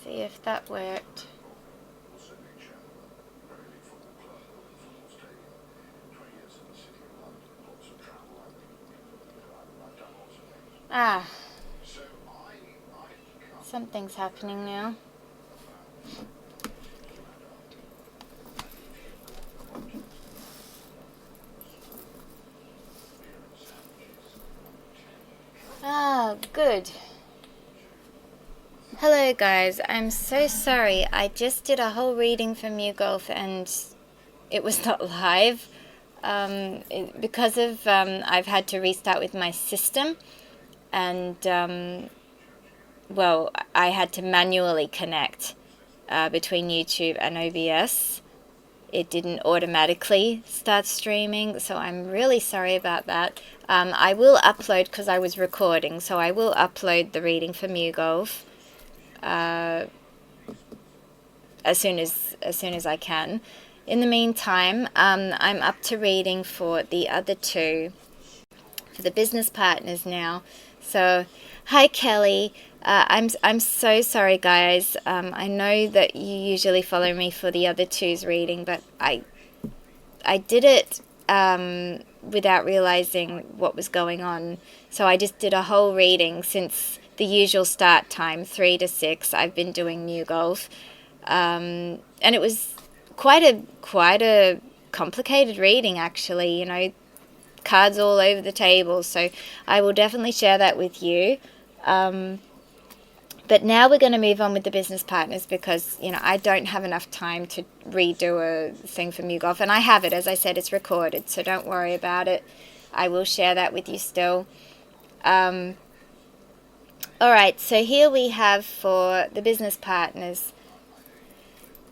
see if that worked. Ah, something's happening now. Ah, good. Hello guys, I'm so sorry. I just did a whole reading for MewGulf and it was not live because of I've had to restart with my system, and well, I had to manually connect between YouTube and OBS. It didn't automatically start streaming, so I'm really sorry about that. I will upload, because I was recording, so I will upload the reading for MewGulf as soon as I can. In the meantime, I'm up to reading for the other two, for the business partners now. So, hi Kelly. I'm so sorry, guys. I know that you usually follow me for the other two's reading, but I did it without realizing what was going on. So I just did a whole reading since the usual start time, 3 to 6. I've been doing MewGulf, and it was quite a complicated reading, actually. You know, cards all over the table. So I will definitely share that with you. But now we're going to move on with the business partners, because, you know, I don't have enough time to redo a thing for MewGulf. And I have it, as I said, it's recorded, so don't worry about it. I will share that with you still. All right, so here we have for the business partners.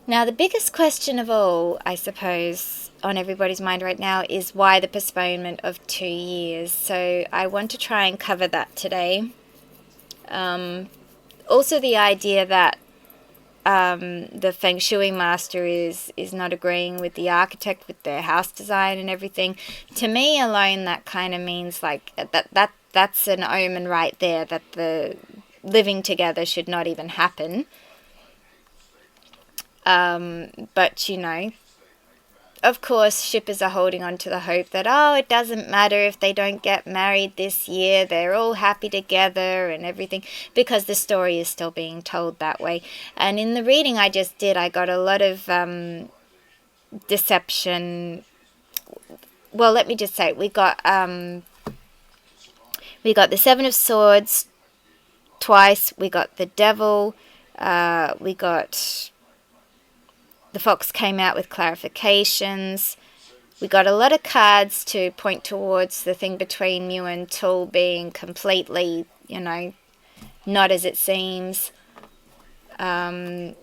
Now, the biggest question of all, I suppose, on everybody's mind right now is why the postponement of 2 years. So I want to try and cover that today. Also, the idea that the Feng Shui master is not agreeing with the architect with their house design and everything. To me alone, that kind of means like that's an omen right there that the living together should not even happen. But, you know, of course, shippers are holding on to the hope that, oh, it doesn't matter if they don't get married this year, they're all happy together and everything, because the story is still being told that way. And in the reading I just did, I got a lot of deception. Well, let me just say, we got the Seven of Swords twice, we got the Devil, we got... the Fox came out with clarifications. We got a lot of cards to point towards the thing between Mew and Tool being completely, you know, not as it seems. And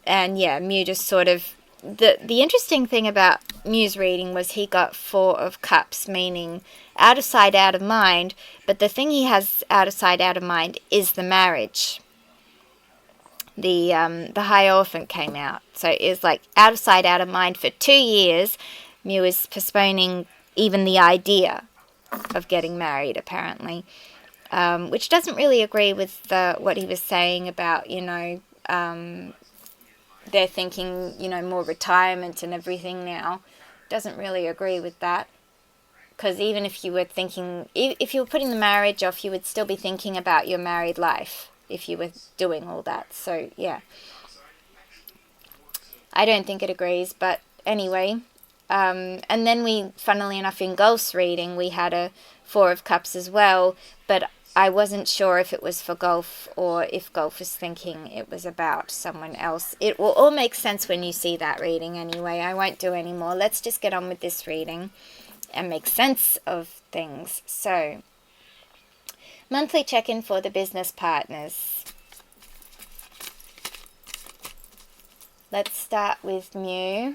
yeah, Mew just sort of... The interesting thing about Mew's reading was he got 4 of Cups, meaning out of sight, out of mind. But the thing he has out of sight, out of mind is the marriage. The Hierophant came out. So it's like out of sight, out of mind for 2 years. Mew is postponing even the idea of getting married, apparently. Which doesn't really agree with what he was saying about, you know, they're thinking, you know, more retirement and everything now. Doesn't really agree with that. Because even if you were thinking, if you were putting the marriage off, you would still be thinking about your married life if you were doing all that. So, yeah. I don't think it agrees, but anyway. And then we, funnily enough, in Gulf's reading, we had a 4 of Cups as well, but I wasn't sure if it was for Gulf or if Gulf was thinking it was about someone else. It will all make sense when you see that reading anyway. I won't do any more. Let's just get on with this reading and make sense of things. So, monthly check-in for the business partners. Let's start with Mew.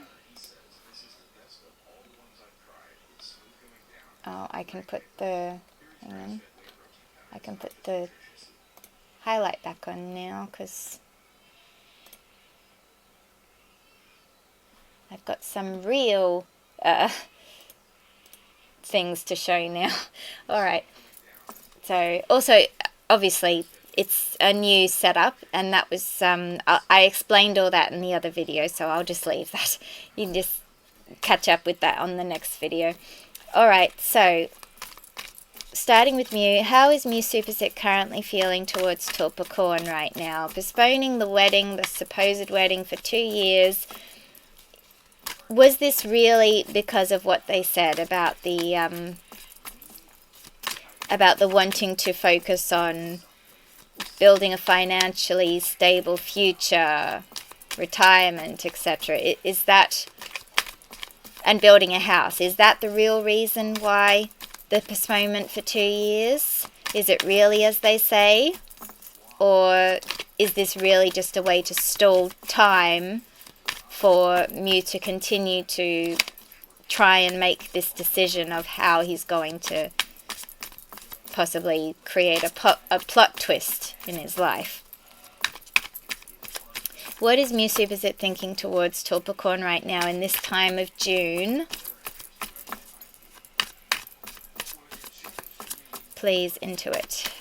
Oh, I can put the... hang on. I can put the highlight back on now, because I've got some real things to show now. Alright. So, also, obviously, it's a new setup, and that was I explained all that in the other video, so I'll just leave that. You can just catch up with that on the next video. Alright, so starting with Mew, how is mewsuppasit currently feeling towards Tulpacorn right now? Postponing the wedding, the supposed wedding, for 2 years. Was this really because of what they said about the wanting to focus on building a financially stable future, retirement, etc.? Is that, and building a house, is that the real reason why the postponement for 2 years? Is it really as they say? Or is this really just a way to stall time for Mew to continue to try and make this decision of how he's going to possibly create a plot twist in his life? What is mewsuppasit thinking towards Tulpacorn right now in this time of June? Please, into it.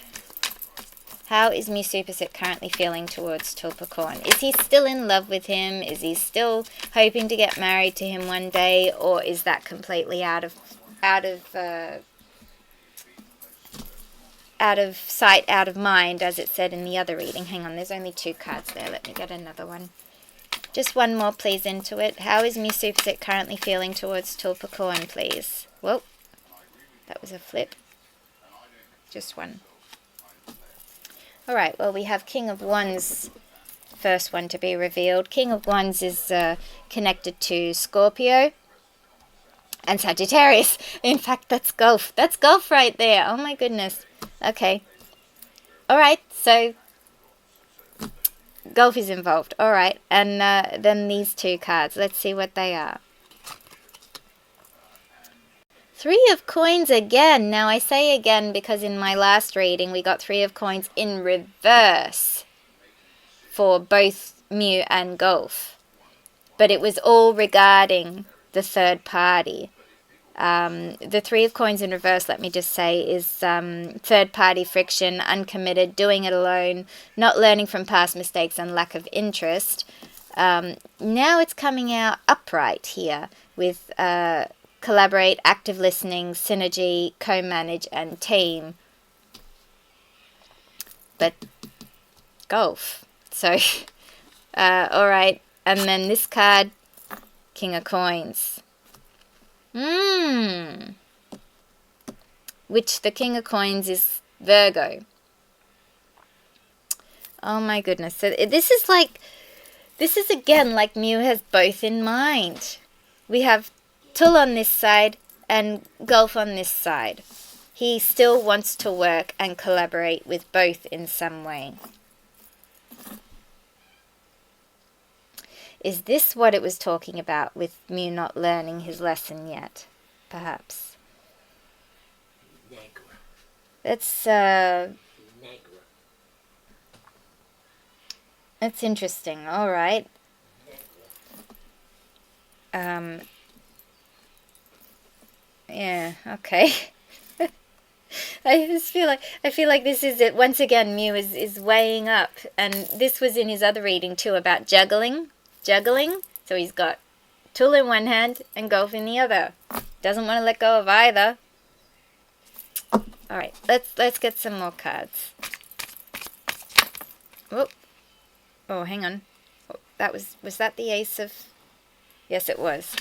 How is mewsuppasit currently feeling towards Tulpacorn? Is he still in love with him? Is he still hoping to get married to him one day? Or is that completely out of sight, out of mind, as it said in the other reading? Hang on, there's only 2 cards there. Let me get another one. Just one more, please, into it. How is mewsuppasit currently feeling towards Tulpacorn, please? Whoa, that was a flip. Just one. Alright, well, we have King of Wands, first one to be revealed. King of Wands is connected to Scorpio and Sagittarius. In fact, that's Gulf. That's Gulf right there. Oh my goodness. Okay. Alright, so Gulf is involved. Alright, and then these 2 cards. Let's see what they are. 3 of Coins again. Now I say again because in my last reading we got 3 of Coins in reverse for both Mew and Gulf. But it was all regarding the third party. The 3 of Coins in reverse, let me just say, is third party friction, uncommitted, doing it alone, not learning from past mistakes, and lack of interest. Now it's coming out upright here with collaborate, active listening, synergy, co-manage, and team. But Gulf. So, alright. And then this card, King of Coins. Which the King of Coins is Virgo. Oh my goodness. So this is again like Mew has both in mind. We have Tul on this side and Gulf on this side. He still wants to work and collaborate with both in some way. Is this what it was talking about with Mew not learning his lesson yet? Perhaps. That's interesting. All right. Yeah, okay. I feel like this is it. Once again, Mew is weighing up, and this was in his other reading too about juggling. So he's got Tul in one hand and Gulf in the other. Doesn't want to let go of either. All right, let's get some more cards. Oh, hang on. Oh, was that the Ace of? Yes, it was.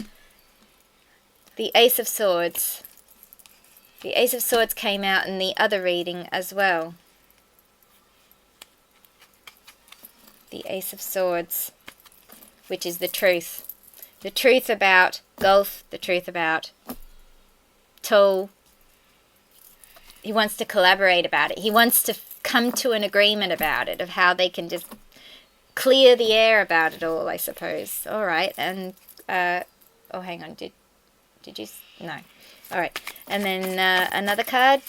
The Ace of Swords. The Ace of Swords came out in the other reading as well. The Ace of Swords, which is the truth. The truth about Gulf, the truth about Tul. He wants to collaborate about it. He wants to come to an agreement about it, of how they can just clear the air about it all, I suppose. All right, and, oh, hang on, did you? No. All right. And then another card.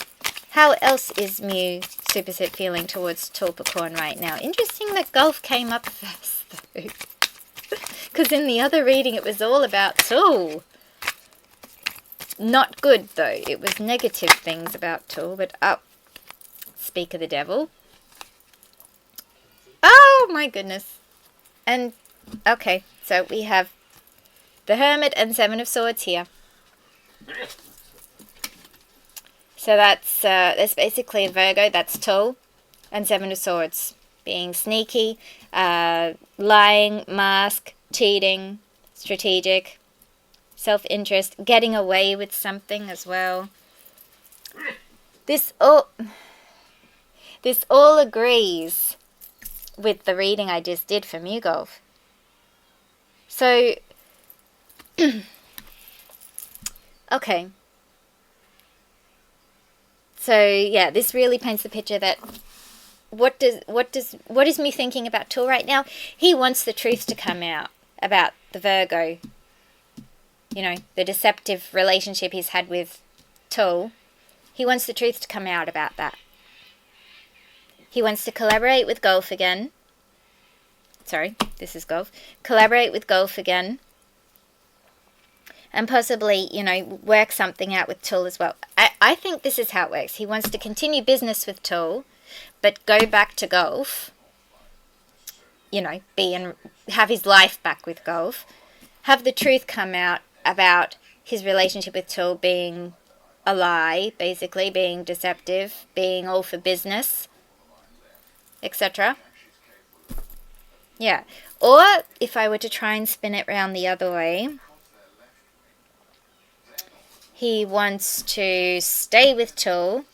How else is mewsuppasit feeling towards Tulpacorn right now? Interesting that Gulf came up first, though. Because in the other reading it was all about Tul. Not good, though. It was negative things about Tul, but speak of the devil. Oh my goodness. And, okay, so we have the Hermit and Seven of Swords here. So that's basically a Virgo, that's Tool, and Seven of Swords. Being sneaky, lying, mask, cheating, strategic, self-interest, getting away with something as well. This all agrees with the reading I just did for MewGulf. So, okay. So yeah, this really paints the picture that what is me thinking about Tool right now? He wants the truth to come out about the Virgo. You know, the deceptive relationship he's had with Tool. He wants the truth to come out about that. He wants to collaborate with Gulf again. Sorry, this is Gulf. Collaborate with Gulf again. And possibly, you know, work something out with Tool as well. I think this is how it works. He wants to continue business with Tool, but go back to Gulf. You know, have his life back with Gulf. Have the truth come out about his relationship with Tool being a lie, basically, being deceptive, being all for business, etc. Yeah. Or, if I were to try and spin it round the other way, he wants to stay with Tool,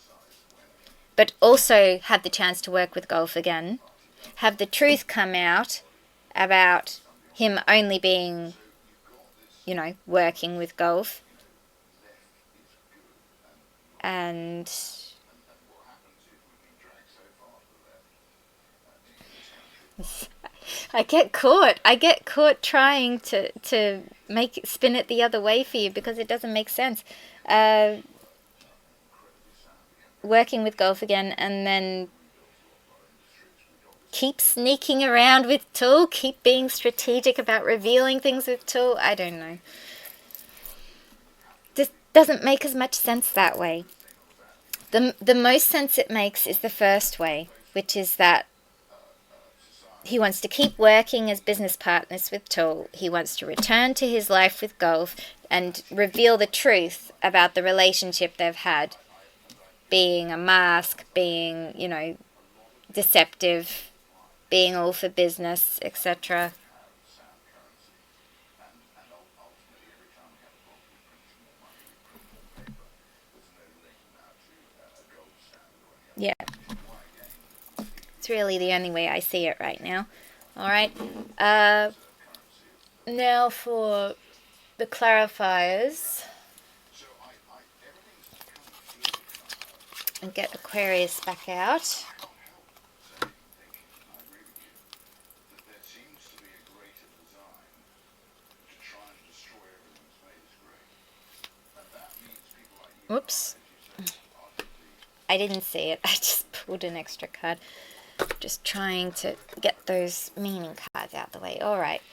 but also have the chance to work with Gulf again. Have the truth come out about him only being, you know, working with Gulf. And I get caught trying to spin it the other way for you because it doesn't make sense. Working with Gulf again, and then keep sneaking around with Tool, keep being strategic about revealing things with Tool. I don't know. Just doesn't make as much sense that way. The most sense it makes is the first way, which is that he wants to keep working as business partners with Tool. He wants to return to his life with Gulf and reveal the truth about the relationship they've had. Being a mask, being, you know, deceptive, being all for business, etc. Yeah. It's really the only way I see it right now. Alright. Now for the clarifiers. And get Aquarius back out. Whoops. I didn't see it. I just pulled an extra card. Just trying to get those meaning cards out the way. Alright.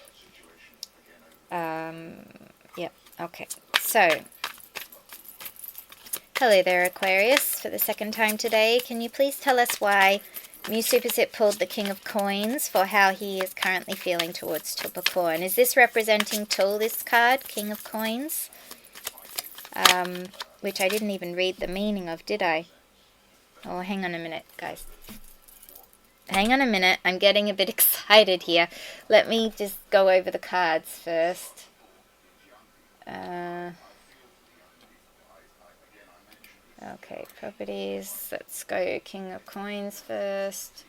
Yep. Okay. So, hello there, Aquarius, for the second time today. Can you please tell us why mewsuppasit pulled the King of Coins for how he is currently feeling towards Capricorn? Is this representing Tool, this card, King of Coins? Which I didn't even read the meaning of, did I? Oh, hang on a minute, guys. Hang on a minute. I'm getting a bit excited here. Let me just go over the cards first. Okay, properties. Let's go King of Coins first.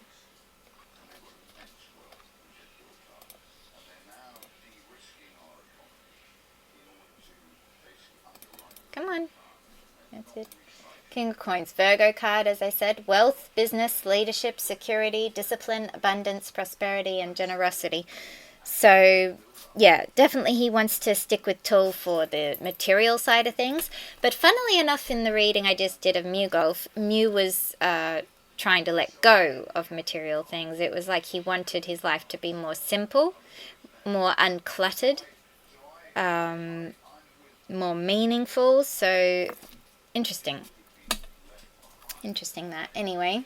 Come on. That's it. King of Coins, Virgo card, as I said. Wealth, business, leadership, security, discipline, abundance, prosperity, and generosity. So, yeah, definitely he wants to stick with Tool for the material side of things. But funnily enough, in the reading I just did of MewGulf, Mew was trying to let go of material things. It was like he wanted his life to be more simple, more uncluttered, more meaningful. So, interesting. Interesting that. Anyway,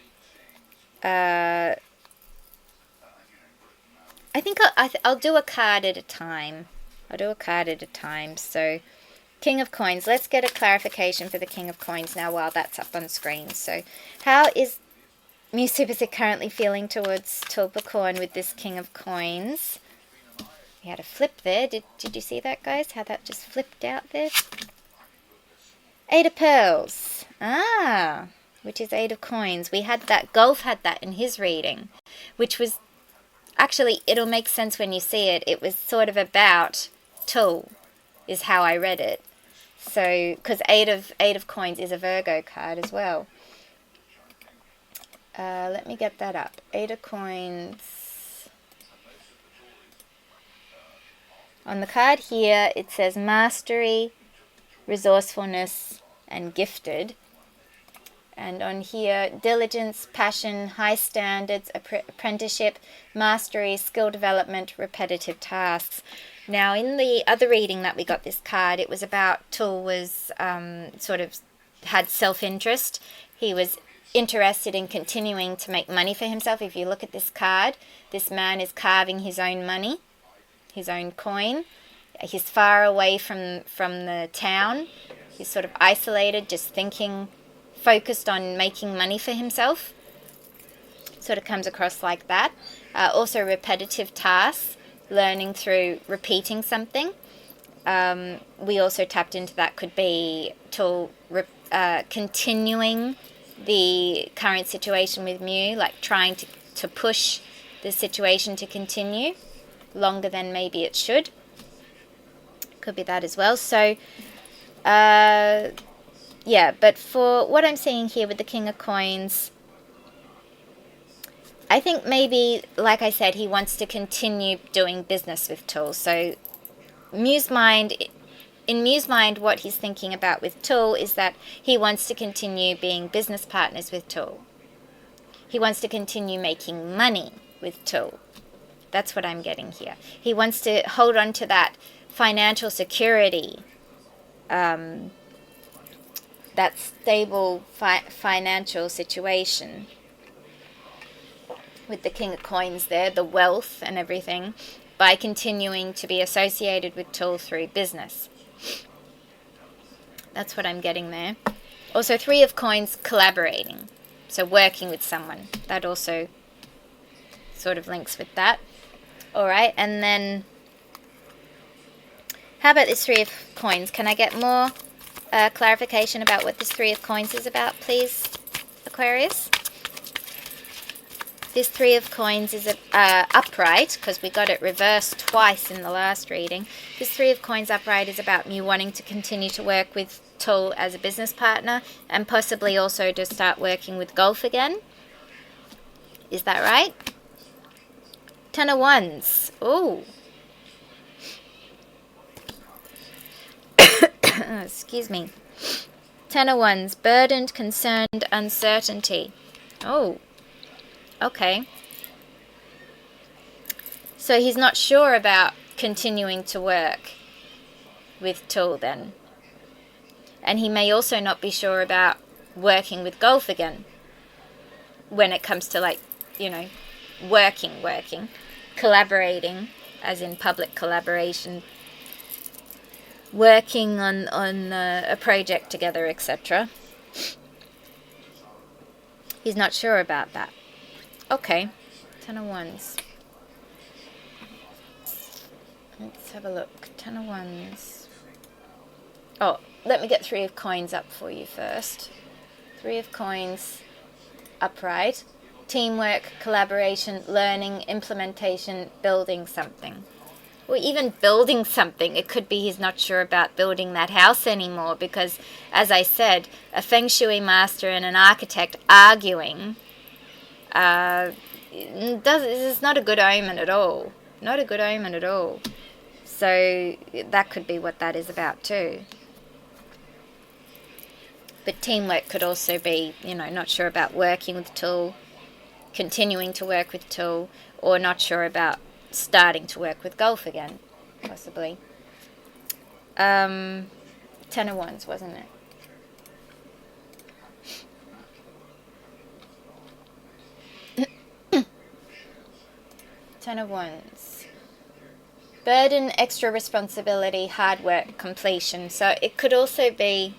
I think I'll do a card at a time. I'll do a card at a time. So, King of Coins. Let's get a clarification for the King of Coins now while that's up on screen. So, how is mewsuppasit currently feeling towards Tulpacorn with this King of Coins? We had a flip there. Did you see that, guys? How that just flipped out there? Eight of Pearls. Ah, which is Eight of Coins. We had that. Gulf had that in his reading, which was actually, it'll make sense when you see it. It was sort of about Tul, is how I read it. So, because Eight of Coins is a Virgo card as well. Let me get that up. Eight of Coins. On the card here, it says mastery, resourcefulness, and gifted. And on here, diligence, passion, high standards, apprenticeship, mastery, skill development, repetitive tasks. Now, in the other reading that we got this card, it was about Tul was sort of had self-interest. He was interested in continuing to make money for himself. If you look at this card, this man is carving his own money, his own coin. He's far away from the town. He's sort of isolated, just thinking, focused on making money for himself. Sort of comes across like that. Also repetitive tasks, learning through repeating something. We also tapped into that could be to continuing the current situation with Mew, like trying to push the situation to continue longer than maybe it should. Could be that as well. So, yeah, but for what I'm seeing here with the King of Coins, I think maybe, like I said, he wants to continue doing business with Tul. So Mew's mind, in Mew's mind, what he's thinking about with Tul is that he wants to continue being business partners with Tul. He wants to continue making money with Tul. That's what I'm getting here. He wants to hold on to that financial security, that stable financial situation with the King of Coins there, the wealth and everything, by continuing to be associated with Tul through business. That's what I'm getting there. Also, Three of Coins, collaborating. So working with someone. That also sort of links with that. Alright, and then how about this Three of Coins? Can I get more clarification about what this Three of Coins is about, please, Aquarius? This Three of Coins is upright, because we got it reversed twice in the last reading. This Three of Coins upright is about me wanting to continue to work with Tul as a business partner, and possibly also to start working with Gulf again. Is that right? Ten of Wands. Ooh. Excuse me. Ten of Wands. Burdened, concerned, uncertainty. Oh. Okay. So he's not sure about continuing to work with Tul then. And he may also not be sure about working with Gulf again. When it comes to, like, you know, working. Collaborating, as in public collaboration. Working on a project together, etc. He's not sure about that. Okay, Ten of Wands. Let's have a look. Ten of Wands. Oh, let me get Three of Coins up for you first. Three of Coins, upright. Teamwork, collaboration, learning, implementation, building something. Or even building something. It could be he's not sure about building that house anymore because, as I said, a Feng Shui master and an architect arguing is not a good omen at all. Not a good omen at all. So that could be what that is about too. But teamwork could also be, you know, not sure about working with Tul, continuing to work with Tul, or not sure about starting to work with Gulf again, possibly. Ten of Wands, wasn't it? Ten of Wands. Burden, extra responsibility, hard work, completion. So it could also be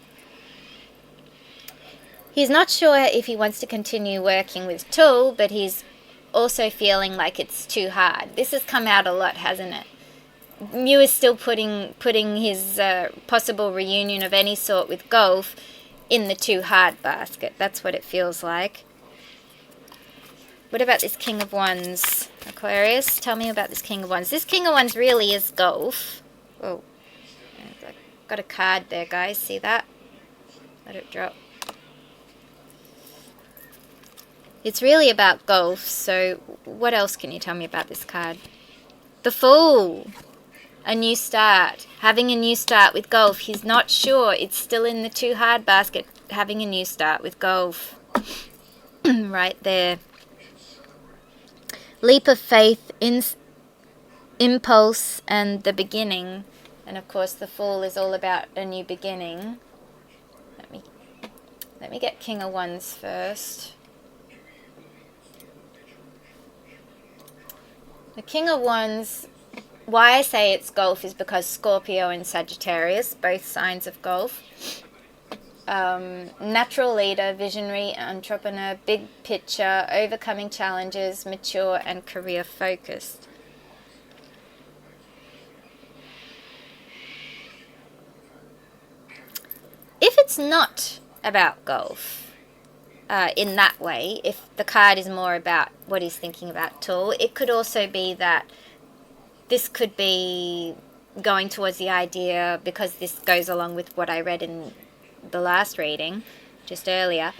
he's not sure if he wants to continue working with Tool, but he's also feeling like it's too hard. This has come out a lot, hasn't it? Mew is still putting his possible reunion of any sort with Gulf in the too hard basket. That's what it feels like. What about this King of Wands, Aquarius? Tell me about this King of Wands. This King of Wands really is Gulf. Oh, got a card there, guys. See that? Let it drop. It's really about Gulf, so what else can you tell me about this card? The Fool. A new start. Having a new start with Gulf. He's not sure. It's still in the too hard basket. Having a new start with Gulf. Right there. Leap of faith, impulse, and the beginning. And of course the Fool is all about a new beginning. Let me get King of Wands first. The King of Wands, why I say it's Gulf is because Scorpio and Sagittarius, both signs of Gulf. Natural leader, visionary, entrepreneur, big picture, overcoming challenges, mature and career focused. If it's not about Gulf in that way, if the card is more about what he's thinking about Tool, it could also be that this could be going towards the idea, because this goes along with what I read in the last reading just earlier.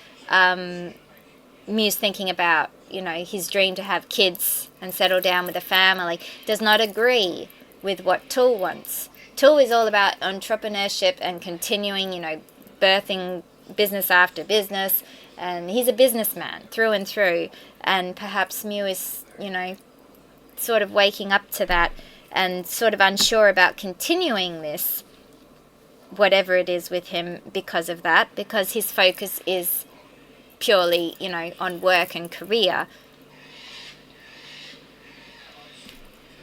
Mew's thinking about, his dream to have kids and settle down with a family, does not agree with what Tool wants. Tool is all about entrepreneurship and continuing, birthing business after business, and he's a businessman through and through, and perhaps Mew is, sort of waking up to that and sort of unsure about continuing this, whatever it is with him, because of that, because his focus is purely, on work and career.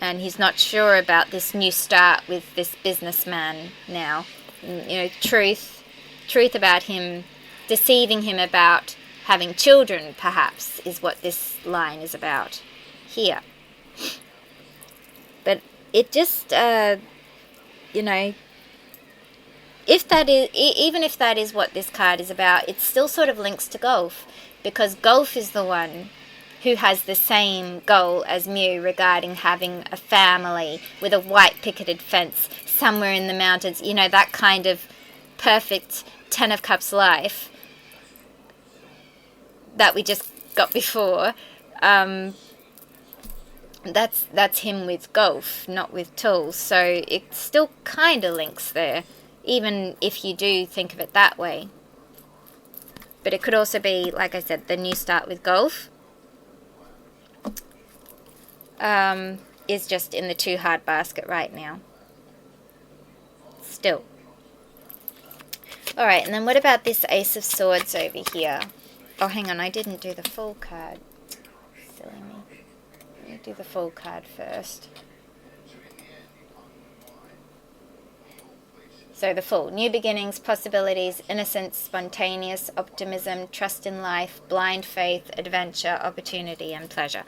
And he's not sure about this new start with this businessman now. Truth about him, deceiving him about having children, perhaps, is what this line is about here. But it just, if that is, even if that is what this card is about, it still sort of links to Gulf, because Gulf is the one who has the same goal as Mew regarding having a family with a white picketed fence somewhere in the mountains, that kind of perfect Ten of Cups life that we just got before. That's him with Gulf, not with Tool. So it still kind of links there, even if you do think of it that way. But it could also be, like I said, the new start with Gulf is just in the too hard basket right now. Still. Alright, and then what about this Ace of Swords over here? Oh, hang on, I didn't do the full card. Silly me. Let me do the full card first. So the Fool. New beginnings, possibilities, innocence, spontaneous, optimism, trust in life, blind faith, adventure, opportunity, and pleasure.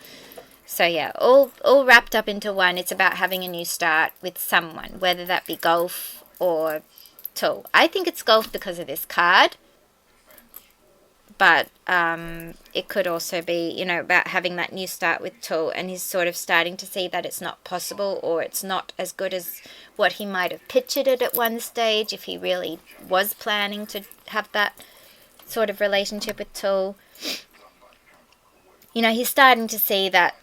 So yeah, all wrapped up into one. It's about having a new start with someone, whether that be Gulf or Tool. I think it's Gulf because of this card. But it could also be, about having that new start with Tool, and he's sort of starting to see that it's not possible, or it's not as good as what he might have pictured it at one stage if he really was planning to have that sort of relationship with Tool. He's starting to see that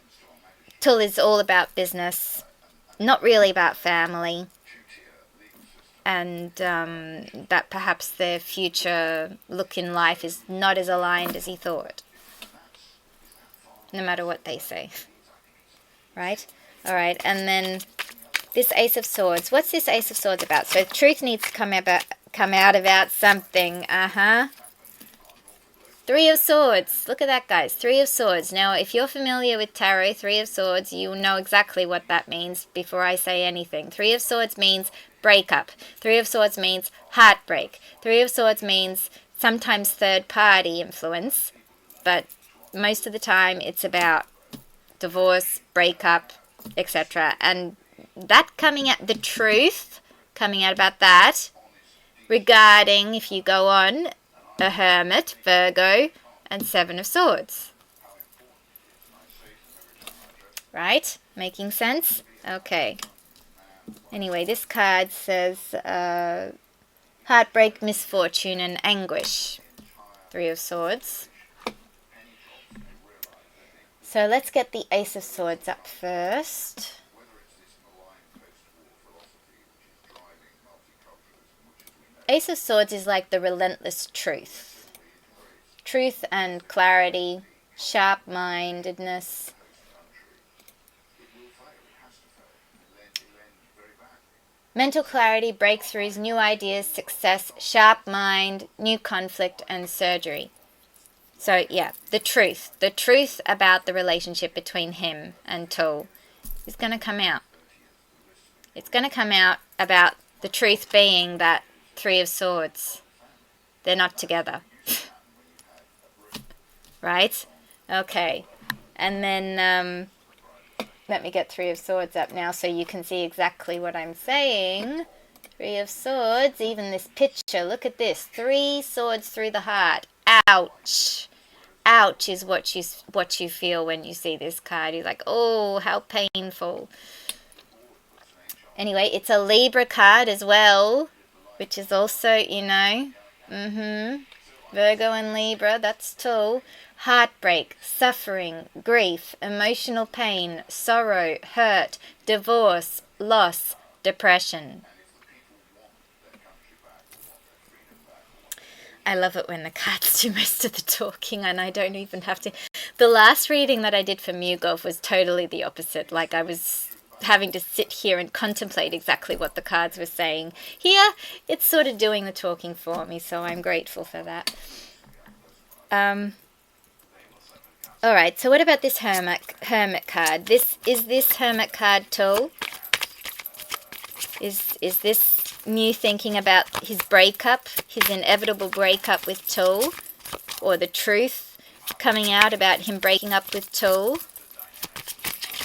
Tool is all about business, not really about family, and that perhaps their future look in life is not as aligned as he thought, no matter what they say. Right? Alright, and then this Ace of Swords. What's this Ace of Swords about? So truth needs to come out about something. The Three of Swords. Look at that, guys. Three of Swords. Now, if you're familiar with tarot, Three of Swords, you know exactly what that means before I say anything. Three of Swords means breakup. Three of Swords means heartbreak. Three of Swords means sometimes third-party influence, but most of the time it's about divorce, breakup, etc. And that coming out, the truth coming out about that regarding, if you go on, a Hermit, Virgo, and Seven of Swords. Right? Making sense? Okay. Anyway, this card says heartbreak, misfortune, and anguish. Three of Swords. So let's get the Ace of Swords up first. Ace of Swords is like the relentless truth. Truth and clarity, sharp-mindedness. Mental clarity, breakthroughs, new ideas, success, sharp mind, new conflict, and surgery. So, yeah, the truth about the relationship between him and Tull is going to come out. It's going to come out about the truth being that Three of Swords, they're not together. Right? Okay. And then, let me get Three of Swords up now so you can see exactly what I'm saying. Three of Swords, even this picture, look at this. 3 swords through the heart. Ouch. Ouch is what you feel when you see this card. You're like, oh, how painful. Anyway, it's a Libra card as well, which is also, you know, Virgo and Libra, that's Tull. Heartbreak, suffering, grief, emotional pain, sorrow, hurt, divorce, loss, depression. I love it when the cards do most of the talking and I don't even have to. The last reading that I did for MewGulf was totally the opposite. Like I was having to sit here and contemplate exactly what the cards were saying. Here, it's sort of doing the talking for me, so I'm grateful for that. Alright, so what about this Hermit card? Is this Hermit card Tull? Is this Mew thinking about his breakup, his inevitable breakup with Tull? Or the truth coming out about him breaking up with Tull?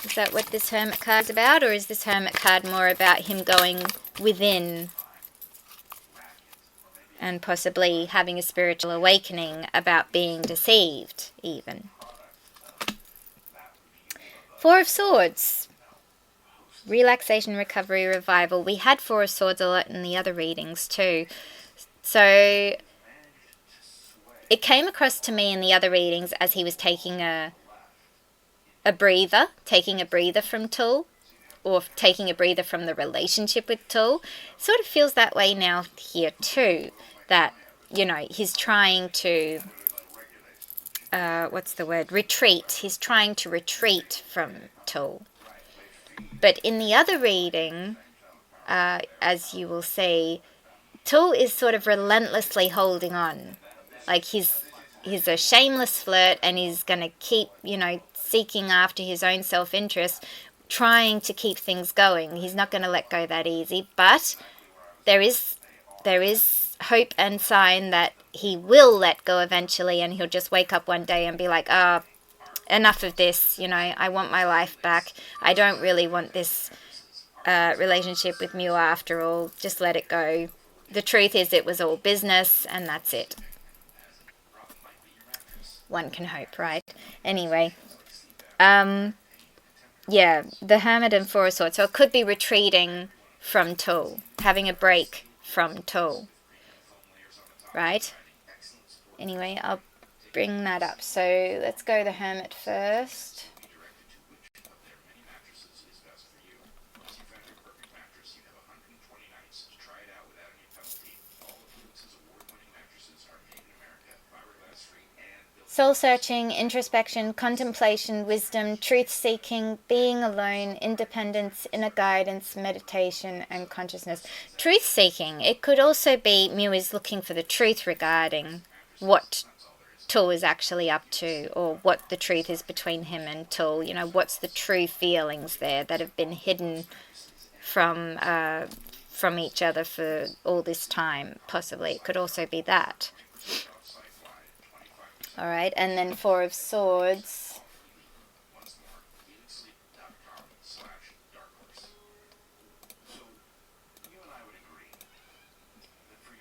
Is that what this Hermit card is about? Or is this Hermit card more about him going within and possibly having a spiritual awakening about being deceived, even? Four of Swords. Relaxation, recovery, revival. We had Four of Swords a lot in the other readings too. So it came across to me in the other readings as he was taking a breather from Tull, or taking a breather from the relationship with Tull. Sort of feels that way now here too, that, you know, he's trying to, retreat. He's trying to retreat from Tull. But in the other reading, as you will see, Tull is sort of relentlessly holding on. Like he's a shameless flirt and he's going to keep, you know, seeking after his own self-interest, trying to keep things going. He's not going to let go that easy, but there is hope and sign that he will let go eventually, and he'll just wake up one day and be like, enough of this, you know, I want my life back. I don't really want this relationship with Mew after all. Just let it go. The truth is it was all business and that's it. One can hope, right? Anyway, yeah, the Hermit and Four of Swords. So it could be retreating from Tull, having a break from Tull, right? Anyway, I'll bring that up. So let's go the Hermit first. Soul-searching, introspection, contemplation, wisdom, truth-seeking, being alone, independence, inner guidance, meditation, and consciousness. Truth-seeking. It could also be Mew is looking for the truth regarding what Tul is actually up to, or what the truth is between him and Tul. You know, what's the true feelings there that have been hidden from each other for all this time. Possibly it could also be that. All right, and then Four of Swords.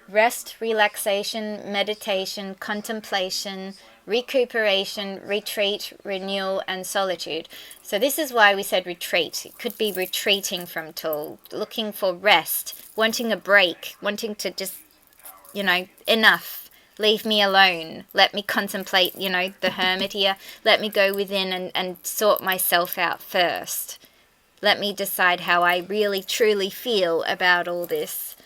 Rest, relaxation, meditation, contemplation, recuperation, retreat, renewal, and solitude. So this is why we said retreat. It could be retreating from Tul, looking for rest, wanting a break, wanting to just, you know, enough. Leave me alone. Let me contemplate, you know, the hermit here. Let me go within and sort myself out first. Let me decide how I really, truly feel about all this.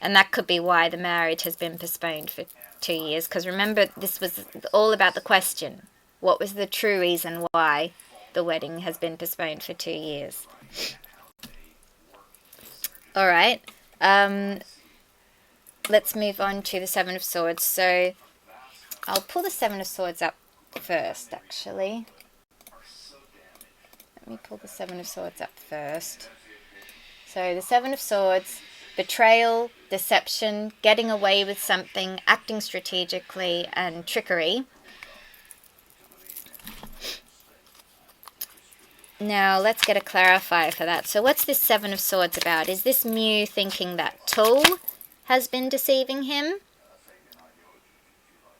And that could be why the marriage has been postponed for 2 years. Because remember, this was all about the question. What was the true reason why the wedding has been postponed for 2 years? All right. Let's move on to the Seven of Swords. So I'll pull the Seven of Swords up first, actually. Let me pull the Seven of Swords up first. So the Seven of Swords, betrayal, deception, getting away with something, acting strategically, and trickery. Now let's get a clarifier for that. So what's this Seven of Swords about? Is this Mew thinking that Tul has been deceiving him?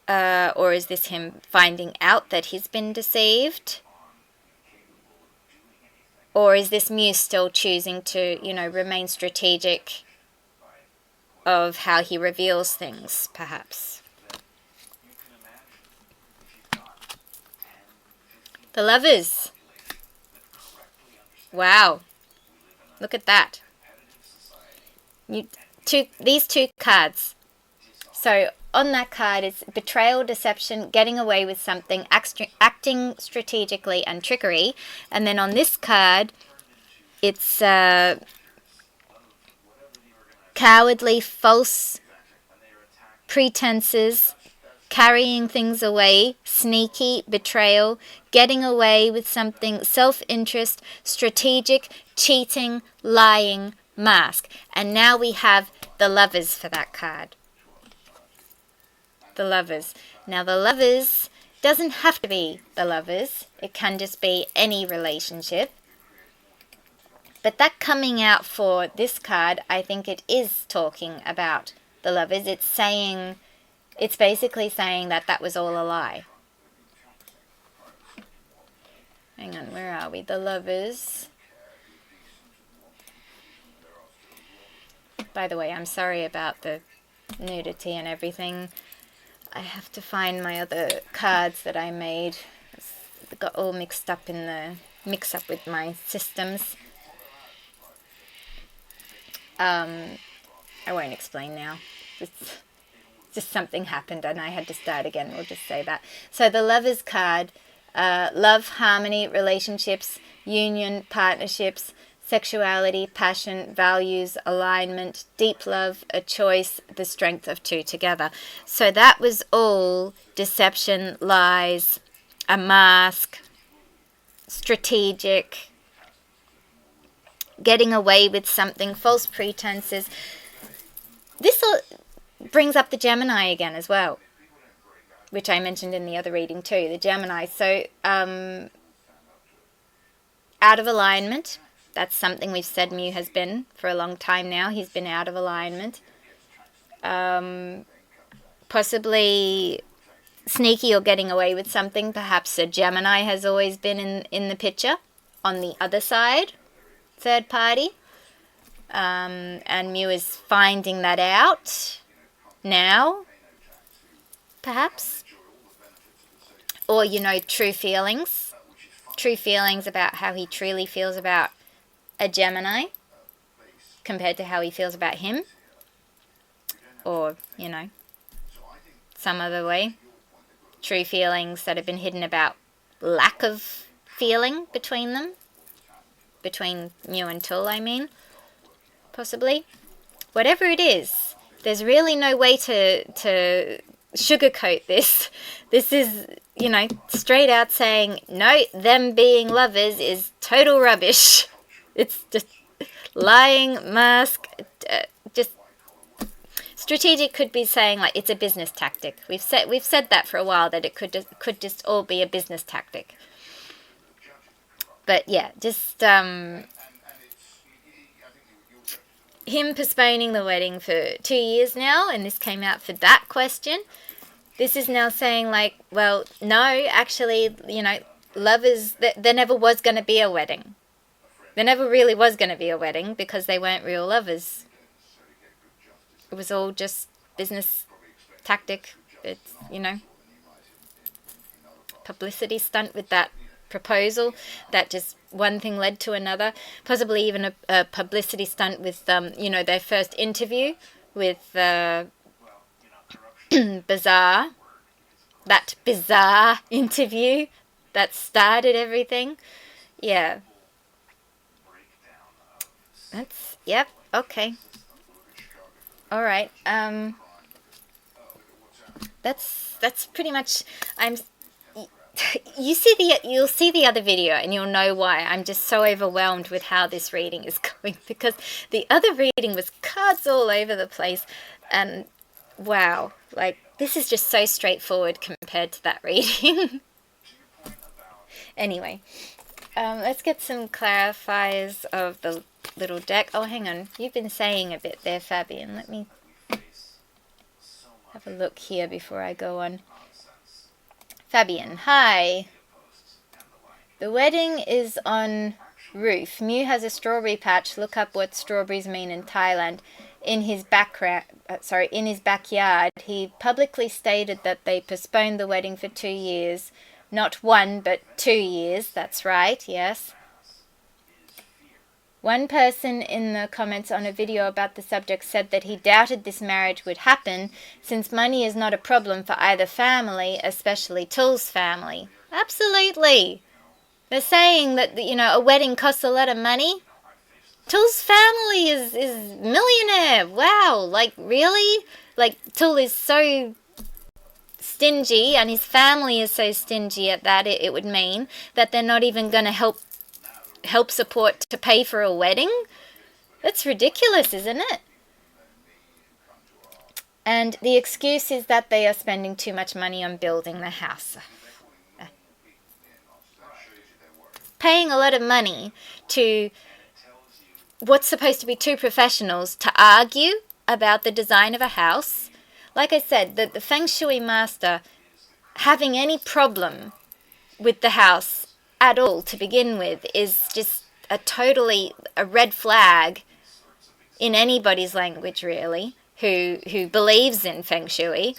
Or is this him finding out that he's been deceived? Or is this Mew still choosing to, you know, remain strategic of how he reveals things, perhaps? The Lovers. Wow. Look at that. These two cards. So on that card it's betrayal, deception, getting away with something, acting strategically, and trickery. And then on this card it's cowardly, false pretenses, carrying things away, sneaky, betrayal, getting away with something, self-interest, strategic, cheating, lying, mask. And now we have the Lovers for that card. The Lovers. Now the Lovers doesn't have to be the Lovers. It can just be any relationship. But that coming out for this card, I think it is talking about the Lovers. It's basically saying that that was all a lie. Hang on, where are we? The Lovers. By the way, I'm sorry about the nudity and everything. I have to find my other cards that I made. They got all mixed up in the mix-up with my systems. I won't explain now. It's just something happened and I had to start again. We'll just say that. So the Lovers card, love, harmony, relationships, union, partnerships, sexuality, passion, values, alignment, deep love, a choice, the strength of two together. So that was all deception, lies, a mask, strategic, getting away with something, false pretenses. This all brings up the Gemini again as well, which I mentioned in the other reading too, the Gemini. So out of alignment. That's something we've said Mew has been for a long time now. He's been out of alignment. Possibly sneaky or getting away with something. Perhaps a Gemini has always been in the picture on the other side, third party. And Mew is finding that out now, perhaps. Or, you know, true feelings. True feelings about how he truly feels about a Gemini compared to how he feels about him, or, you know, some other way. True feelings that have been hidden about lack of feeling between them, between Mew and Tul, I mean, possibly. Whatever it is, there's really no way to sugarcoat this. This is, you know, straight out saying, no, them being lovers is total rubbish. It's just lying, mask, just strategic could be saying like it's a business tactic. We've said that for a while, that it could just all be a business tactic. But yeah, just him postponing the wedding for 2 years now, and this came out for that question. This is now saying like, well, no, actually, you know, lovers, there never was going to be a wedding. There never really was going to be a wedding because they weren't real lovers. It was all just business tactic. It's, you know, publicity stunt with that proposal that just one thing led to another. Possibly even a publicity stunt with, you know, their first interview with bizarre. That bizarre interview that started everything. Yeah. That's, yep, okay. All right. That's pretty much. You'll see the other video and you'll know why I'm just so overwhelmed with how this reading is going, because the other reading was cards all over the place, and wow, like this is just so straightforward compared to that reading. Anyway, let's get some clarifiers of the little deck. Oh, hang on. You've been saying a bit there, Fabian. Let me have a look here before I go on. Fabian, hi. The wedding is on roof. Mew has a strawberry patch. Look up what strawberries mean in Thailand. In his backyard, he publicly stated that they postponed the wedding for 2 years. Not 1, but 2 years. That's right, yes. One person in the comments on a video about the subject said that he doubted this marriage would happen since money is not a problem for either family, especially Tull's family. Absolutely. They're saying that, you know, a wedding costs a lot of money. Tull's family is millionaire. Wow, like really? Like Tull is so stingy and his family is so stingy at that, it would mean that they're not even going to help support to pay for a wedding? That's ridiculous, isn't it? And the excuse is that they are spending too much money on building the house. Paying a lot of money to what's supposed to be two professionals to argue about the design of a house. Like I said, the Feng Shui master having any problem with the house at all to begin with is just a red flag in anybody's language, really, who believes in Feng Shui.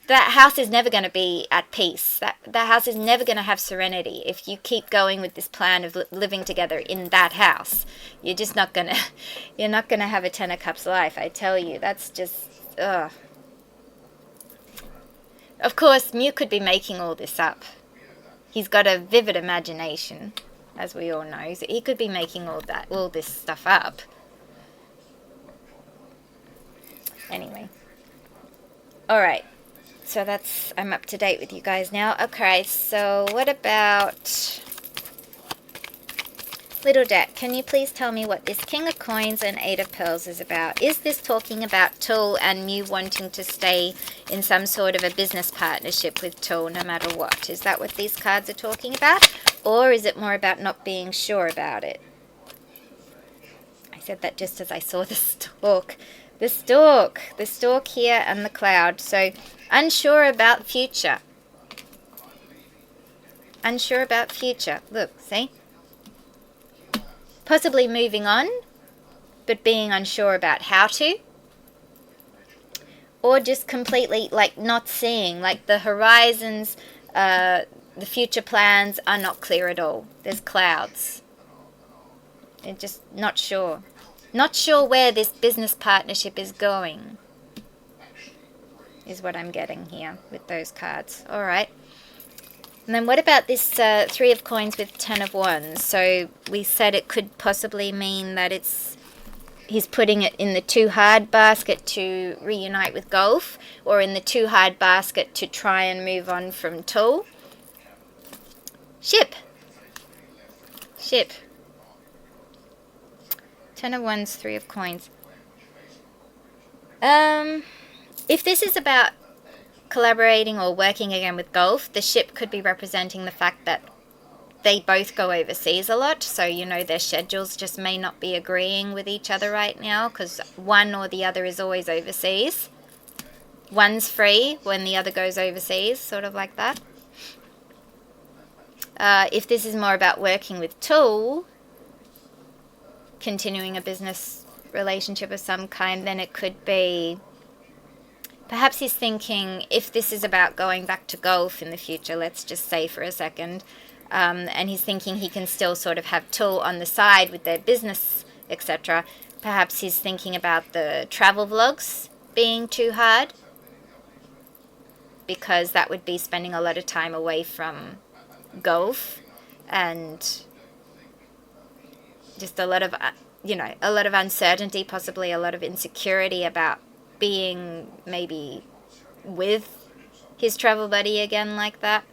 That house is never going to be at peace. That house is never going to have serenity if you keep going with this plan of living together in that house. You're just not going to, you're not going to have a Ten of Cups life, I tell you. That's just, ugh. Of course, Mew could be making all this up. He's got a vivid imagination, as we all know. So he could be making all this stuff up. Anyway. Alright. So I'm up to date with you guys now. Okay, so what about Little Deck? Can you please tell me what this King of Coins and Eight of Pearls is about? Is this talking about Tull and Mew wanting to stay in some sort of a business partnership with Tull no matter what? Is that what these cards are talking about? Or is it more about not being sure about it? I said that just as I saw the stork. The stork here and the cloud. So, unsure about future. Unsure about future. Look, see? Possibly moving on, but being unsure about how to. Or just completely, like, not seeing. Like, the horizons, the future plans are not clear at all. There's clouds. They're just not sure. Not sure where this business partnership is going, is what I'm getting here with those cards. All right. And then what about this Three of Coins with Ten of Wands? So we said it could possibly mean that it's he's putting it in the too hard basket to reunite with Gulf, or in the too hard basket to try and move on from Tool. Ship. Ten of Wands, Three of Coins. If this is about collaborating or working again with Gulf, the ship could be representing the fact that they both go overseas a lot, so their schedules just may not be agreeing with each other right now, because one or the other is always overseas. One's free when the other goes overseas, sort of like that. If this is more about working with Tool, continuing a business relationship of some kind, then it could be, perhaps he's thinking, if this is about going back to Gulf in the future, let's just say for a second, and he's thinking he can still sort of have Tool on the side with their business, etc. Perhaps he's thinking about the travel vlogs being too hard, because that would be spending a lot of time away from Gulf, and just a lot of uncertainty, possibly a lot of insecurity about being maybe with his travel buddy again like that,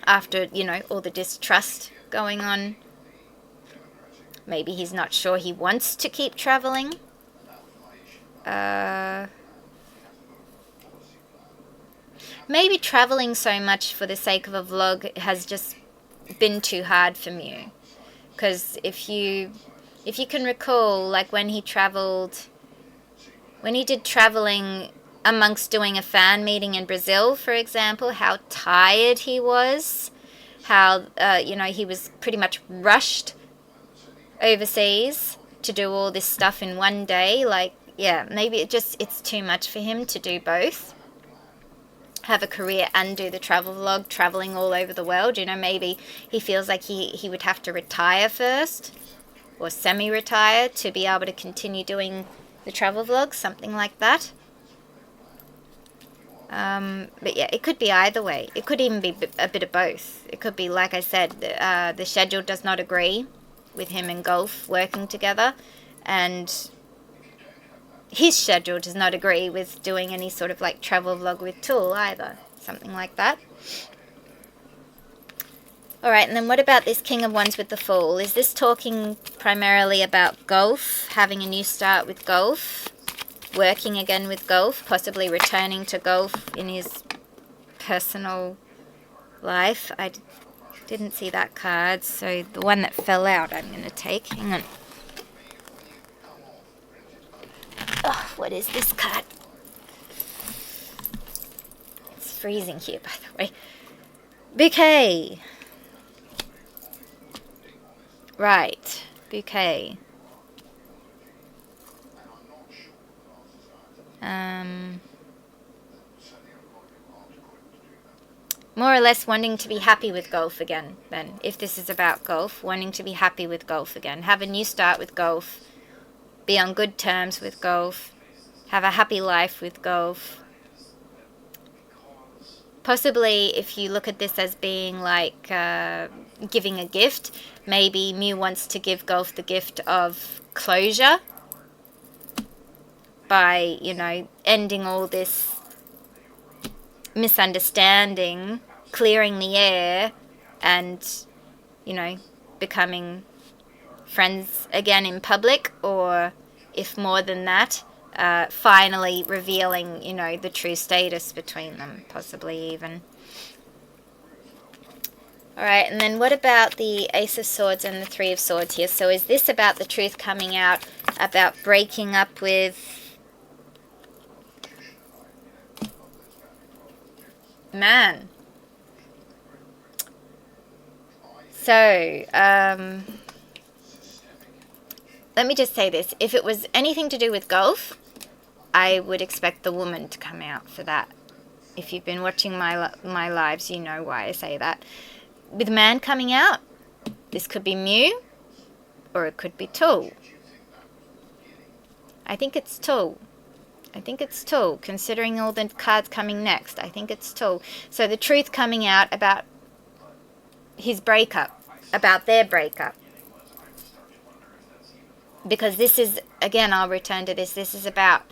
after all the distrust going on. Maybe he's not sure he wants to keep traveling. Maybe traveling so much for the sake of a vlog has just been too hard for Mew. Because if you can recall, like when he did traveling amongst doing a fan meeting in Brazil, for example, how tired he was, how, he was pretty much rushed overseas to do all this stuff in one day. Like, yeah, maybe it's too much for him to do both. Have a career and do the travel vlog, traveling all over the world. Maybe he feels like he would have to retire first, or semi-retire, to be able to continue doing the travel vlogs, something like that. But yeah, it could be either way. It could even be a bit of both. It could be, like I said, the schedule does not agree with him and Gulf working together, and his schedule does not agree with doing any sort of like travel vlog with Tool either. Something like that. Alright, and then what about this King of Wands with the Fool? Is this talking primarily about Gulf, having a new start with Gulf, working again with Gulf, possibly returning to Gulf in his personal life? I didn't see that card, so the one that fell out I'm going to take. Hang on. Oh, what is this card? It's freezing here, by the way. Bouquet. Right, bouquet. More or less wanting to be happy with Gulf again, then, if this is about Gulf, wanting to be happy with Gulf again. Have a new start with Gulf. Be on good terms with Gulf. Have a happy life with Gulf. Possibly, if you look at this as being like giving a gift, maybe Mew wants to give Gulf the gift of closure by, ending all this misunderstanding, clearing the air, and, becoming friends again in public, or if more than that, finally revealing, the true status between them, possibly even. Alright, and then what about the Ace of Swords and the Three of Swords here? So is this about the truth coming out, about breaking up with man? So, let me just say this. If it was anything to do with Gulf, I would expect the woman to come out for that. If you've been watching my lives, you know why I say that. With man coming out, this could be Mew, or it could be Tool. I think it's Tool. Considering all the cards coming next. I think it's Tool. So the truth coming out about his breakup, about their breakup. because this is, again, I'll return to this is about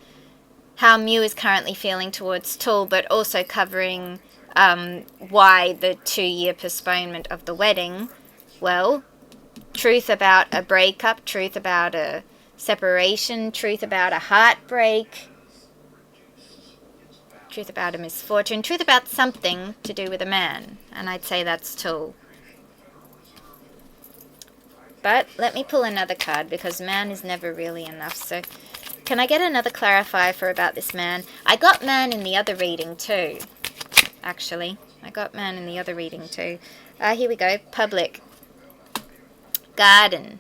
how Mew is currently feeling towards Tool, but also covering why the 2-year postponement of the wedding. Well, truth about a breakup, truth about a separation, truth about a heartbreak, truth about a misfortune, truth about something to do with a man. And I'd say that's Tool. But let me pull another card, because man is never really enough. So can I get another clarifier for about this man? I got man in the other reading too, actually. I got man in the other reading too. Here we go. Public. Garden.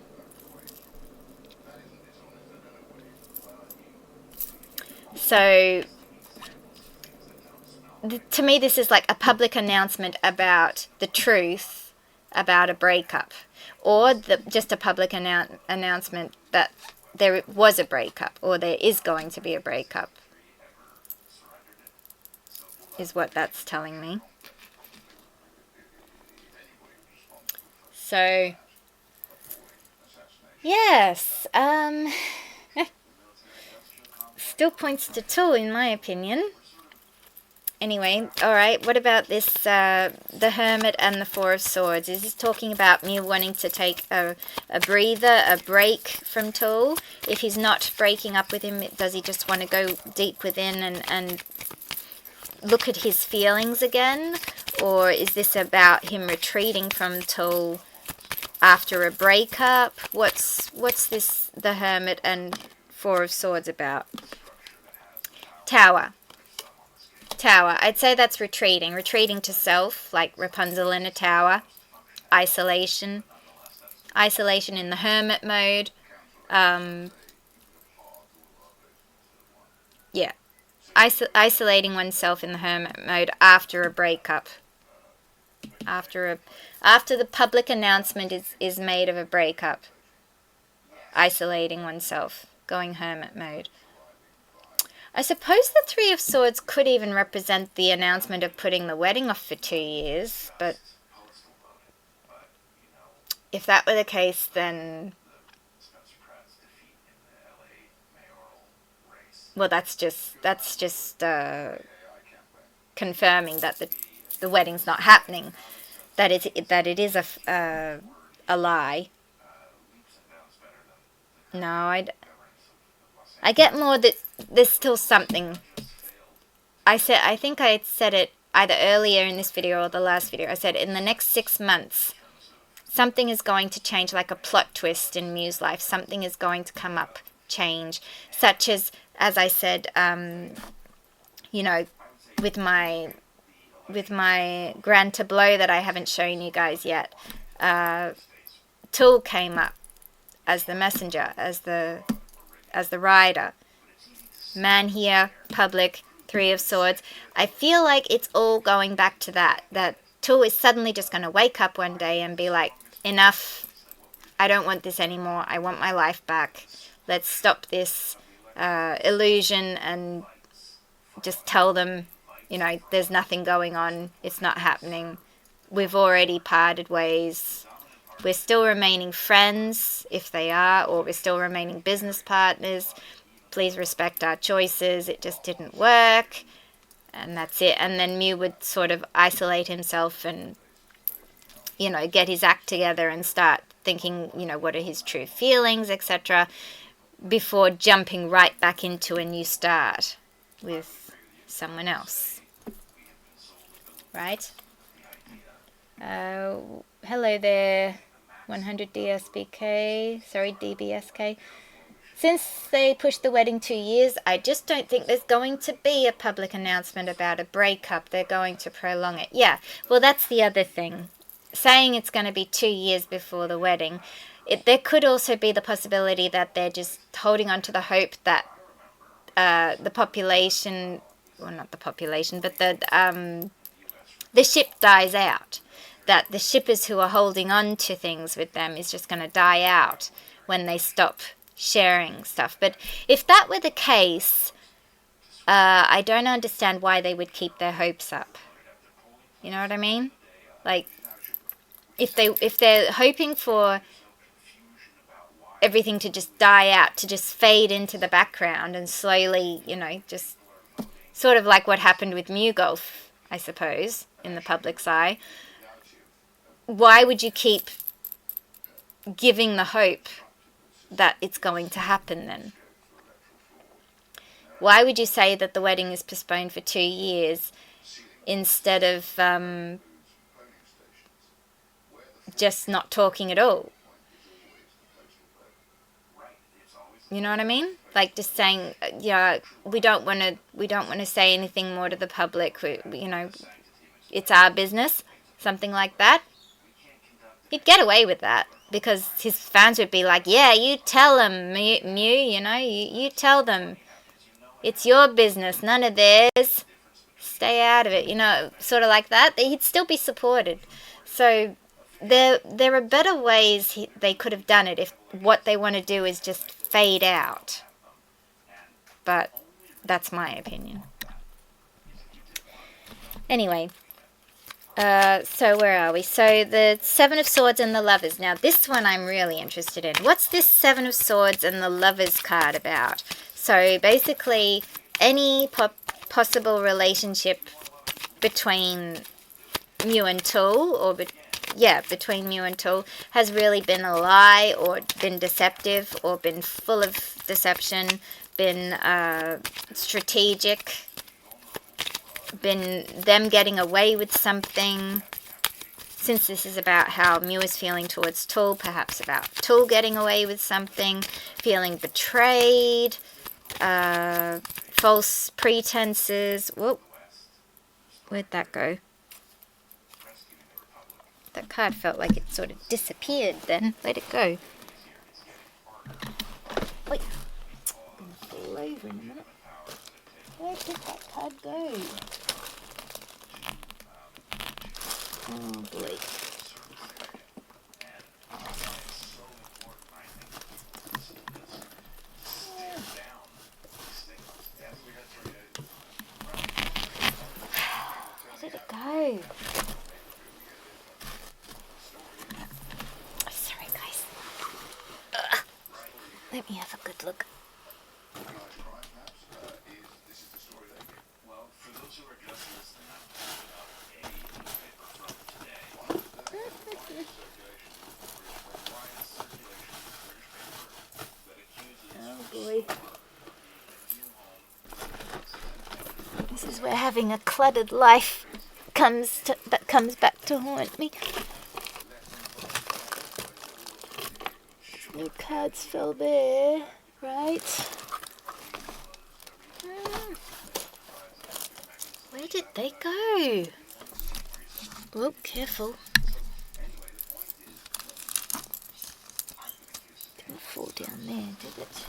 So to me, this is like a public announcement about the truth about a breakup, or just a public announcement that there was a breakup, or there is going to be a breakup, is what that's telling me. So, yes, still points to Tool in my opinion. Anyway, alright, what about this, the Hermit and the Four of Swords? Is this talking about Mew wanting to take a breather, a break from Tool? If he's not breaking up with him, does he just want to go deep within and look at his feelings again? Or is this about him retreating from Tool after a breakup? What's this, the Hermit and Four of Swords about? Tower. Tower. I'd say that's retreating. Retreating to self, like Rapunzel in a tower. Isolation. Isolation in the hermit mode. Yeah. Isolating oneself in the hermit mode after a breakup. After the public announcement is made of a breakup. Isolating oneself. Going hermit mode. I suppose the Three of Swords could even represent the announcement of putting the wedding off for 2 years, but if that were the case, then, well, that's just confirming that the wedding's not happening, that it is a lie. No, I get more that there's still something. I think I said it either earlier in this video or the last video. I said in the next 6 months, something is going to change, like a plot twist in Mew's life. Something is going to come up, change, such as I said, you know, with my grand tableau that I haven't shown you guys yet. Tool came up as the messenger, as the rider. Man here, public, Three of Swords. I feel like it's all going back to that Tool is suddenly just going to wake up one day and be like, enough, I don't want this anymore, I want my life back, let's stop this illusion and just tell them, you know, there's nothing going on, it's not happening, we've already parted ways. We're still remaining friends, if they are, or we're still remaining business partners. Please respect our choices. It just didn't work. And that's it. And then Mew would sort of isolate himself and, you know, get his act together and start thinking, you know, what are his true feelings, etc., before jumping right back into a new start with someone else. Right? Hello there, 100 DSBK, sorry, DBSK. Since they pushed the wedding 2 years, I just don't think there's going to be a public announcement about a breakup. They're going to prolong it. Yeah, well, that's the other thing. Saying it's going to be 2 years before the wedding, there could also be the possibility that they're just holding on to the hope that the population, well, not the population, but the ship dies out. That the shippers who are holding on to things with them is just going to die out when they stop sharing stuff. But if that were the case, I don't understand why they would keep their hopes up. You know what I mean? Like, if they're hoping for everything to just die out, to just fade into the background and slowly, just sort of like what happened with MewGulf, I suppose, in the public's eye. Why would you keep giving the hope that it's going to happen then? Why would you say that the wedding is postponed for 2 years instead of just not talking at all? You know what I mean? Like just saying, yeah, we don't want to say anything more to the public. It's our business, something like that. He'd get away with that because his fans would be like, yeah, you tell them, Mew, you tell them. It's your business, none of theirs. Stay out of it, sort of like that. He'd still be supported. So there are better ways they could have done it if what they want to do is just fade out. But that's my opinion. Anyway, so where are we? So the Seven of Swords and the Lovers. Now this one I'm really interested in. What's this Seven of Swords and the Lovers card about? So basically, any possible relationship between Mew and Tool, or between Mew and Tool, has really been a lie, or been deceptive, or been full of deception, been strategic, been them getting away with something. Since this is about how Mew is feeling towards Tool, perhaps about Tool getting away with something, feeling betrayed, false pretenses. Whoa, where'd that go? That card felt like it sort of disappeared then. Where'd it go? Wait, I'm gonna fall over in a minute. Where did that card go? Oh boy. Where did it go? Sorry guys. Let me have a good look. Oh boy. This is where having a cluttered life comes back to haunt me. No cards fell there, right? Where did they go? Oh, careful. Didn't fall down there, did it?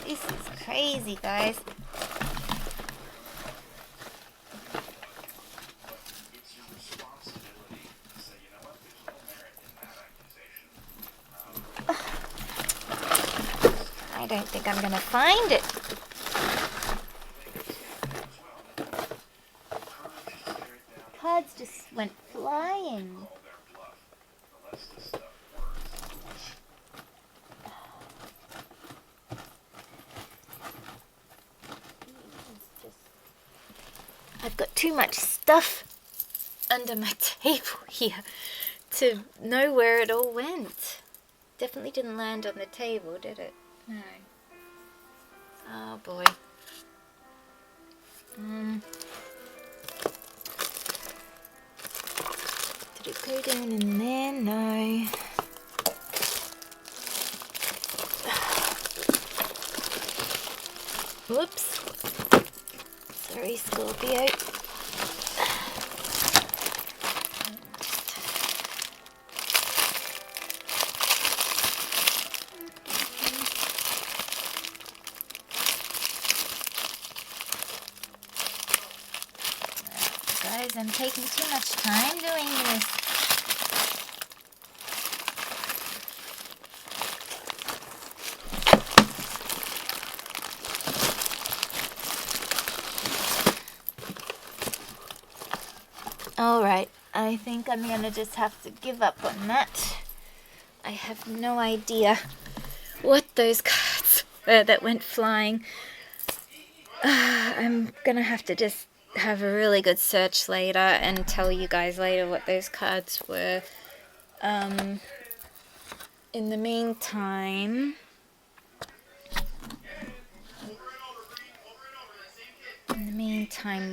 This is crazy, guys. I don't think I'm going to find it. Cards just went flying. I've got too much stuff under my table here to know where it all went. Definitely didn't land on the table, did it? No. Oh boy. Did it go down in there? No. Whoops. Sorry, Scorpio. Guys, I'm taking too much time doing this. Alright, I think I'm gonna just have to give up on that. I have no idea what those cards were that went flying. I'm gonna have to just have a really good search later and tell you guys later what those cards were. In the meantime,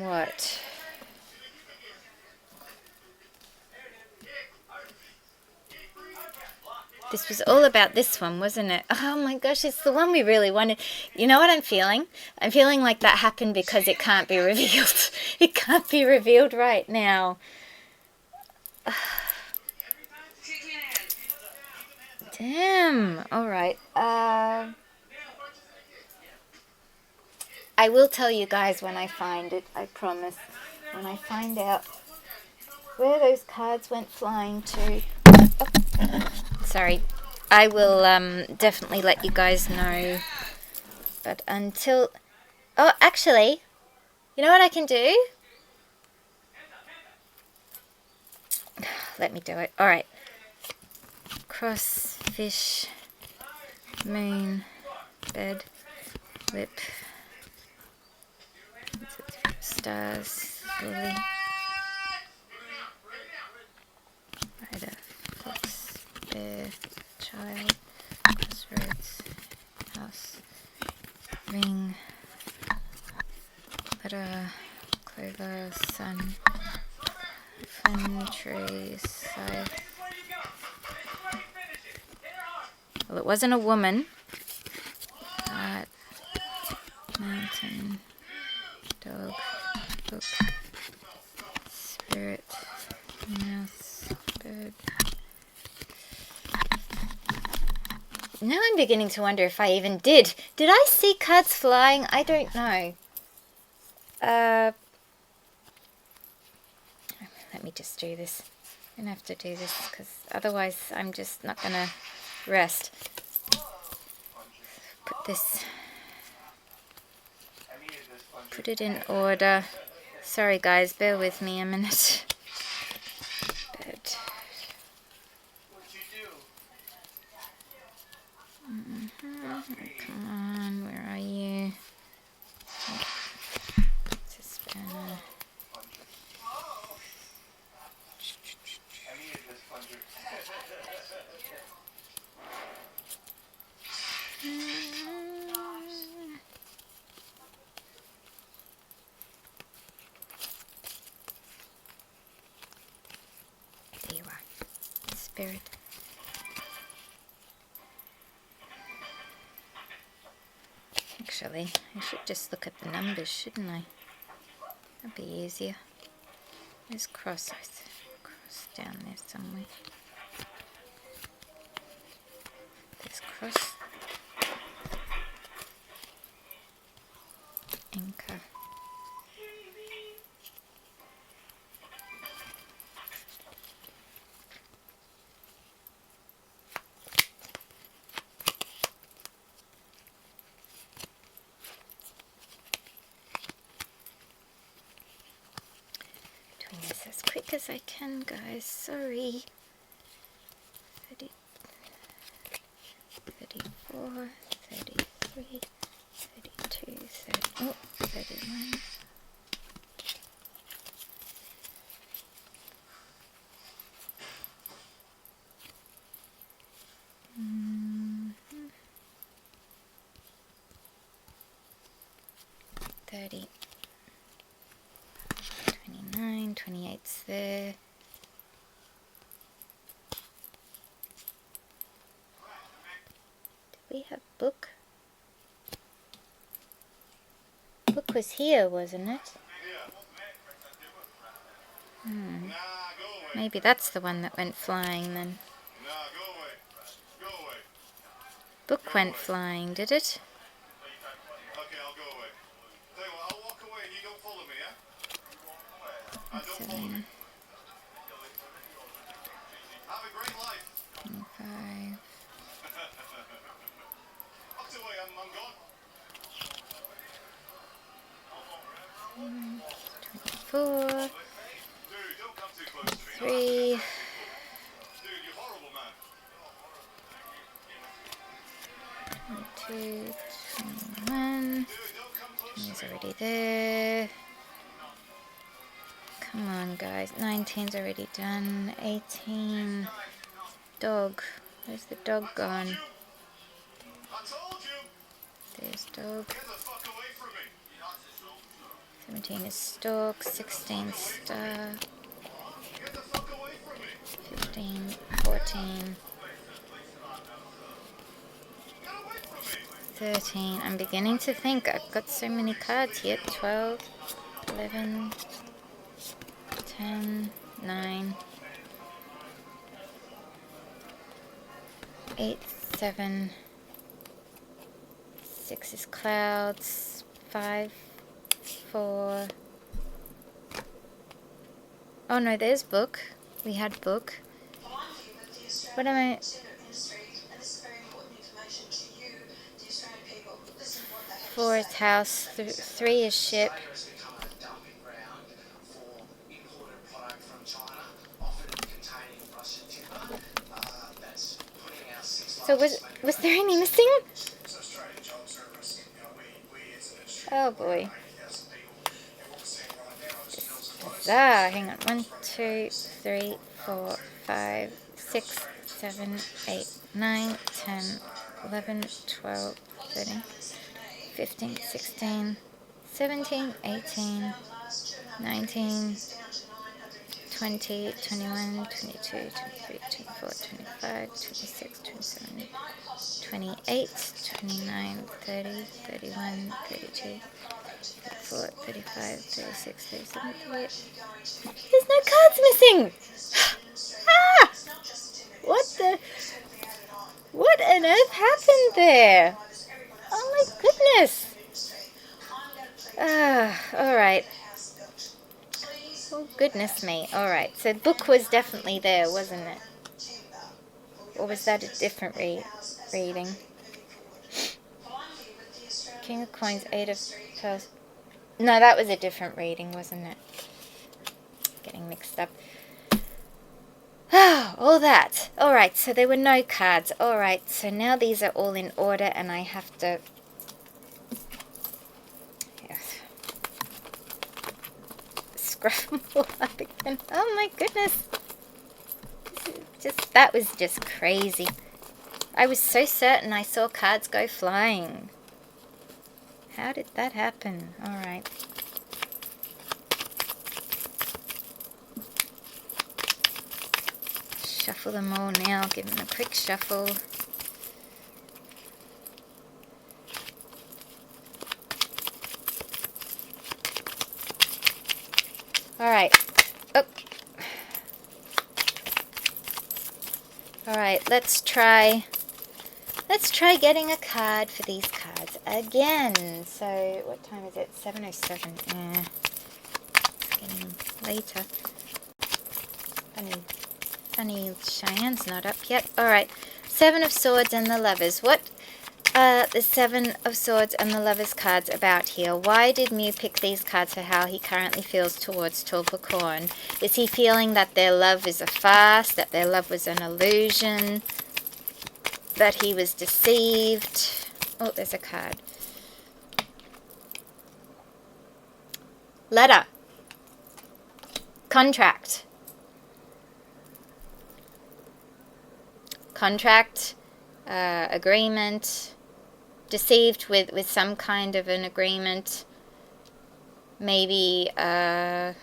what? This was all about this one, wasn't it? Oh my gosh, it's the one we really wanted. You know what I'm feeling? I'm feeling like that happened because it can't be revealed. It can't be revealed right now. Damn. Alright. I will tell you guys when I find it, I promise. When I find out where those cards went flying to. Oh. Sorry. I will definitely let you guys know. But until... Oh, actually, you know what I can do? Let me do it. Alright. Cross, fish, moon, bed, lip, stars, lily, rider, fox, bear, child, crossroads, house, ring, letter, clover, sun, fern tree, scythe. Well, it wasn't a woman. Heart, mountain, dog, book, spirit, mouse, bird. Now I'm beginning to wonder if I even did. Did I see cards flying? I don't know. Let me just do this. I'm gonna have to do this because otherwise I'm just not gonna rest. Put it in order. Sorry guys, bear with me a minute. But, come on, where are you? Suspender. There you are, spirit. Actually, I should just look at the numbers, shouldn't I? That'd be easier. There's cross down there somewhere. There's cross. Anchor. Doing this as quick as I can, guys. Sorry. 30, 34, 33, 32, 31. Mm-hmm. 30. 29, 28's there. Did we have book? Book was here, wasn't it? Maybe that's the one that went flying then. Book went flying, did it? Okay, I'll go away. Tell you what, I'll walk away and you don't follow me, yeah? I don't follow me. Have a great life. 25. Walked away, I'm gone. 24. Dude, don't come 3. Dude, you're horrible, man. 2, 21. Dude, don't come close to He's me. already there. Come on, guys. 19's already done. 18. Dog. Where's the dog gone? I told you. There's dog. Get the fuck away from me. 17 is stalk. 16 star. Get the fuck away from me. 15, 14, Get away from me. 13. I'm beginning to think I've got so many cards here. 12, 11, 10, 9, 8, 7, 6 is clouds, 5, 4. Oh no, there's book. We had book. What am I? 4 is house, 3 is ship. So was there any missing? Oh boy. Hang on. 1, 2, 3, 4, 5, 6, 7, 8, 9, 10, 11, 12, 13, 15, 16, 17, 18, 19, 20, 21, 22, 23, 24, 25, 26, 27, 28, 29, 30, 31, 32, 34, 35, 36, 37, 38. There's no cards missing! Ah! What on earth happened there? Oh my goodness! Alright. Oh goodness me. Alright, so the book was definitely there, wasn't it? Or was that a different reading? King of Coins, 8 of Pearls. No, that was a different reading, wasn't it? Getting mixed up. Oh, all that. Alright, so there were no cards. Alright, so now these are all in order and I have to... scrub them all up again. Oh my goodness. That was just crazy. I was so certain I saw cards go flying. How did that happen? Alright. Shuffle them all now. Give them a quick shuffle. Alright. Oh. Alright, let's try getting a card for these cards again. So, what time is it? 7:07. Yeah. It's getting later. Funny Cheyenne's not up yet. Alright. 7 of Swords and the Lovers. What are the 7 of Swords and the Lovers cards about here? Why did Mew pick these cards for how he currently feels towards Tulpacorn? Is he feeling that their love is a farce, that their love was an illusion, that he was deceived? Oh, there's a card. Letter. Contract. Contract. Agreement. Deceived with some kind of an agreement. Maybe the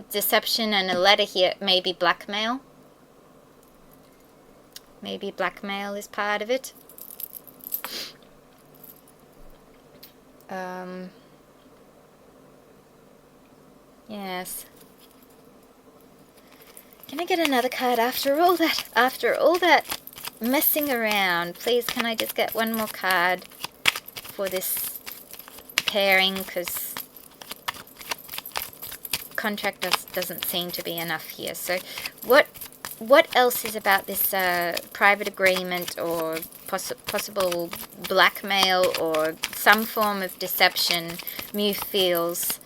deception and a letter here. Maybe blackmail. Maybe blackmail is part of it. Yes. Can I get another card after all that? After all that messing around, please, can I just get one more card for this pairing? Because contract doesn't seem to be enough here. So, what else is about this private agreement or possible blackmail or some form of deception Mew feels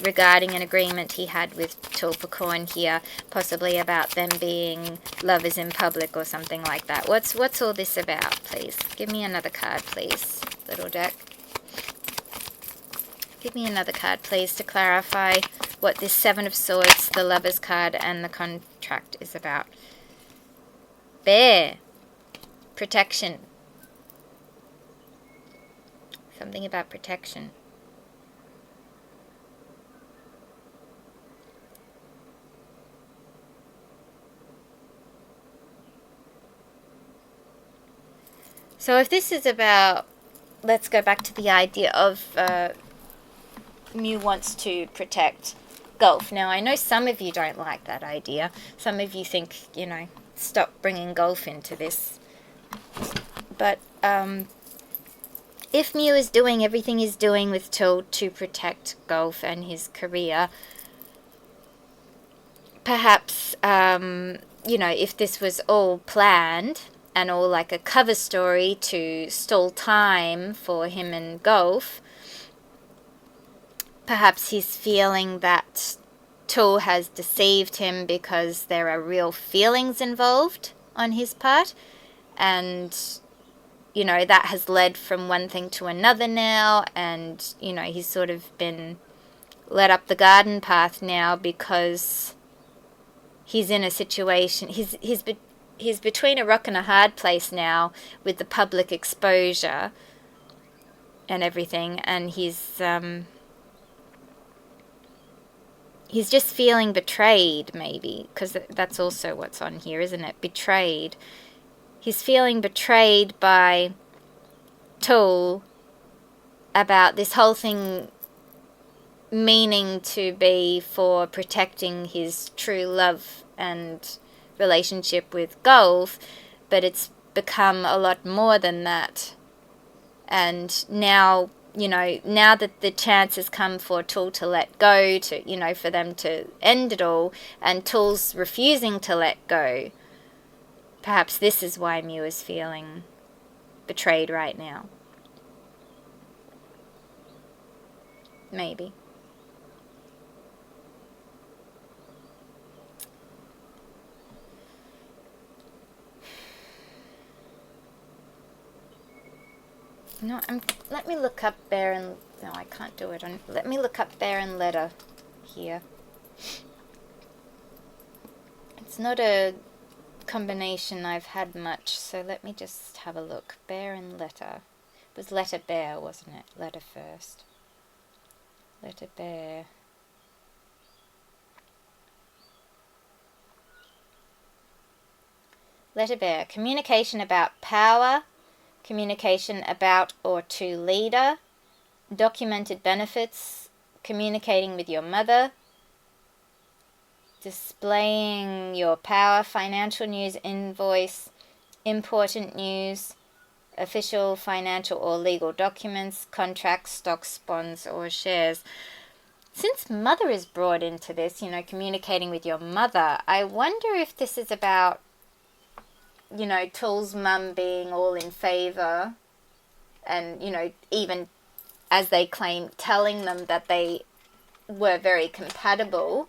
regarding an agreement he had with Tulpacorn here, possibly about them being lovers in public or something like that. What's all this about, please? Give me another card, please, little deck. Give me another card, please, to clarify what this Seven of Swords, the Lover's card, and the contract is about. Bear. Protection. Something about protection. So if this is about, let's go back to the idea of Mew wants to protect Gulf. Now, I know some of you don't like that idea. Some of you think, you know, stop bringing Gulf into this. But if Mew is doing everything he's doing with Tul to protect Gulf and his career, perhaps, you know, if this was all planned and all like a cover story to stall time for him and Gulf, perhaps he's feeling that Tul has deceived him because there are real feelings involved on his part, and you know, that has led from one thing to another now, and you know, he's sort of been led up the garden path now because he's in a situation, he's between a rock and a hard place now with the public exposure and everything, and he's just feeling betrayed, maybe, because that's also what's on here, isn't it? Betrayed. He's feeling betrayed by Tul about this whole thing meaning to be for protecting his true love and relationship with Gulf, but it's become a lot more than that. And now, you know, now that the chance has come for Tul to let go, to, you know, for them to end it all, and Tul's refusing to let go, perhaps this is why Mew is feeling betrayed right now. Maybe. No, let me look up bear and... No, I can't do it. Let me look up bear and letter here. It's not a combination I've had much, so let me just have a look. Bear and letter. It was letter bear, wasn't it? Letter first. Letter bear. Letter bear. Communication about power. Communication about or to leader. Documented benefits. Communicating with your mother. Displaying your power. Financial news, invoice. Important news. Official, financial or legal documents. Contracts, stocks, bonds or shares. Since mother is brought into this, you know, communicating with your mother, I wonder if this is about, you know, Tul's mum being all in favour and, you know, even as they claim, telling them that they were very compatible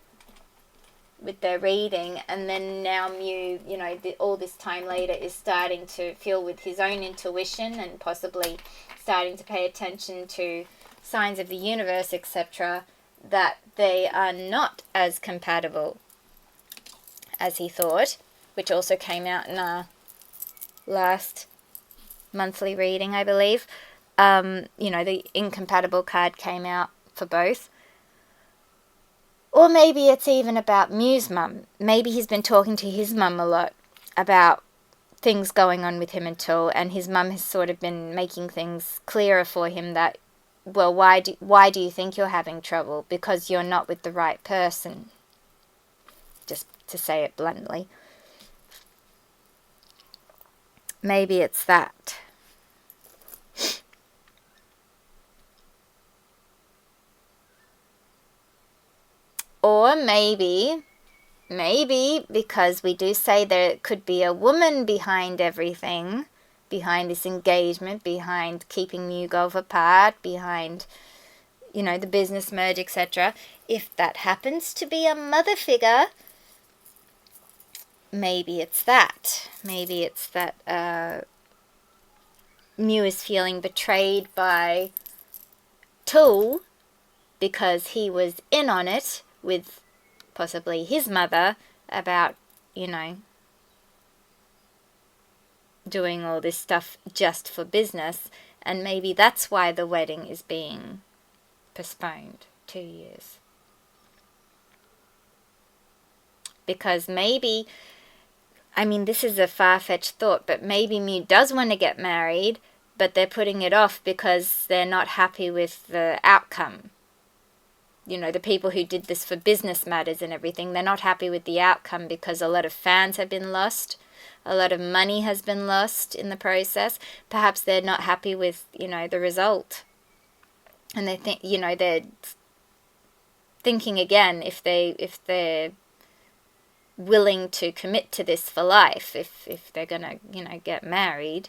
with their reading, and then now Mew, you know, all this time later is starting to feel with his own intuition and possibly starting to pay attention to signs of the universe, etc., that they are not as compatible as he thought, which also came out in our last monthly reading, I believe. You know, the incompatible card came out for both. Or maybe it's even about Mew's mum. Maybe he's been talking to his mum a lot about things going on with him and Tul, and his mum has sort of been making things clearer for him that, well, why do you think you're having trouble? Because you're not with the right person. Just to say it bluntly. Maybe it's that. Or maybe because we do say there could be a woman behind everything, behind this engagement, behind keeping MewGulf apart, behind, you know, the business merge, etc. If that happens to be a mother figure, maybe it's that. Maybe it's that Mew is feeling betrayed by Tool because he was in on it with possibly his mother about, you know, doing all this stuff just for business, and maybe that's why the wedding is being postponed 2 years. Because maybe, I mean, this is a far-fetched thought, but maybe Mew does want to get married, but they're putting it off because they're not happy with the outcome. You know, the people who did this for business matters and everything, they're not happy with the outcome because a lot of fans have been lost. A lot of money has been lost in the process. Perhaps they're not happy with, you know, the result. And they think, you know, they're thinking again if they're willing to commit to this for life, if they're going to, you know, get married.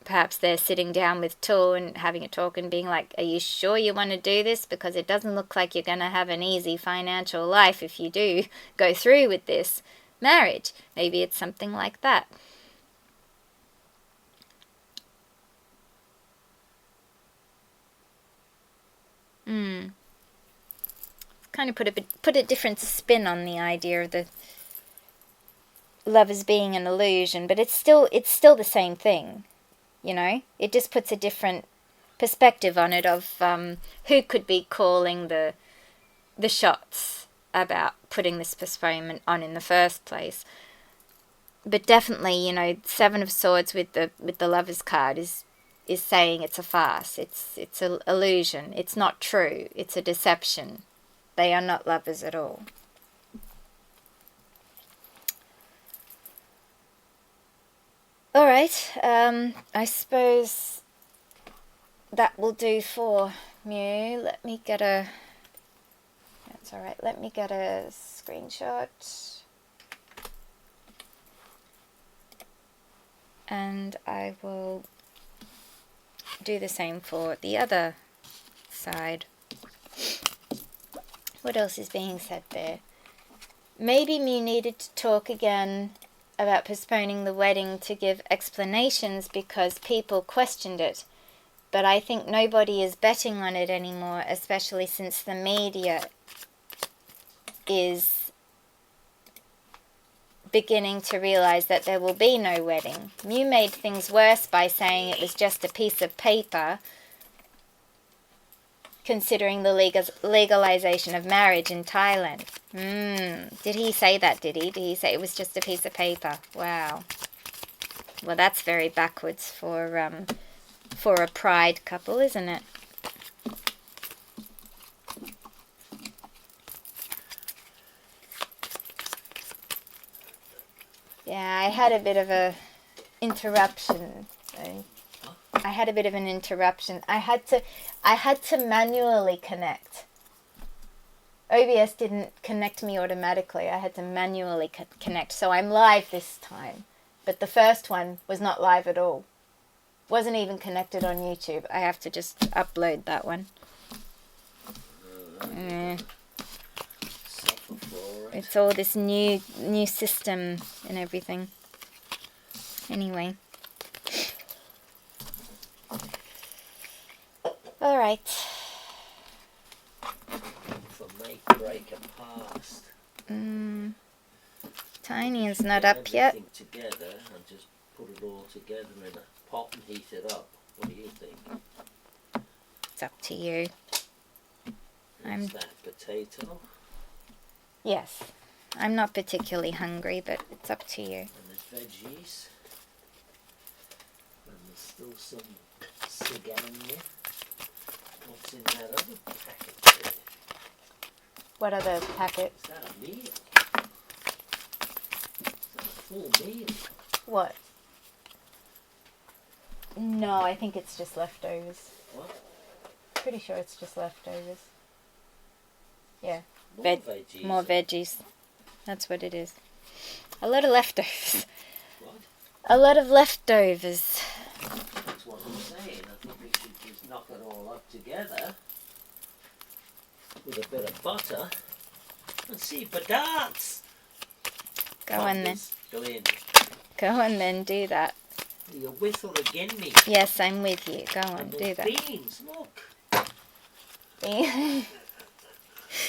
Perhaps they're sitting down with Tool and having a talk and being like, are you sure you want to do this? Because it doesn't look like you're going to have an easy financial life if you do go through with this marriage. Maybe it's something like that. Kind of put a different spin on the idea of the lovers being an illusion, but it's still the same thing, you know. It just puts a different perspective on it of who could be calling the shots about putting this postponement on in the first place. But definitely, you know, Seven of Swords with the Lovers card is saying it's a farce. It's an illusion. It's not true. It's a deception. They are not lovers at all. All right. I suppose that will do for Mew. Let me get a... That's all right. Let me get a screenshot. And I will do the same for the other side. What else is being said there? Maybe Mew needed to talk again about postponing the wedding to give explanations because people questioned it. But I think nobody is betting on it anymore, especially since the media is beginning to realize that there will be no wedding. Mew made things worse by saying it was just a piece of paper, considering the legalization of marriage in Thailand. Did he say that, did he? Did he say it was just a piece of paper? Wow. Well, that's very backwards for a pride couple, isn't it? Yeah, I had a bit of a interruption. I had a bit of an interruption. I had to manually connect. OBS didn't connect me automatically. I had to manually connect. So I'm live this time. But the first one was not live at all. Wasn't even connected on YouTube. I have to just upload that one. It's all this new system and everything. Anyway. All right. For make, break, and past. Tiny is not up yet. Together and just put it all together in a pot and heat it up. What do you think? It's up to you. Is that potato? Yes. I'm not particularly hungry, but it's up to you. And there's veggies. And there's still some cigana. What's in that other packet there? What other packet? Is that a meal? Is that a full meal? What? No, I think it's just leftovers. What? Pretty sure it's just leftovers. Yeah. More veggies. More veggies. That's what it is. A lot of leftovers. What? A lot of leftovers. That's what I'm saying. I think we should is knock it all up together with a bit of butter and see for darts. Go on then. Glenn, Go on then, do that. you whistle again me. Yes, I'm with you. Go on, And do there's that. beans, look.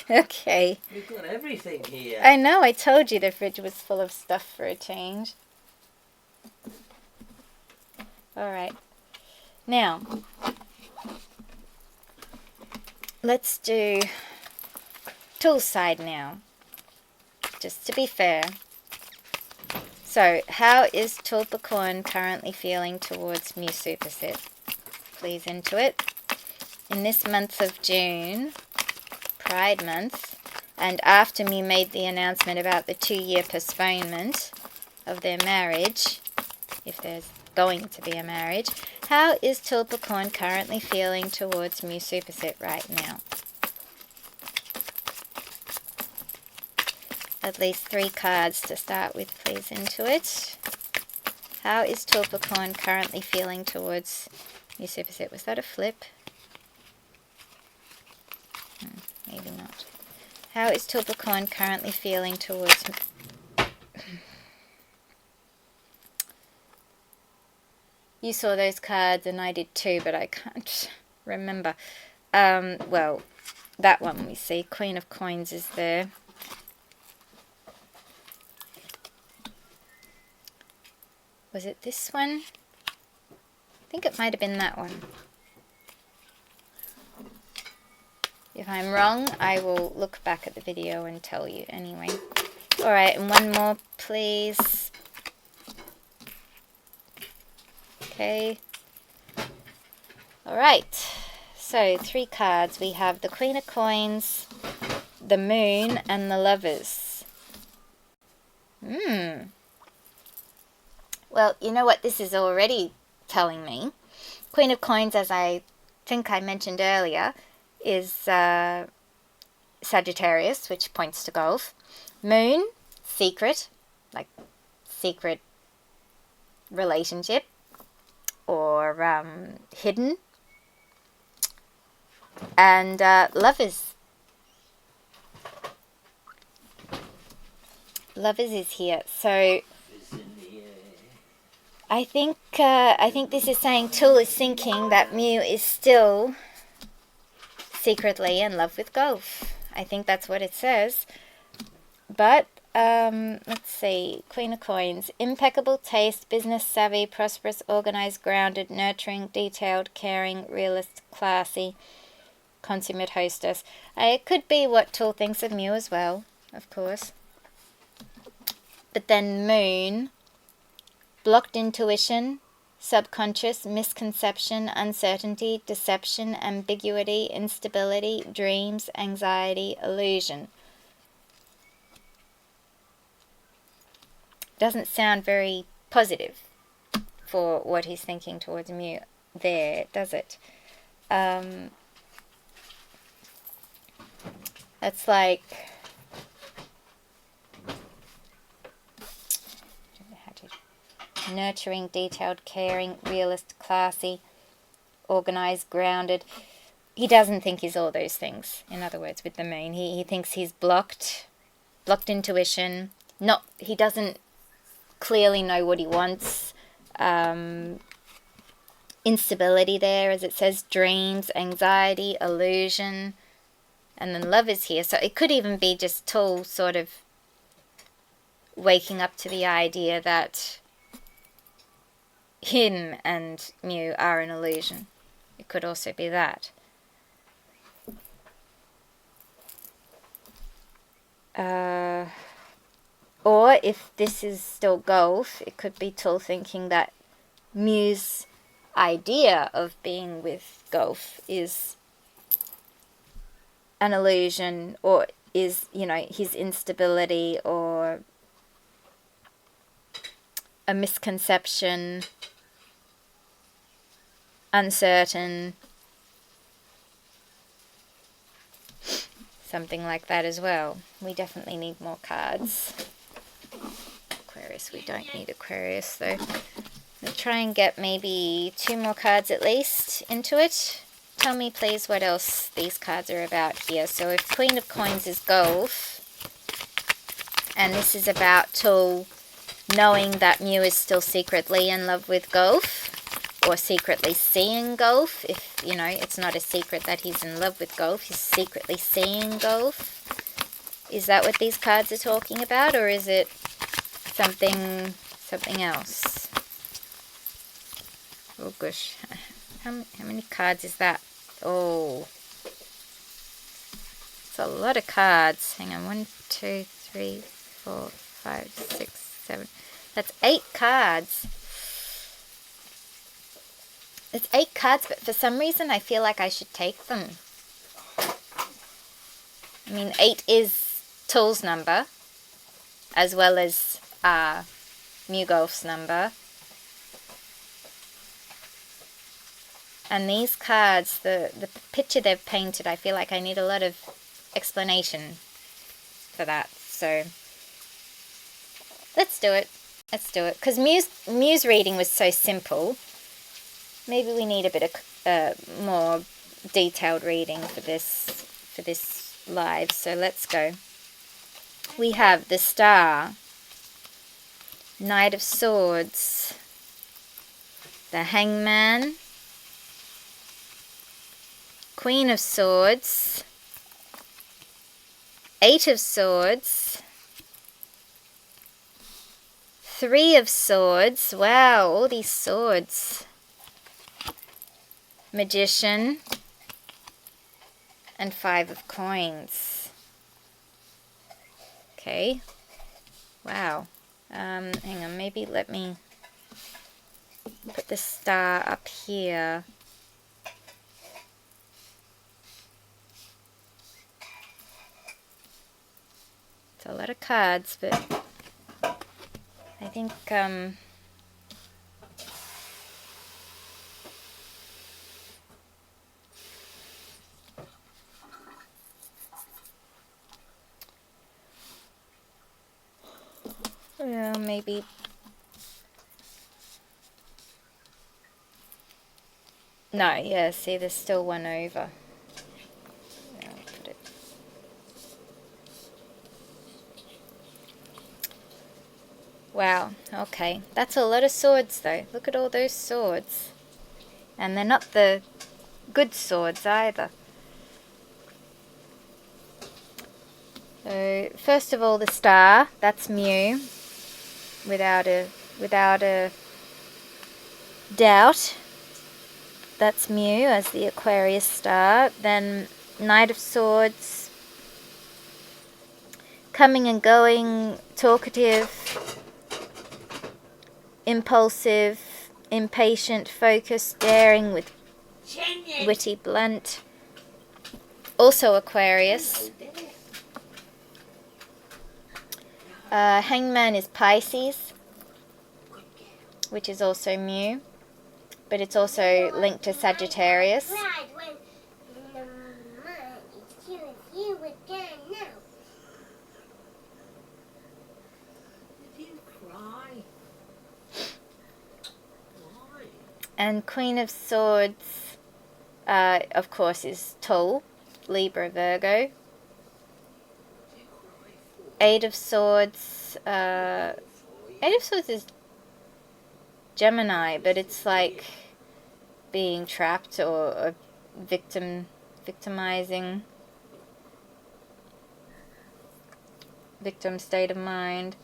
Okay. We've got everything here. I know, I told you the fridge was full of stuff for a change. Alright. Now, let's do tool side now. Just to be fair. So, how is Tulpacorn currently feeling towards mewsuppasit? Please into it. In this month of June, Pride Month, and after Mew made the announcement about the 2-year postponement of their marriage, if there's going to be a marriage, how is Tulpacorn currently feeling towards mewsuppasit right now? At least 3 cards to start with, please, into it. How is Tulpacorn currently feeling towards mewsuppasit? Was that a flip? Maybe not. How is Tulpacorn currently feeling towards... You saw those cards and I did too, but I can't remember. Well, that one we see. Queen of Coins is there. Was it this one? I think it might have been that one. If I'm wrong, I will look back at the video and tell you anyway. Alright, and one more, please. Okay. Alright. So, 3 cards. We have the Queen of Coins, the Moon, and the Lovers. Well, you know what this is already telling me? Queen of Coins, as I think I mentioned earlier, is Sagittarius, which points to Gulf. Moon, secret, like secret relationship or hidden. And Lovers. Lovers is here. So I think this is saying Tul is thinking that Mew is still secretly in love with Gulf. I think that's what it says. But let's see. Queen of Coins. Impeccable taste, business savvy, prosperous, organized, grounded, nurturing, detailed, caring, realist, classy, consummate hostess. It could be what Tul thinks of Mew as well, of course. But then Moon. Blocked intuition, subconscious, misconception, uncertainty, deception, ambiguity, instability, dreams, anxiety, illusion. Doesn't sound very positive for what he's thinking towards Mew there, does it? That's like... nurturing, detailed, caring, realist, classy, organized, grounded. He doesn't think he's all those things. In other words, with the Moon, he thinks he's blocked intuition. He doesn't clearly know what he wants. Instability there, as it says, dreams, anxiety, illusion, and then Love is here. So it could even be just Tul sort of waking up to the idea that him and Mew are an illusion. It could also be that. Or if this is still Gulf, it could be Tul thinking that Mew's idea of being with Gulf is an illusion, or is, his instability, or a misconception, uncertain, something like that as well. We definitely need more cards. Aquarius, we don't need Aquarius though. Let's try and get maybe 2 more cards at least into it. Tell me please what else these cards are about here. So if Queen of Coins is Gulf, and this is about Tull knowing that Mew is still secretly in love with Gulf, or secretly seeing Gulf. If, you know, it's not a secret that he's in love with Gulf, he's secretly seeing Gulf. Is that what these cards are talking about, or is it something else? Oh gosh, how many cards is that? Oh, it's a lot of cards. Hang on, 1, 2, 3, 4, 5, 6, 7. That's 8 cards. It's 8 cards, but for some reason I feel like I should take them. I mean, 8 is Tull's number, as well as MewGulf's number. And these cards, the picture they've painted, I feel like I need a lot of explanation for that. So let's do it. Let's do it. Because Mew's reading was so simple. Maybe we need a bit of more detailed reading for this live. So let's go. We have the Star, Knight of Swords, the Hangman, Queen of Swords, 8 of Swords, 3 of Swords. Wow, all these swords. Magician, and 5 of Coins. Okay. Wow. Hang on, maybe let me put the Star up here. It's a lot of cards, but I think well, maybe no, yeah, see there's still one over. Yeah, I'll put it. Wow, okay. That's a lot of swords though. Look at all those swords. And they're not the good swords either. So first of all, the Star, that's Mew, without a doubt. That's Mew as the Aquarius Star. Then Knight of Swords, coming and going, talkative, impulsive, impatient, focused, daring, with witty, blunt. Also Aquarius. Hangman is Pisces, which is also Mew, but it's also linked to Sagittarius. And Queen of Swords, of course, is Tull, Libra, Virgo. 8 of Swords, 8 of Swords is Gemini, but it's like being trapped or victimizing, victim state of mind,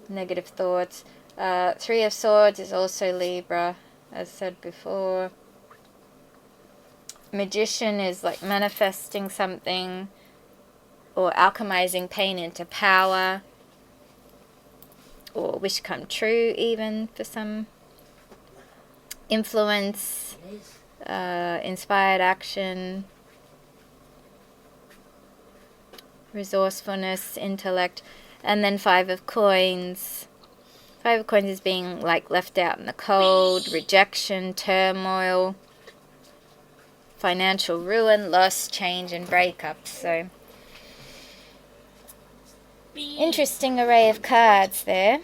negative thoughts. 3 of Swords is also Libra, as said before. Magician is like manifesting something or alchemizing pain into power, or wish come true even for some. Influence, inspired action, resourcefulness, intellect. And then 5 of Coins. 5 of Coins is being like left out in the cold, rejection, turmoil, financial ruin, loss, change, and breakup. So interesting array of cards there.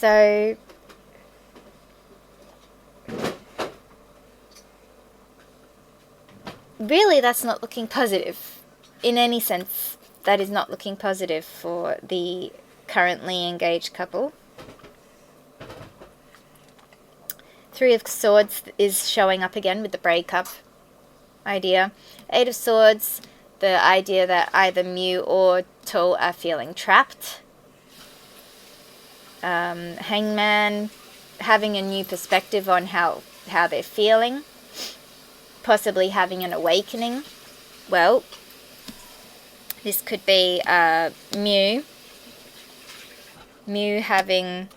So really, that's not looking positive. In any sense, that is not looking positive for the currently engaged couple. Three of Swords is showing up again with the breakup idea. Eight of Swords, the idea that either Mew or Tull are feeling trapped. Hangman, having a new perspective on how they're feeling. Possibly having an awakening. Well, this could be Mew having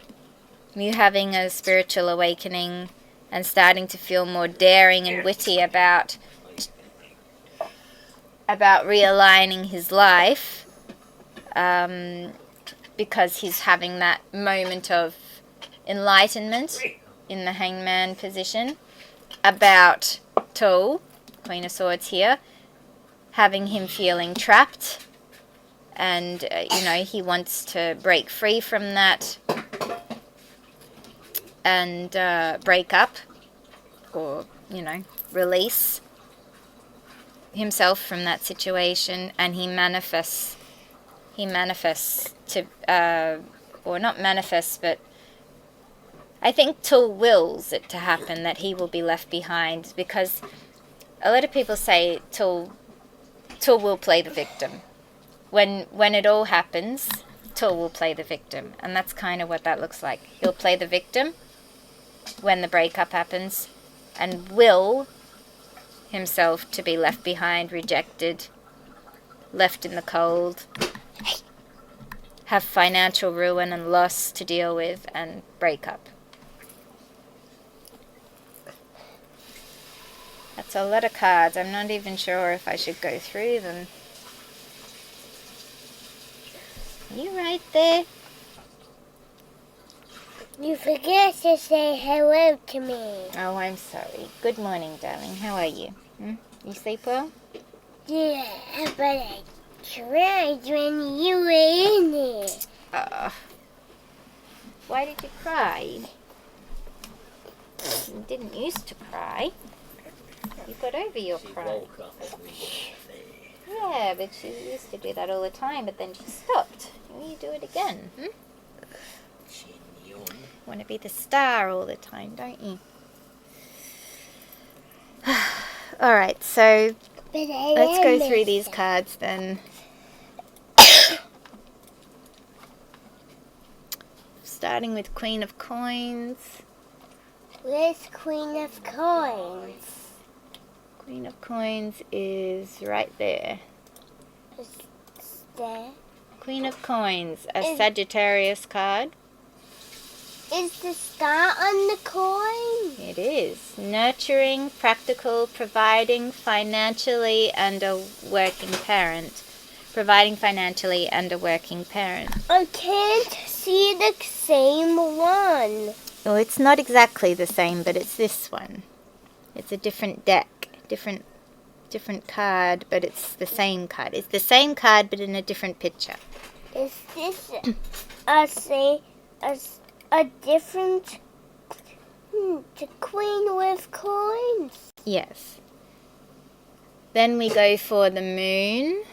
a spiritual awakening and starting to feel more daring and witty about realigning his life, because he's having that moment of enlightenment in the Hangman position about Tull, Queen of Swords here, having him feeling trapped, and he wants to break free from that and break up, or release himself from that situation, and he manifests to or not manifests, but I think Tull wills it to happen, that he will be left behind, because a lot of people say Tull will play the victim. When it all happens, Tull will play the victim, and that's kind of what that looks like. He'll play the victim when the breakup happens, and will himself to be left behind, rejected, left in the cold, have financial ruin and loss to deal with, and break up. That's a lot of cards. I'm not even sure if I should go through them. Are you right there? You forget to say hello to me. Oh, I'm sorry. Good morning, darling. How are you? You sleep well? Yeah, but I cried when you were in there. Why did you cry? You didn't used to cry. You got over your cry. Yeah, but she used to do that all the time, but then she stopped. Will you do it again? Want to be the star all the time, don't you? Alright, so let's go through these cards then. Starting with Queen of Coins. Where's Queen of Coins? Queen of Coins is right there. Is there? Queen of Coins, a Sagittarius card. Is the star on the coin? It is. Nurturing, practical, providing financially, and a working parent. Providing financially and a working parent. I can't see the same one. Well, it's not exactly the same, but it's this one. It's a different deck, different card, but it's the same card. It's the same card, but in a different picture. Is this a different the Queen with Coins? Yes. Then we go for the Moon.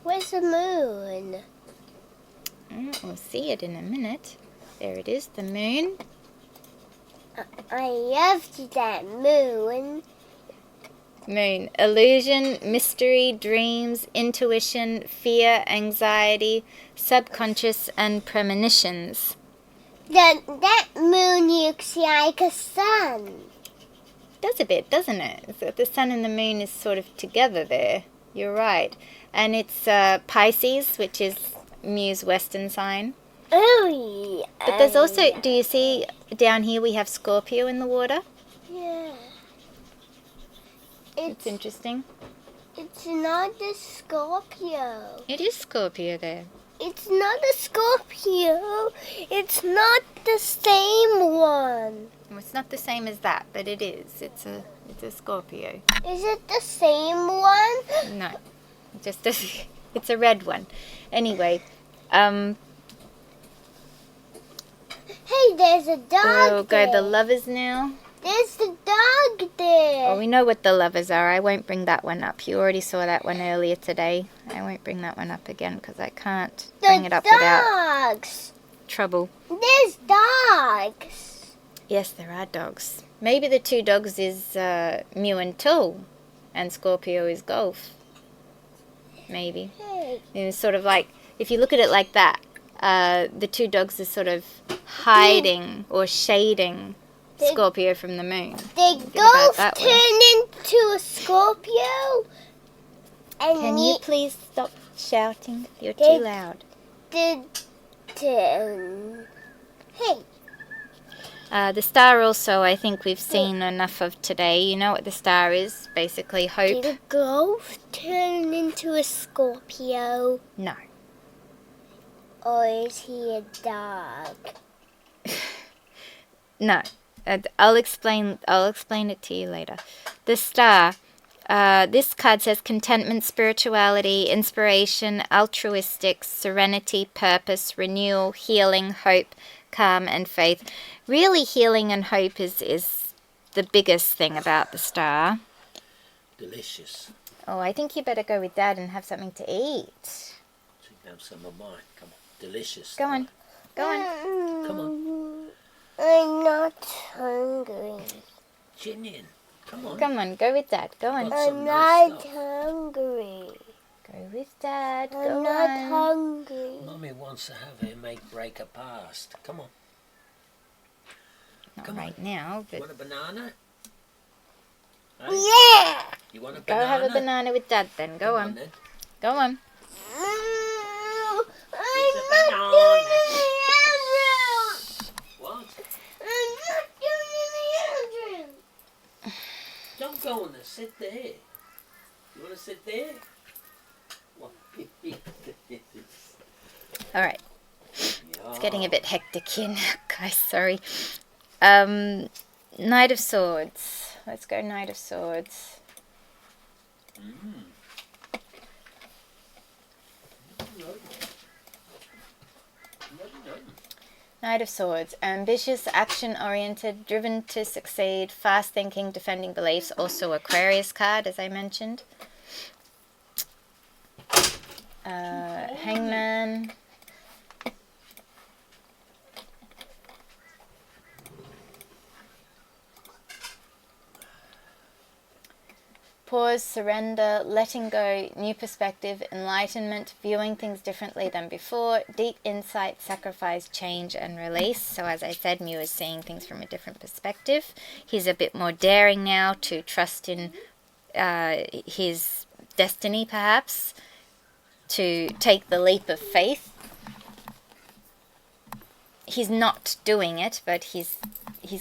Where's the moon? We'll see it in a minute. There it is, the Moon. I loved that moon. Moon. Illusion, mystery, dreams, intuition, fear, anxiety, subconscious, and premonitions. That moon looks like a sun. Does a bit, doesn't it? So the sun and the moon is sort of together there. You're right. And it's Pisces, which is Mew's Western sign. Oh, yeah. But there's also, do you see down here we have Scorpio in the water? Yeah. It's interesting. It's not the Scorpio. It is Scorpio there. It's not a Scorpio. It's not the same one. Well, it's not the same as that, but it is. It's a Scorpio. Is it the same one? No, it's a red one. Anyway, there's a dog We'll there. go the lovers now. There's the dog there. Well, we know what the lovers are. I won't bring that one up. You already saw that one earlier today. I won't bring that one up again because I can't bring it up without dogs. trouble. There's dogs. Yes, there are dogs. Maybe the two dogs is Mew and Tool, and Scorpio is Gulf. Maybe. Hey. It's sort of like, if you look at it like that, the two dogs are sort of hiding or shading Scorpio from the moon. The about Gulf that one. turned into a Scorpio. And Can you please stop shouting? You're too They- loud. Hey. The star also, I think we've seen enough of today. You know what the star is? Basically hope. Did a Gulf turn into a Scorpio? No. Or is he a dog? No. I'll explain it to you later. The star. This card says contentment, spirituality, inspiration, altruistic, serenity, purpose, renewal, healing, hope, calm, and faith. Really, healing and hope is the biggest thing about the star. Delicious. Oh, I think you better go with Dad and have something to eat. So you can have some of mine. Come on. Delicious. Go on. Go on. Come on. I'm not hungry. Jinian. Come on. Come on, go with Dad. Go on. Got some I'm nice not stuff. Go hungry. with Dad. I'm Go not on. hungry. Mummy wants to have a make break a past. Come on. Not Come right now, You but want a banana? Hey? Yeah. You want a go banana? have a banana with Dad then. Go Come on. then. Go on. I'm It's a not banana. doing the bedroom. What? I'm not doing the bedroom. Don't go on there. Sit there. You want to sit there? What? All right. It's getting a bit hectic here now, guys. Sorry. Knight of Swords. Let's go Knight of Swords. Knight of Swords. Ambitious, action-oriented, driven to succeed, fast-thinking, defending beliefs. Also Aquarius card, as I mentioned. Hangman. Pause, surrender, letting go, new perspective, enlightenment, viewing things differently than before, deep insight, sacrifice, change, and release. So as I said, Mew is seeing things from a different perspective. He's a bit more daring now to trust in his destiny, perhaps, to take the leap of faith. He's not doing it, but he's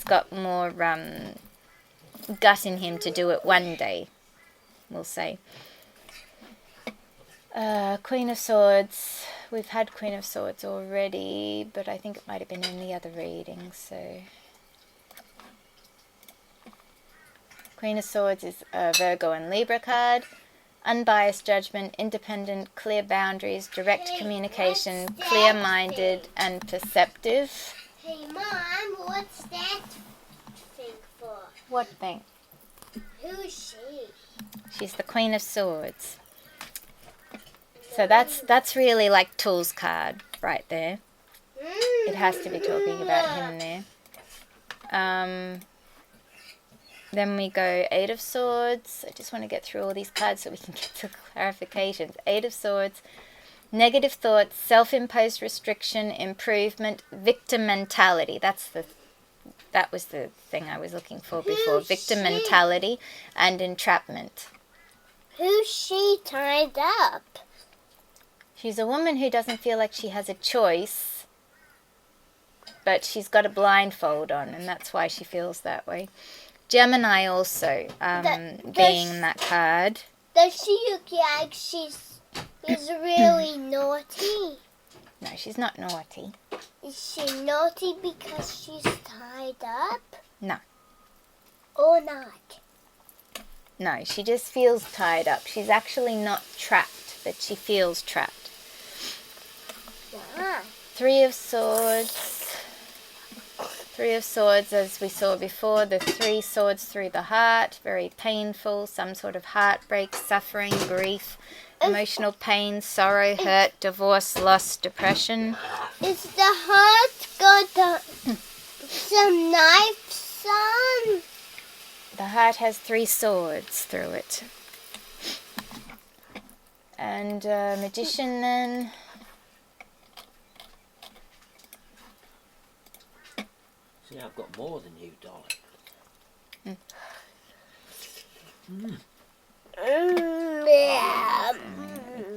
got more gut in him to do it one day. We'll say. Queen of Swords. We've had Queen of Swords already, but I think it might have been in the other reading. So, Queen of Swords is a Virgo and Libra card. Unbiased judgment, independent, clear boundaries, direct communication, clear-minded and perceptive. Hey, Mom, what's that thing for? What thing? Who's she? She's the Queen of Swords. So that's really like Tool's card right there. It has to be talking about him there. Then we go Eight of Swords. I just want to get through all these cards so we can get to clarifications. Eight of Swords. Negative thoughts, self-imposed restriction, improvement, victim mentality. That was the thing I was looking for before. Victim mentality and entrapment. Who's she tied up? She's a woman who doesn't feel like she has a choice, but she's got a blindfold on, and that's why she feels that way. Gemini also being that card. Does she look like she's really naughty? No, she's not naughty. Is she naughty because she's tied up? No. Or not? No, she just feels tied up. She's actually not trapped, but she feels trapped. Yeah. Three of Swords. Three of Swords, as we saw before, the 3 swords through the heart, very painful, some sort of heartbreak, suffering, grief, emotional pain, sorrow, hurt, divorce, loss, depression. Is the heart got some knives on? The heart has 3 swords through it. And Magician then. See, I've got more than you, darling.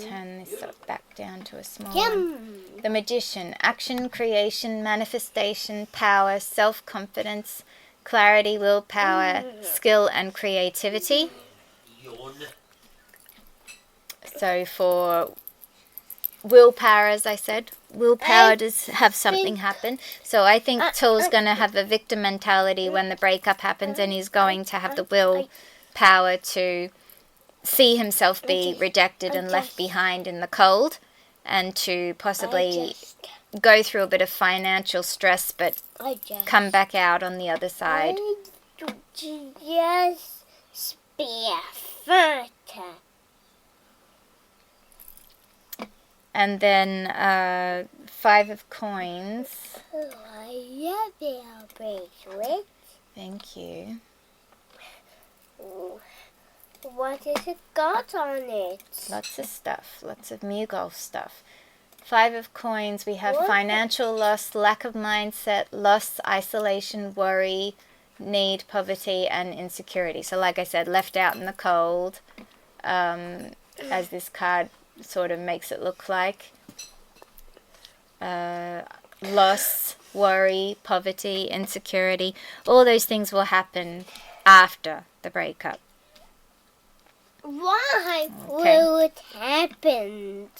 Turn this back down to a small one. The Magician, action, creation, manifestation, power, self-confidence, clarity, willpower, skill and creativity. Yawn. So for willpower, as I said, willpower does have something happen. So I think Tool's going to have a victim mentality when the breakup happens, and he's going to have the willpower to see himself be rejected and left behind in the cold, and to possibly go through a bit of financial stress but come back out on the other side. Just spare photo. And then 5 of Coins. Oh, I love your bracelet. Thank you. What has it got on it? Lots of stuff. Lots of MewGulf stuff. 5 of Coins, we have What? financial loss, lack of mindset, loss, isolation, worry, need, poverty, and insecurity. So like I said, left out in the cold, as this card sort of makes it look like. Loss, worry, poverty, insecurity, all those things will happen after the breakup. Why Okay. will it happen?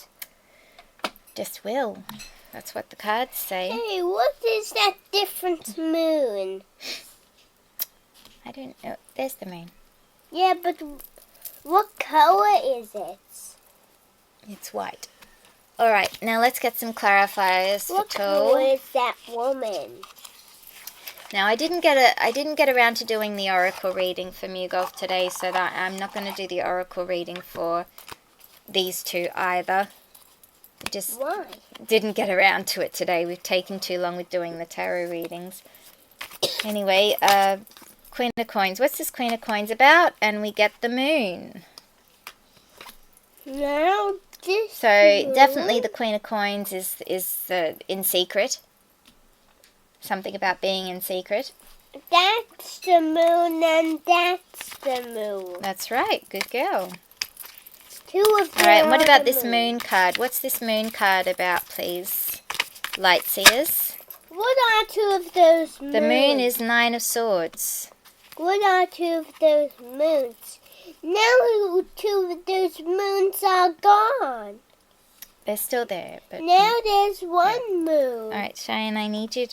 Just will. That's what the cards say. Hey, what is that different moon? I don't know. There's the moon. Yeah, but what color is it? It's white. All right, now let's get some clarifiers for What color Tool. is that woman? Now I didn't get around to doing the oracle reading for MewGulf today, so that I'm not going to do the oracle reading for these two either. I just Why? didn't get around to it today. We've taken too long with doing the tarot readings. Anyway, Queen of Coins. What's this Queen of Coins about? And we get the moon. Now this So moon- definitely the Queen of Coins is in secret. Something about being in secret. That's the moon and that's the moon. That's right. Good girl. Two of them. All right, and what are about the this moon card? What's this moon card about, please? Lightseers. What are two of those moons? The moon is 9 of Swords. What are two of those moons? Now two of those moons are gone. They're still there, but Now there's one moon. all right, Cheyenne, I need you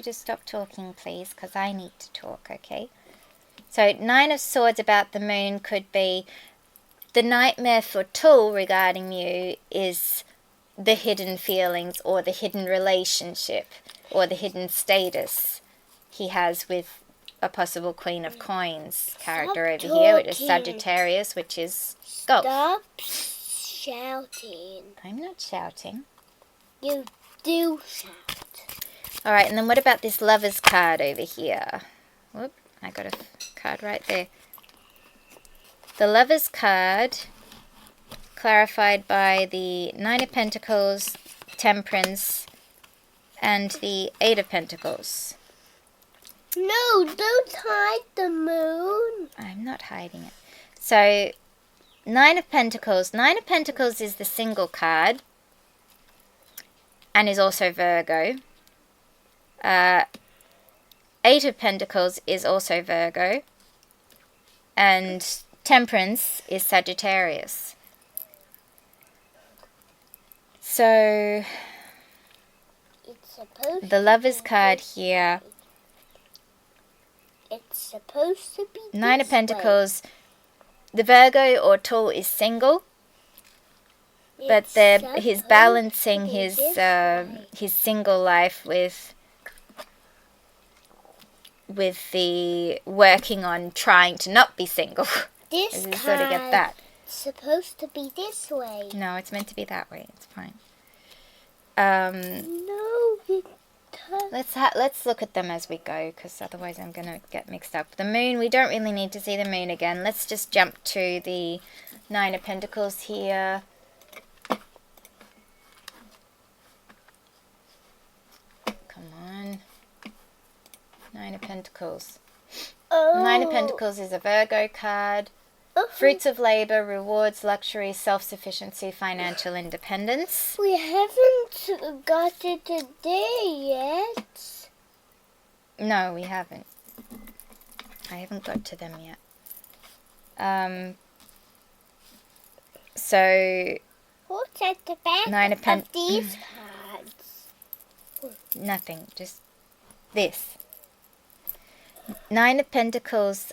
to stop talking, please, because I need to talk, okay? So 9 of Swords about the moon could be the nightmare for Tool regarding you is the hidden feelings or the hidden relationship or the hidden status he has with a possible Queen of Coins character over here, which is talking. Sagittarius, which is Gulf. Stop shouting. I'm not shouting. You do shout. All right, and then what about this Lover's card over here? Whoop, I got a card right there. The Lover's card, clarified by the 9 of Pentacles, Temperance, and the 8 of Pentacles. No, don't hide the moon. I'm not hiding it. So, 9 of Pentacles. 9 of Pentacles is the single card, and is also Virgo. 8 of Pentacles is also Virgo, and Temperance is Sagittarius. So It's supposed the Lover's card here, It's supposed to be 9 of this way. Pentacles, the Virgo or Tool is single, but It's he's supposed balancing to be his this way. single life with with the working on trying to not be single. This You sort of get card that. supposed to be this way. No, it's meant to be that way. It's fine. No, because Let's look at them as we go, because otherwise I'm going to get mixed up. The moon, we don't really need to see the moon again. Let's just jump to the Nine of Pentacles here. Come on. Nine of Pentacles. Nine of Pentacles is a Virgo card. Fruits of labor, rewards, luxury, self-sufficiency, financial independence. We haven't got it today yet. No, we haven't. I haven't got to them yet. So, What's at the back Nine of of these cards? nothing, just this. Nine of Pentacles,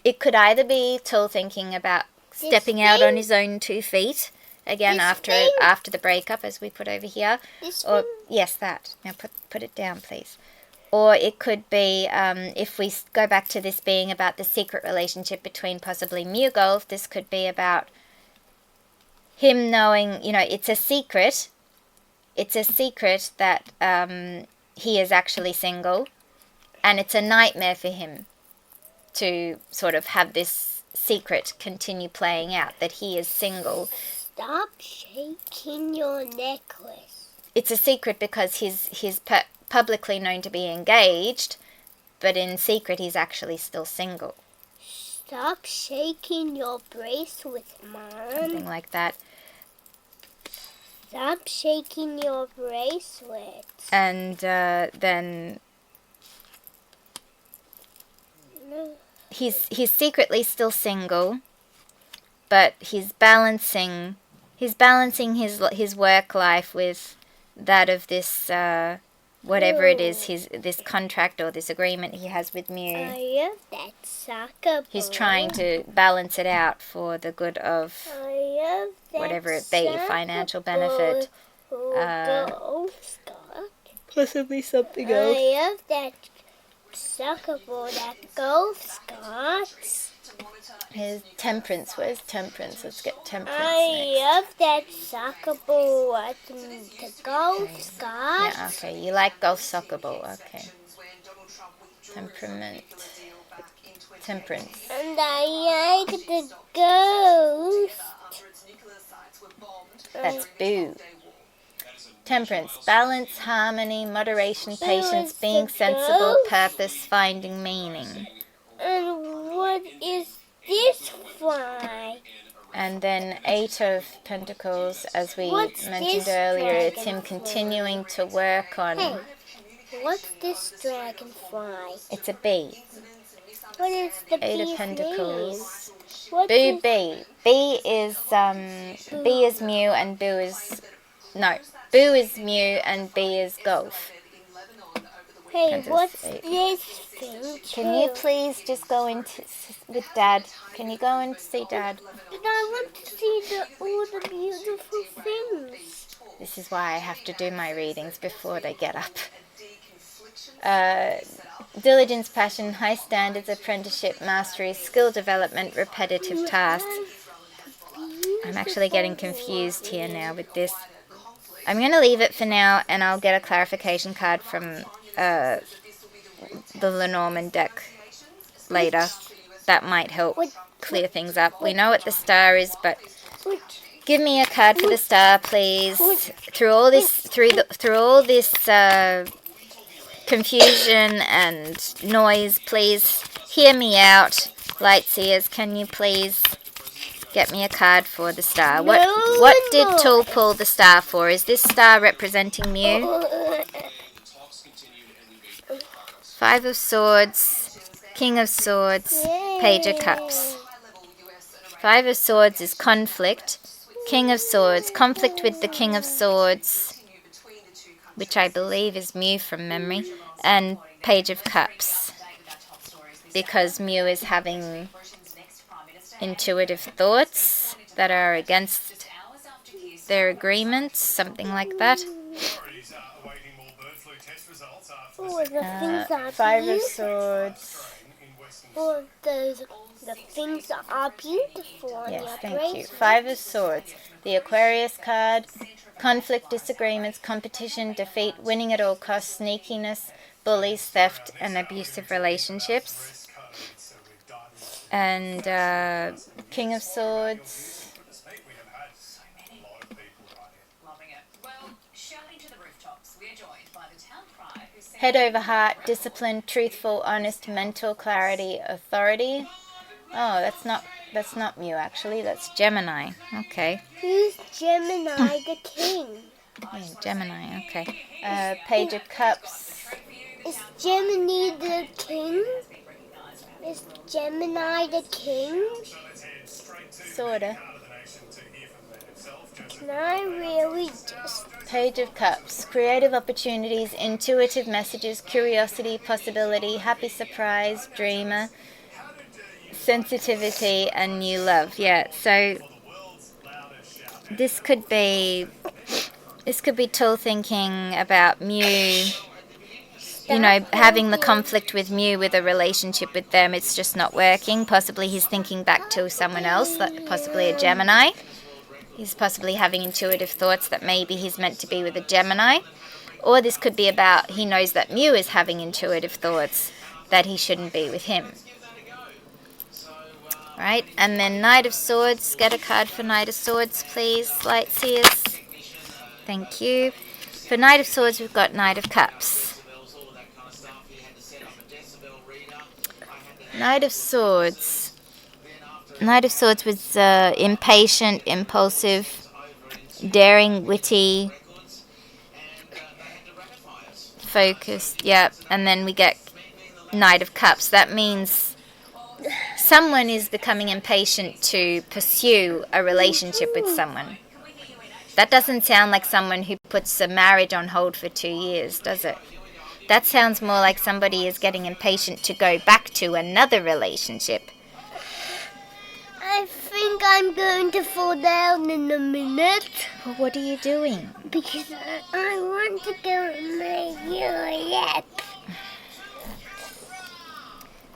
it could either be Tull thinking about stepping out on his own 2 feet, again This after thing? after the breakup, as we put over here. This Or one? yes, that. Now put it down, please. Or it could be, if we go back to this being about the secret relationship between possibly MewGulf, this could be about him knowing, it's a secret. It's a secret that he is actually single, and it's a nightmare for him to sort of have this secret continue playing out, that he is single. Stop shaking your necklace. It's a secret because he's publicly known to be engaged, but in secret he's actually still single. Stop shaking your bracelet, Something Mom. like that. Stop shaking your bracelet. And then No. he's secretly still single, but he's balancing his work life with that of this whatever it is, this contract or this agreement he has with Mew. I love that soccer ball. He's trying to balance it out for the good of I love that whatever it be, soccer financial ball benefit, for golf, Scott. possibly something I love that soccer ball, that golf, Scott. His temperance. Where's temperance? Let's get temperance next. I love that soccer ball at the golf, Scott. Yeah, okay. You like golf soccer ball. Okay. Temperament. Temperance. And I like the ghost. That's boo. Temperance. Balance, harmony, moderation, patience, is being the sensible, ghost. purpose, finding meaning. And what is this fly? And then Eight of Pentacles, as we What's mentioned this earlier, it's him dragonfly? continuing to work on. Hey, what's this dragonfly? It's a bee. What is the Eight of bee's Pentacles. name? What Boo is bee. Bee is Mew and Boo is Boo is Mew and Bee is Golf. Hey, Kansas what's State. this thing? Can you too? please just go into with Dad? Can you go and see Dad? But I want to see all the beautiful things. This is why I have to do my readings before they get up. Diligence, passion, high standards, apprenticeship, mastery, skill development, repetitive tasks. I'm actually getting confused here now with this. I'm going to leave it for now, and I'll get a clarification card from the Lenormand deck later. That might help clear things up. We know what the star is, but give me a card for the star, please. Through all this, confusion and noise, please hear me out. Lightseers, can you please get me a card for the star? What did Tull pull the star for? Is this star representing Mew? Five of Swords, King of Swords, Page of Cups. Five of Swords is conflict. King of Swords, conflict with the King of Swords, which I believe is Mew from memory, and Page of Cups, because Mew is having intuitive thoughts that are against their agreements, something like that. Authorities are awaiting more bird flu test results after Oh, the things are Five of beautiful. Swords. in Western Oh, the things are beautiful on Yes, your thank you. bracelet. Five of Swords. The Aquarius card. Conflict, disagreements, competition, defeat, winning at all costs, sneakiness, bullies, theft, and abusive relationships. code, so we've diamonds. And King of Swords. Goodness me, we have had a lot of people right here. Loving it. Well, shouting to the rooftops, we're joined by the town crier who said Head over heart, discipline, truthful, honest, mental clarity, authority. Oh, that's not Mew actually. That's Gemini. Okay. Who's Gemini the king? Yeah, Gemini. Okay. Page of Cups. Is Gemini the king? Is Gemini the king? So let's head straight to Sorta. part of the nation to hear from them themselves. Joseph. Can I really just... Page of Cups. Creative opportunities, intuitive messages, curiosity, possibility, happy surprise, dreamer, sensitivity, and new love. Yeah. So this could be Tool thinking about Mew. You know, having the conflict with Mew with a relationship with them, it's just not working. Possibly he's thinking back to someone else, like possibly a Gemini. He's possibly having intuitive thoughts that maybe he's meant to be with a Gemini. Or this could be about he knows that Mew is having intuitive thoughts that he shouldn't be with him. Right? And then Knight of Swords. Get a card for Knight of Swords, please, Lightseers. Thank you. For Knight of Swords, we've got Knight of Cups. Knight of Swords. Knight of Swords was impatient, impulsive, daring, witty, focused. Yep. And then we get Knight of Cups. That means someone is becoming impatient to pursue a relationship with someone. That doesn't sound like someone who puts a marriage on hold for 2 years, does it? That sounds more like somebody is getting impatient to go back to another relationship. I think I'm going to fall down in a minute. Well, what are you doing? Because I want to go in my lap.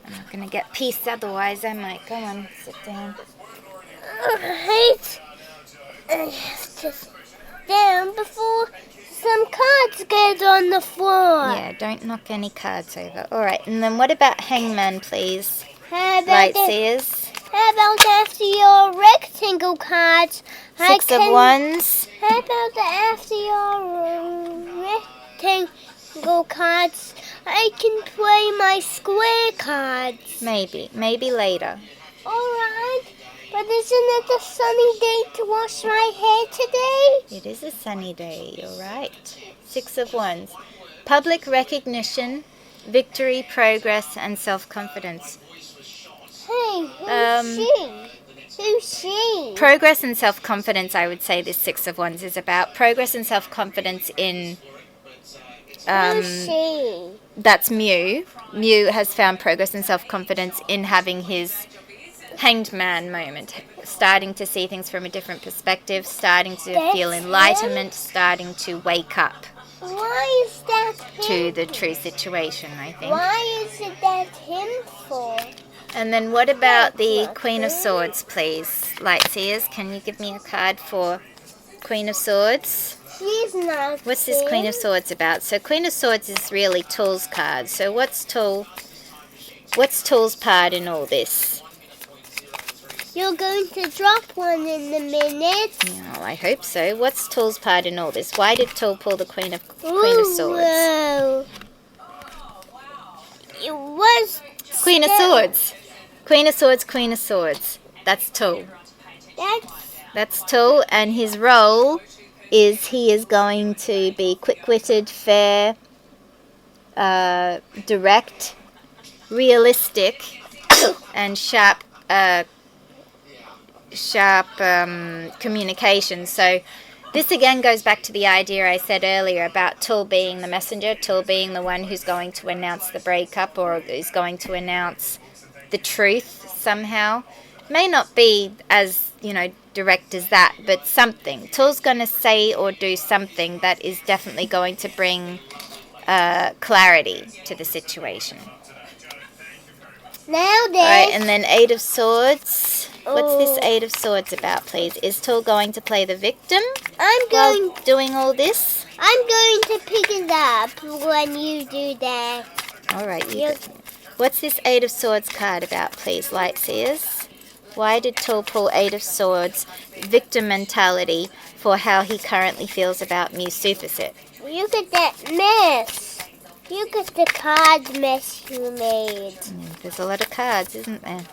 I'm not going to get peace otherwise, I might. Go on, sit down. I have to sit down before some cards get on the floor. Yeah, don't knock any cards over. All right, and then what about Hangman, please? How about Lightseers. How about after your rectangle cards? Six of Wands. How about after your rectangle cards, I can play my square cards? Maybe later. Alright, but isn't it a sunny day to wash my hair today? It is a sunny day, you're right. Six of Wands. Public recognition, victory, progress, and self-confidence. Hey, who's she? Who's she? Progress and self-confidence, I would say this Six of Wands is about. Progress and self-confidence in... Who's she? That's Mew. Mew has found progress and self-confidence in having his hanged man moment. Starting to see things from a different perspective, starting to feel That's enlightenment, starting to wake up Why is that him? to the true situation, I think. Why is it that him for? And then what about the Queen of Swords, please? Lightseers, can you give me a card for Queen of Swords? She's not What's this Queen of Swords about? So Queen of Swords is really Tool's card. So what's Tool's part in all this? You're going to drop one in a minute. No, I hope so. What's Tool's part in all this? Why did Tool pull the Queen of Swords? Whoa. It was Queen of Swords. Queen of Swords, Queen of Swords. That's Tool. That's Tool, and his role is he is going to be quick-witted, fair, direct, realistic, and sharp communication. So this again goes back to the idea I said earlier about Tool being the messenger, Tool being the one who's going to announce the breakup or is going to announce the truth somehow. May not be as, direct as that, but something. Tool's going to say or do something that is definitely going to bring clarity to the situation. Now Alright, there's and then 8 of Swords. What's this Oh. 8 of Swords about, please? Is Tull going to play the victim I'm while going doing all this? to pick it up when you do that. Alright, you Yep. go. What's this 8 of Swords card about, please, Lightseers? Why did Tull pull 8 of Swords, victim mentality, for how he currently feels about mewsuppasit? Look at that mess. Look at the card mess you made. There's a lot of cards, isn't there?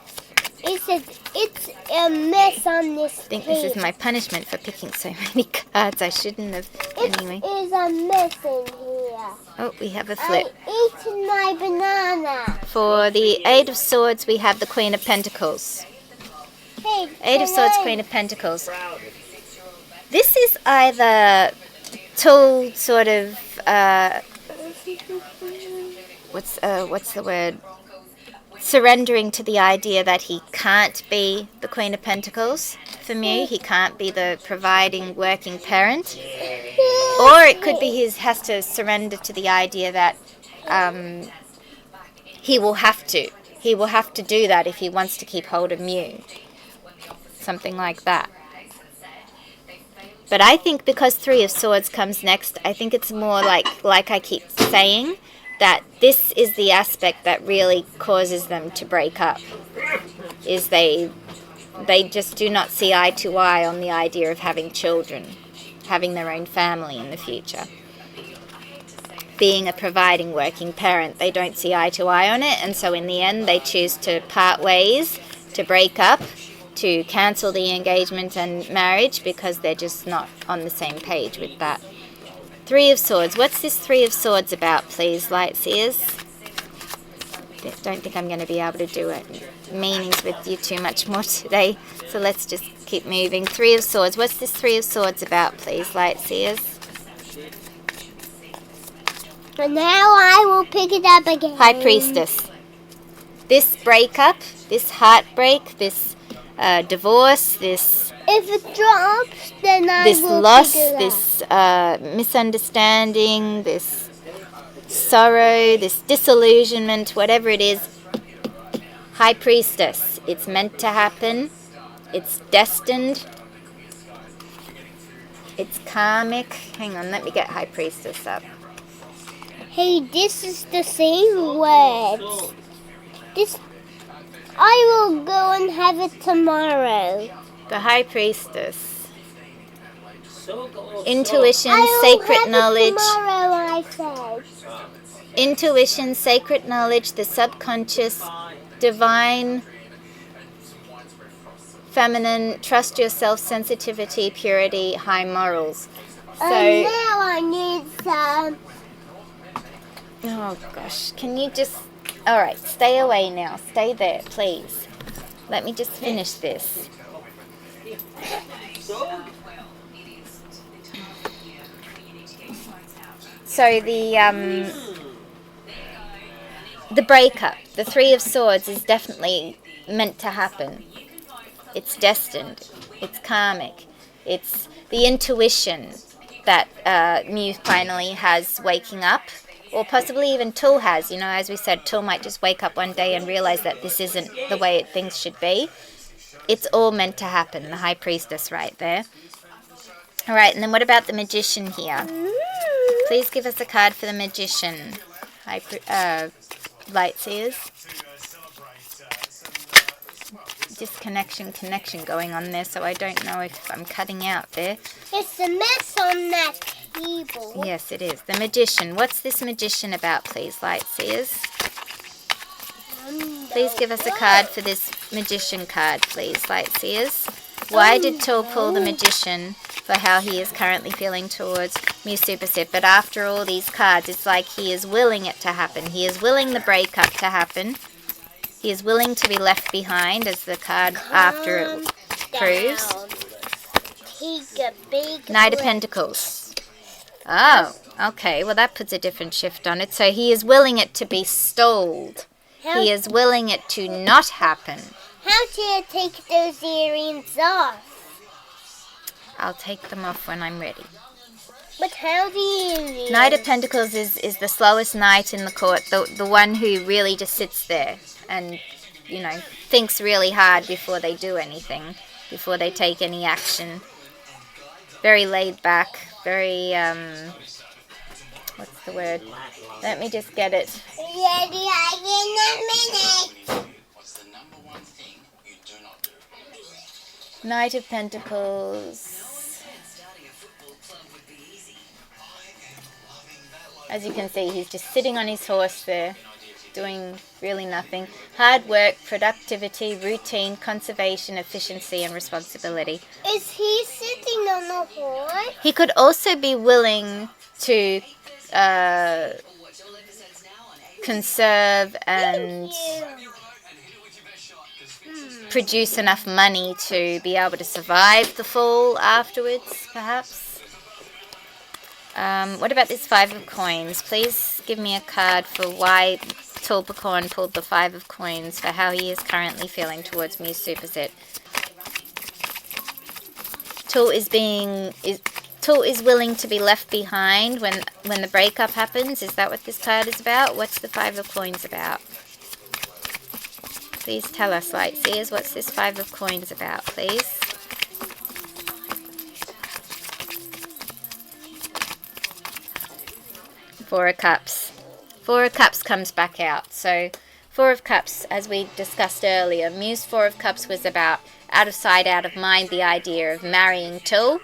It's a mess on this I think page. this is my punishment for picking so many cards. I shouldn't have. Anyway. It is a mess in here. Oh, we have a I flip. eaten my banana. For the 8 of Swords, we have the Queen of Pentacles. Hey, 8 of can Swords, I- Queen of Pentacles. This is either Tull sort of, what's the word? Surrendering to the idea that he can't be the Queen of Pentacles for Mew. He can't be the providing, working parent. Or it could be he has to surrender to the idea that he will have to. He will have to do that if he wants to keep hold of Mew. Something like that. But I think because 3 of Swords comes next, I think it's more like I keep saying, that this is the aspect that really causes them to break up. Is they just do not see eye to eye on the idea of having children, having their own family in the future. Being a providing working parent, they don't see eye to eye on it, and so in the end they choose to part ways, to break up, to cancel the engagement and marriage because they're just not on the same page with that. 3 of Swords. What's this 3 of Swords about, please, Lightseers? Don't think I'm going to be able to do it. Meanings with you too much more today, so let's just keep moving. 3 of Swords. What's this 3 of Swords about, please, Lightseers? But now I will pick it up again. High Priestess. This breakup, this heartbreak, this divorce, this If it drops, then I this will loss, pick it up. this misunderstanding, this sorrow, this disillusionment, whatever it is. High Priestess. It's meant to happen. It's destined. It's karmic. Hang on, let me get High Priestess up. Hey, this is the same words. I will go and have it tomorrow. The High Priestess. So go. Intuition, I will sacred have knowledge. It tomorrow, I said. Intuition, sacred knowledge, the subconscious, divine, feminine, trust yourself, sensitivity, purity, high morals. And So, now I need some. oh gosh, can you just, alright, stay away now, stay there, please. Let me just finish this. So the breakup, the 3 of Swords is definitely meant to happen. It's destined. It's karmic. It's the intuition that Mew finally has waking up, or possibly even Tull has. You know, as we said, Tull might just wake up one day and realize that this isn't the way things should be. It's all meant to happen. The High Priestess right there. All right, and then what about the Magician here? Please give us a card for the Magician. Lightseers. Connection going on there, so I don't know if I'm cutting out there. It's a mess on that table. Yes, it is. The Magician. What's this Magician about, please, Lightseers? Please give us a card for this Magician card, please, Lightseers. Why did Tull pull the Magician for how he is currently feeling towards mewsuppasit? But after all these cards, it's like he is willing it to happen. He is willing the breakup to happen. He is willing to be left behind, as the card after it proves. Take a big Knight of breath. Pentacles. Oh, okay. Well, that puts a different shift on it. So he is willing it to be stalled. He is willing it to not happen. How do you take those earrings off? I'll take them off when I'm ready. But how do you... Knight of Pentacles is the slowest knight in the court, the one who really just sits there and, you know, thinks really hard before they do anything, before they take any action. Very laid back, very, what's the word? Let me just get it. Ready in a minute. What's the number one thing you do not do? Knight of Pentacles. As you can see, he's just sitting on his horse there, doing really nothing. Hard work, productivity, routine, conservation, efficiency, and responsibility. Is he sitting on the horse? He could also be willing to conserve and produce enough money to be able to survive the fall afterwards, perhaps. What about this 5 of coins? Please give me a card for why Tulpacorn pulled the 5 of coins, for how he is currently feeling towards mewsuppasit. Tul is willing to be left behind when the breakup happens. Is that what this card is about? What's the 5 of coins about? Please tell us, Lightseers, what's this 5 of coins about, please? Four of Cups. Four of Cups comes back out. So, Four of Cups, as we discussed earlier, Mew's Four of Cups was about out of sight, out of mind, the idea of marrying Tul.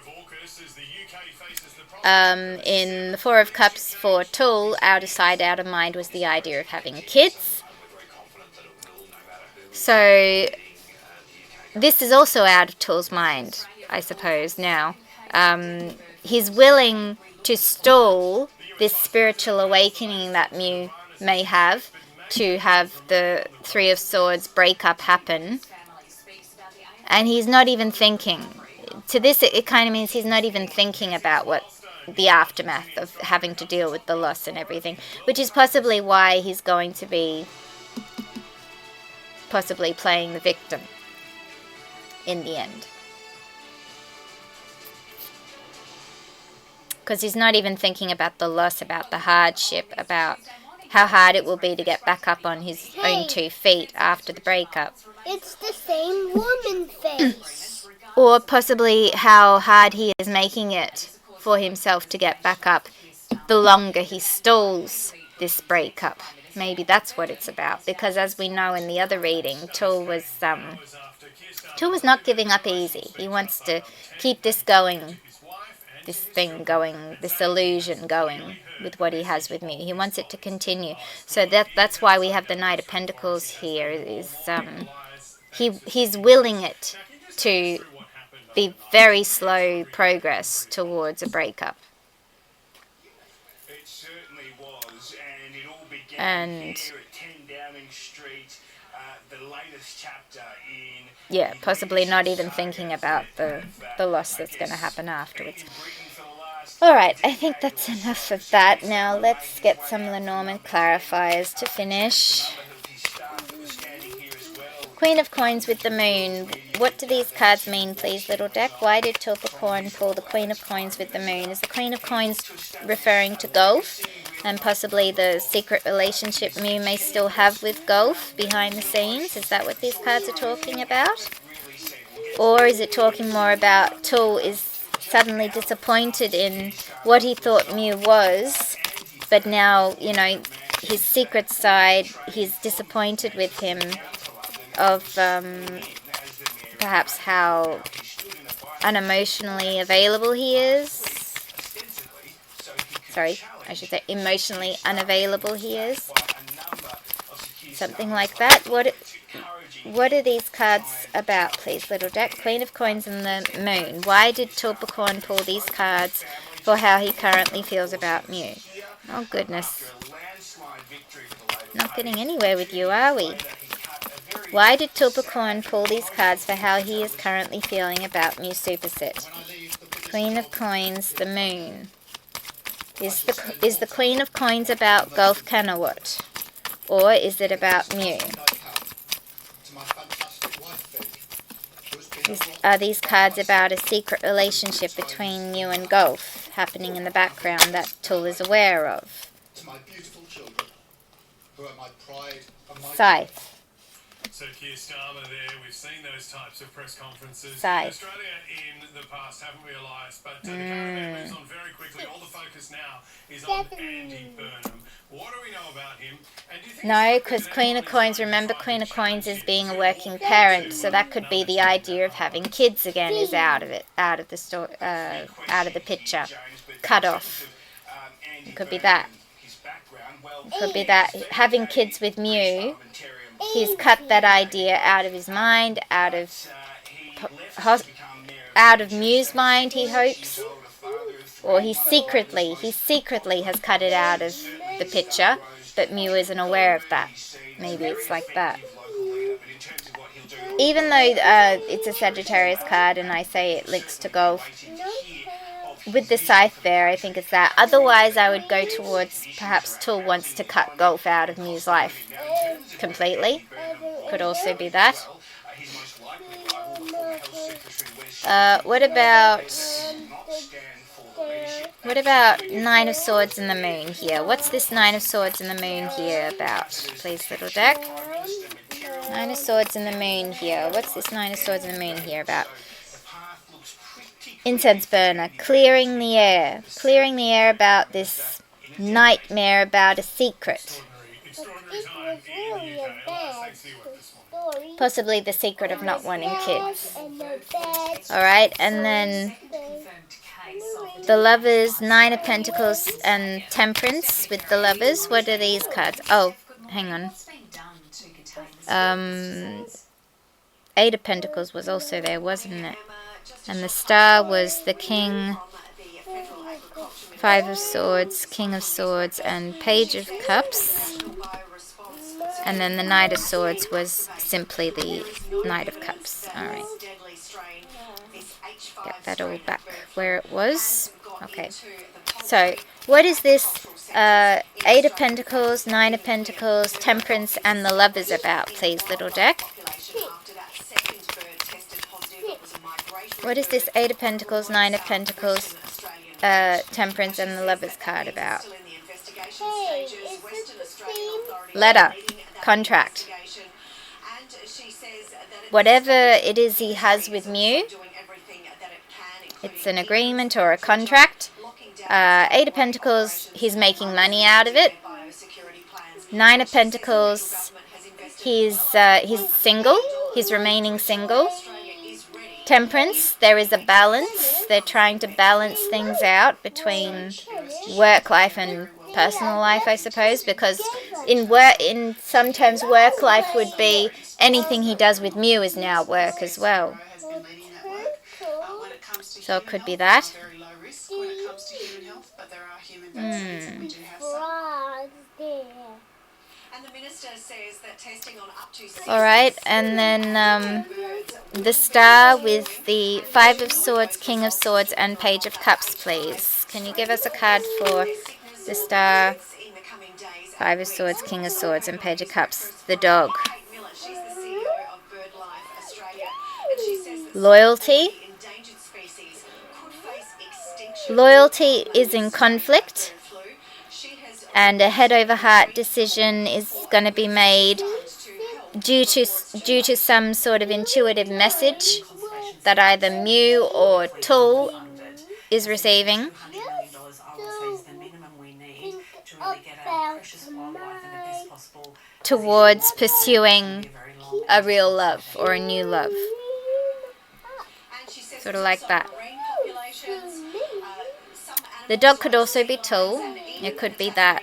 In the Four of Cups for Tul, out of sight, out of mind was the idea of having kids. So, this is also out of Tul's mind, I suppose, now. He's willing to stall this spiritual awakening that Mew may have, to have the Three of Swords breakup happen. And he's not even thinking. To this, it kind of means he's not even thinking about what the aftermath of having to deal with the loss and everything, which is possibly why he's going to be possibly playing the victim in the end. Because he's not even thinking about the loss, about the hardship, about how hard it will be to get back up on his own 2 feet after the breakup. It's the same woman face. Or possibly how hard he is making it for himself to get back up the longer he stalls this breakup. Maybe that's what it's about. Because as we know in the other reading, Tul was not giving up easy. He wants to keep this going. This thing going, this illusion going with what he has with me. He wants it to continue. So that's why we have the Knight of Pentacles here. He's willing it to be very slow progress towards a breakup. It certainly was, and it all began And here at 10 Downing Street, the latest chapter in... yeah, possibly not even thinking about the loss that's going to happen afterwards. Alright, I think that's enough of that. Now let's get some Lenormand clarifiers to finish. Queen of Coins with the Moon. What do these cards mean, please, little deck? Why did Tulpacorn pull the Queen of Coins with the Moon? Is the Queen of Coins referring to Gulf? And possibly the secret relationship Mew may still have with Gulf behind the scenes? Is that what these cards are talking about? Or is it talking more about Tul is suddenly disappointed in what he thought Mew was, but now, you know, his secret side, he's disappointed with him of perhaps how unemotionally available he is. Sorry, I should say emotionally unavailable he is. Something like that. What are these cards about, please, little deck? Queen of Coins and the Moon. Why did Tulpacorn pull these cards for how he currently feels about Mew? Oh, goodness. Not getting anywhere with you, are we? Why did Tulpacorn pull these cards for how he is currently feeling about mewsuppasit? Queen of Coins, the Moon. Is the Queen of Coins about gulfkanawut? Or is it about Mew? Are these cards about a secret relationship between Mew and Gulf? happening in the background that Tull is aware of. To my beautiful children, who are my pride and my Scythe. So Keir Starmer there, we've seen those types of press conferences Scythe. in Australia in the past, haven't we, Elias? But the caravan moves on very quickly. All the focus now is on Andy Burnham. What do we know about him? And do you think No, because Queen of Coins, remember Queen of Coins is being a working parent, so that could be the idea of having kids again is out of it, out of the picture, cut off. It could be that. It could be that having kids with Mew, he's cut that idea out of his mind, out of Mew's mind, he hopes, or he secretly has cut it out of the picture, but Mew isn't aware of that. Maybe it's like that. Even though it's a Sagittarius card and I say it links to golf, with the scythe there, I think it's that. Otherwise, I would go towards perhaps Tull wants to cut golf out of Mew's life completely. Could also be that. What about Nine of Swords in the Moon here? What's this Nine of Swords in the Moon here about? Please, little deck. Nine of Swords in the Moon here. What's this Nine of Swords in the Moon here about? Incense burner, clearing the air. Clearing the air about this nightmare about a secret. Possibly the secret of not wanting kids. Alright, and then the Lovers, Nine of Pentacles and Temperance with the Lovers. What are these cards? Oh, hang on. Eight of Pentacles was also there, wasn't it? And the Star was the King, Five of Swords, King of Swords, and Page of Cups. And then the Knight of Swords was simply the Knight of Cups. Alright. Get that all back where it was. Okay. So, what is this Eight of Pentacles, Nine of Pentacles, Temperance, and the Lovers about, please, little deck? What is this Eight of Pentacles, Nine of Pentacles, Temperance, and the Lovers card about? Letter. Contract. Whatever it is he has with Mew, it's an agreement or a contract. Eight of Pentacles, he's making money out of it. Nine of Pentacles, he's single. He's remaining single. Temperance, there is a balance. They're trying to balance things out between work life and personal life, I suppose, because in some terms work life would be anything he does with Mew is now work as well. So it could be that. Alright, and then the Star with the Five of Swords, King of Swords, and Page of Cups, please. Can you give us a card for the Star, Five of Swords, King of Swords, and Page of Cups? The dog. Loyalty. Loyalty is in conflict, and a head over heart decision is going to be made due to some sort of intuitive message that either Mew or Tull is receiving towards pursuing a real love or a new love. Sort of like that. The dog could also be Tull. It could be that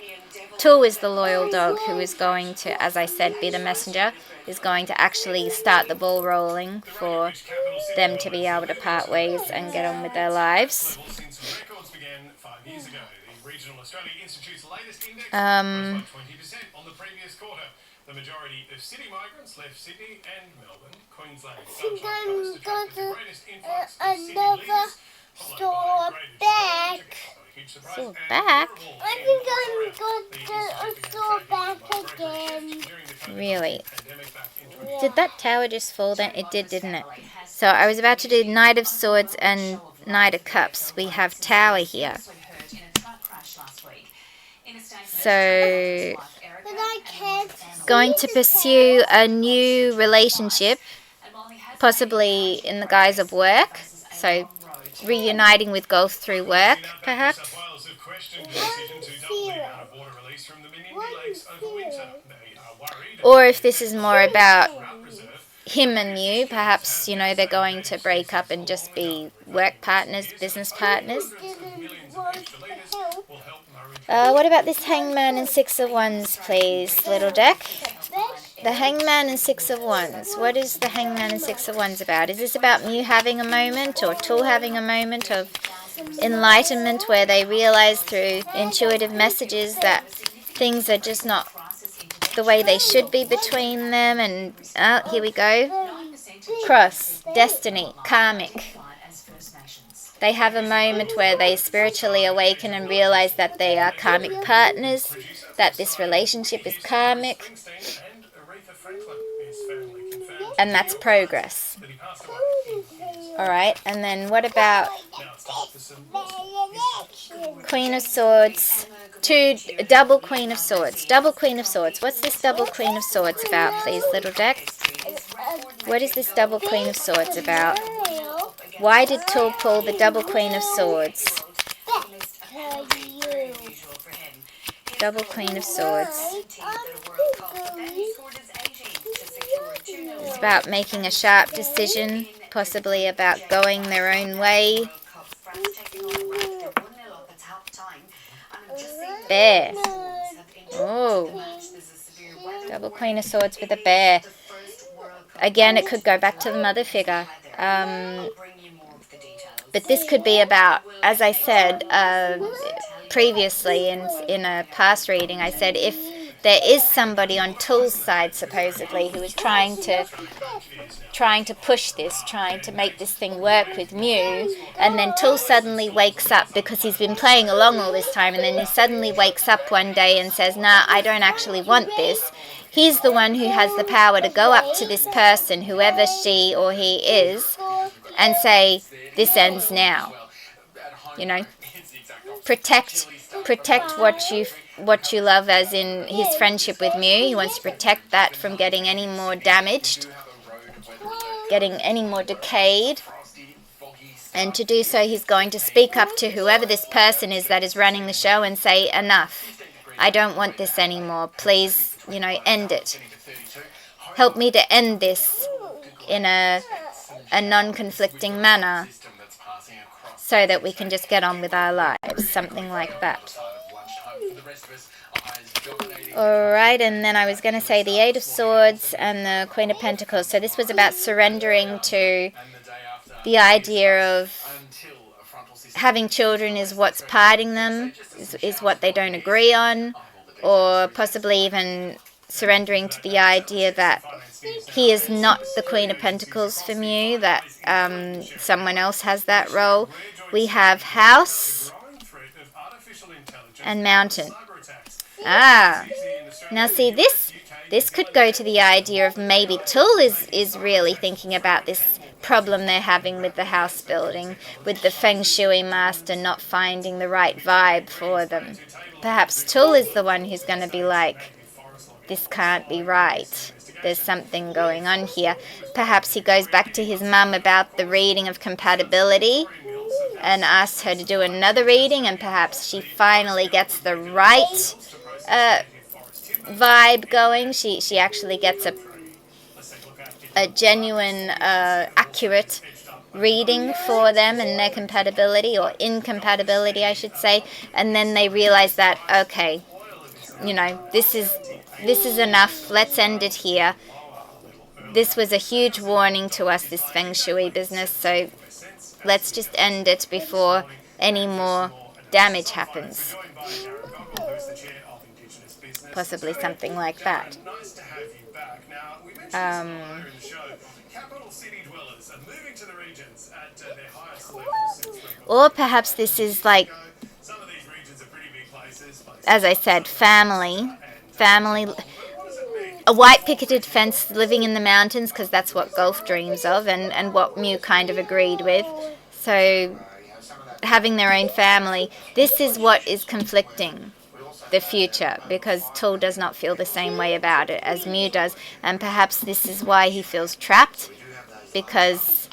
Tull is the loyal dog who is going to, as I said, be the messenger, is going to actually start the ball rolling for them to be able to part ways and get on with their lives. The majority of city migrants left Sydney and Melbourne. Queensland another store back. So back? I think I'm going to store back again. Really? Did that tower just fall then? It did, didn't it? So I was about to do Knight of Swords and Knight of Cups. We have Tower here. Hurt in a truck crash last week. In a statement, So, But I can't. going to pursue a new relationship, and while he has possibly in the guise of work. So, reuniting with Gulf through work, perhaps. Wales have questioned the decision to double the amount of water released from the Menindee Lakes over winter. They are worried. Or if this is more about Trout reserve. him and you, perhaps, you know, they're going to break up and just be work partners, business partners. Millions of extra litres will help Murray. What about this Hangman and Six of Wands, please, little deck? The Hangman and Six of Wands. What is the Hangman and Six of Wands about? Is this about Mew having a moment, or Tool having a moment of enlightenment where they realize through intuitive messages that things are just not the way they should be between them? And here we go. Cross, destiny, karmic. They have a moment where they spiritually awaken and realize that they are karmic partners, that this relationship is karmic, Springsteen and Aretha Franklin. His family confirmed and that's progress. that he passed away. Alright, and then what about Now it's time for some Queen of Swords? Double Queen of Swords. Double Queen of Swords. What's this double Queen of Swords about, please, little deck? What is this double Queen of Swords about? Why did Tool pull the double Queen of Swords? Double Queen of Swords. It's about making a sharp decision, possibly about going their own way. Bear. Oh. Double Queen of Swords with a bear. Again, it could go back to the mother figure. But this could be about, as I said previously in a past reading, I said if there is somebody on Tool's side, supposedly, who is trying to push this, trying to make this thing work with Mew, and then Tool suddenly wakes up because he's been playing along all this time, and then he suddenly wakes up one day and says, nah, I don't actually want this. He's the one who has the power to go up to this person, whoever she or he is, and say, this ends now. You know, protect what you love, as in his friendship with Mew. He wants to protect that from getting any more damaged, getting any more decayed. And to do so, he's going to speak up to whoever this person is that is running the show and say, enough. I don't want this anymore. Please, you know, end it. Help me to end this in a non-conflicting manner so that we can just get on with our lives. Something like that. Alright, and then I was going to say the Eight of Swords and the Queen of Pentacles. So this was about surrendering to the idea of having children is what's parting them, is what they don't agree on, or possibly even surrendering to the idea that he is not the Queen of Pentacles for Mew, that someone else has that role. We have House and Mountain. Now see, this could go to the idea of maybe Tool is really thinking about this problem they're having with the house building, with the Feng Shui master not finding the right vibe for them. Perhaps Tool is the one who's going to be like, this can't be right. There's something going on here. Perhaps he goes back to his mum about the reading of compatibility and asks her to do another reading, and perhaps she finally gets the right vibe going. She actually gets a genuine, accurate reading for them and their compatibility, or incompatibility, I should say, and then they realize that, okay, you know, this is enough, let's end it here. This was a huge warning to us, this Feng Shui business, so let's just end it before any more damage happens. Possibly something like that. Or perhaps this is like, as I said, family, a white picketed fence living in the mountains, because that's what Gulf dreams of, and what Mew kind of agreed with. So having their own family. This is what is conflicting the future, because Tull does not feel the same way about it as Mew does, and perhaps this is why he feels trapped, because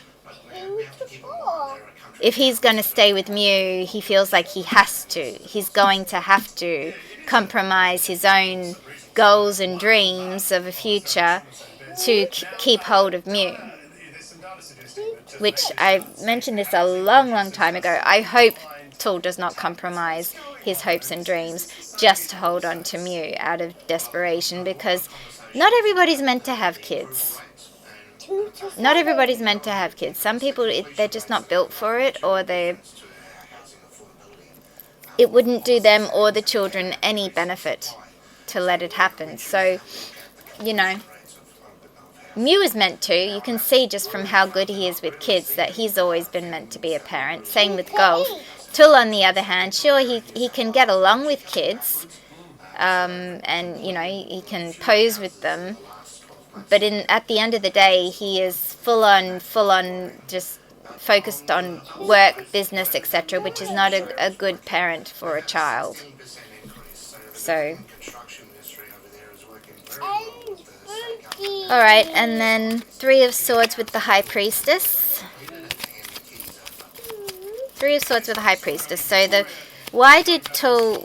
if he's going to stay with Mew, he feels like he has to. He's going to have to compromise his own goals and dreams of a future to keep hold of Mew. Which I mentioned this a long time ago. I hope Tull does not compromise his hopes and dreams just to hold on to Mew out of desperation, because not everybody's meant to have kids. Not everybody's meant to have kids. Some people, they're just not built for it, or it wouldn't do them or the children any benefit to let it happen. So, you know, Mew is meant to. You can see just from how good he is with kids that he's always been meant to be a parent. Same with Gulf. Tull, on the other hand, sure, he can get along with kids, and, you know, he can pose with them, but at the end of the day, he is full on just focused on work, business, etc., which is not a good parent for a child. So, alright, and then 3 of Swords with the High Priestess. 3 of Swords with the High Priestess. So why did Tull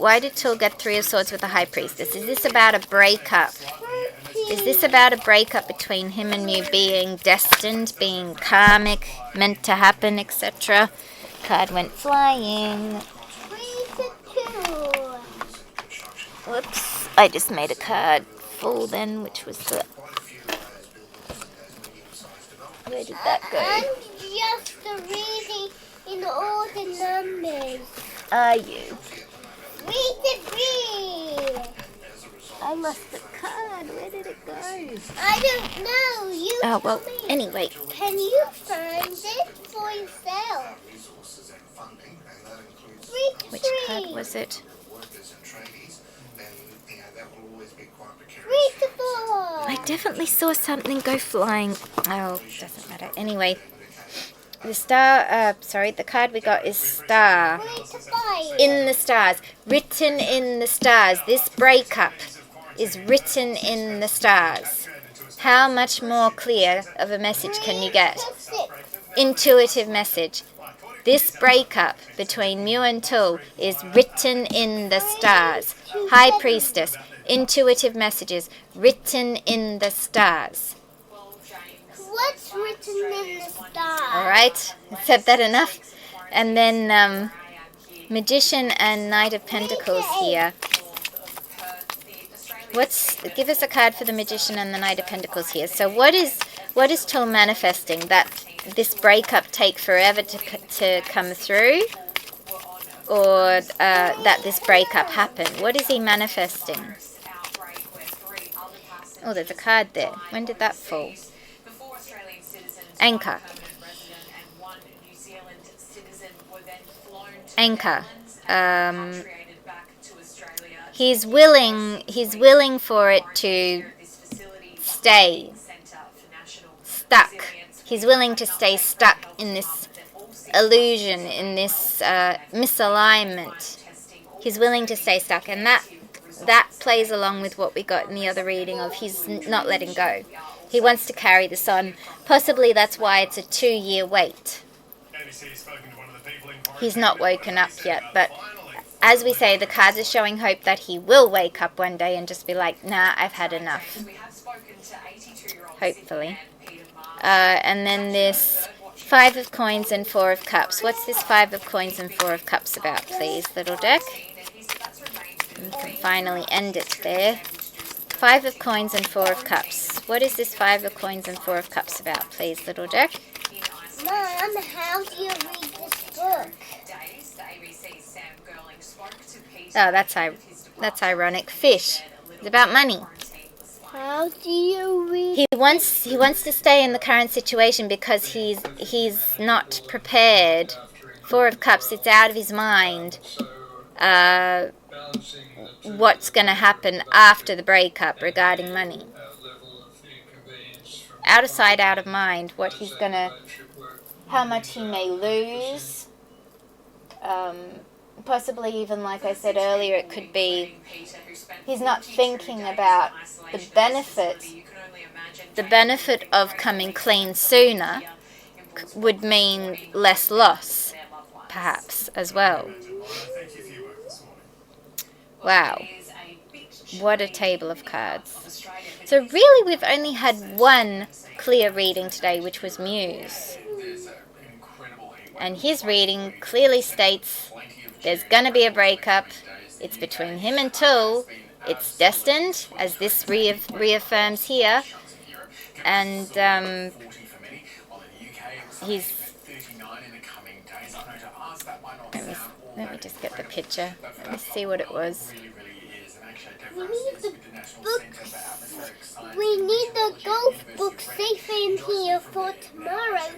get 3 of Swords with the High Priestess? Is this about a breakup? Is this about a breakup between him and Mew being destined, being karmic, meant to happen, etc.? Card went flying. Whoops. I just made a card full then, which was the... Where did that go? I'm just reading in all the numbers. Are you? Read the breed. I lost the card. Where did it go? I don't know. You Oh, well, tell me. anyway. Can you find it for yourself? Read Which the card breed. was it? Read the book. I definitely saw something go flying. Oh, doesn't matter. Anyway, the card we got is Star. Read the fire. In the stars. Written in the stars. This breakup is written in the stars. How much more clear of a message can you get? Intuitive message. This breakup between Mew and Tull is written in the stars. High Priestess. Intuitive messages written in the stars. What's written in the stars? Alright, said that enough. And then Magician and Knight of Pentacles here. Give us a card for the Magician and the Knight of Pentacles here. So what is Tull manifesting? That this breakup take forever to come through? Or that this breakup happened? What is he manifesting? Oh, there's a card there. When did that fall? Anchor. Anchor. He's willing for it to stay stuck. He's willing to stay stuck in this illusion, in this misalignment. He's willing to stay stuck, and that plays along with what we got in the other reading of he's not letting go. He wants to carry this on. Possibly that's why it's a 2-year wait. He's not woken up yet, but as we say, the cards are showing hope that he will wake up one day and just be like, nah, I've had enough. Hopefully. And then this 5 of Coins and 4 of Cups. What's this 5 of Coins and 4 of Cups about, please, little deck? You can finally end it there. 5 of Coins and 4 of Cups. What is this 5 of Coins and 4 of Cups about, please, little deck? Mom, how do you read this book? Oh, that's ironic. Fish. It's about money. How do you read? He wants to stay in the current situation because he's not prepared. 4 of Cups. It's out of his mind. What's going to happen after the breakup regarding money? Out of sight, out of mind. How much he may lose. Possibly even, like I said earlier, it could be he's not thinking about the benefit of coming clean sooner would mean less loss, perhaps, as well. Thank you for your work this morning. Wow, what a table of cards. So really we've only had one clear reading today, which was Mew's. There's an incredible heat wave. And his reading clearly states there's going to be a breakup. It's between him and Tool. It's destined, as this reaffirms here. And he's... Let me just get the picture. Let me see what it was. We need the books. We need the golf book safe in here for tomorrow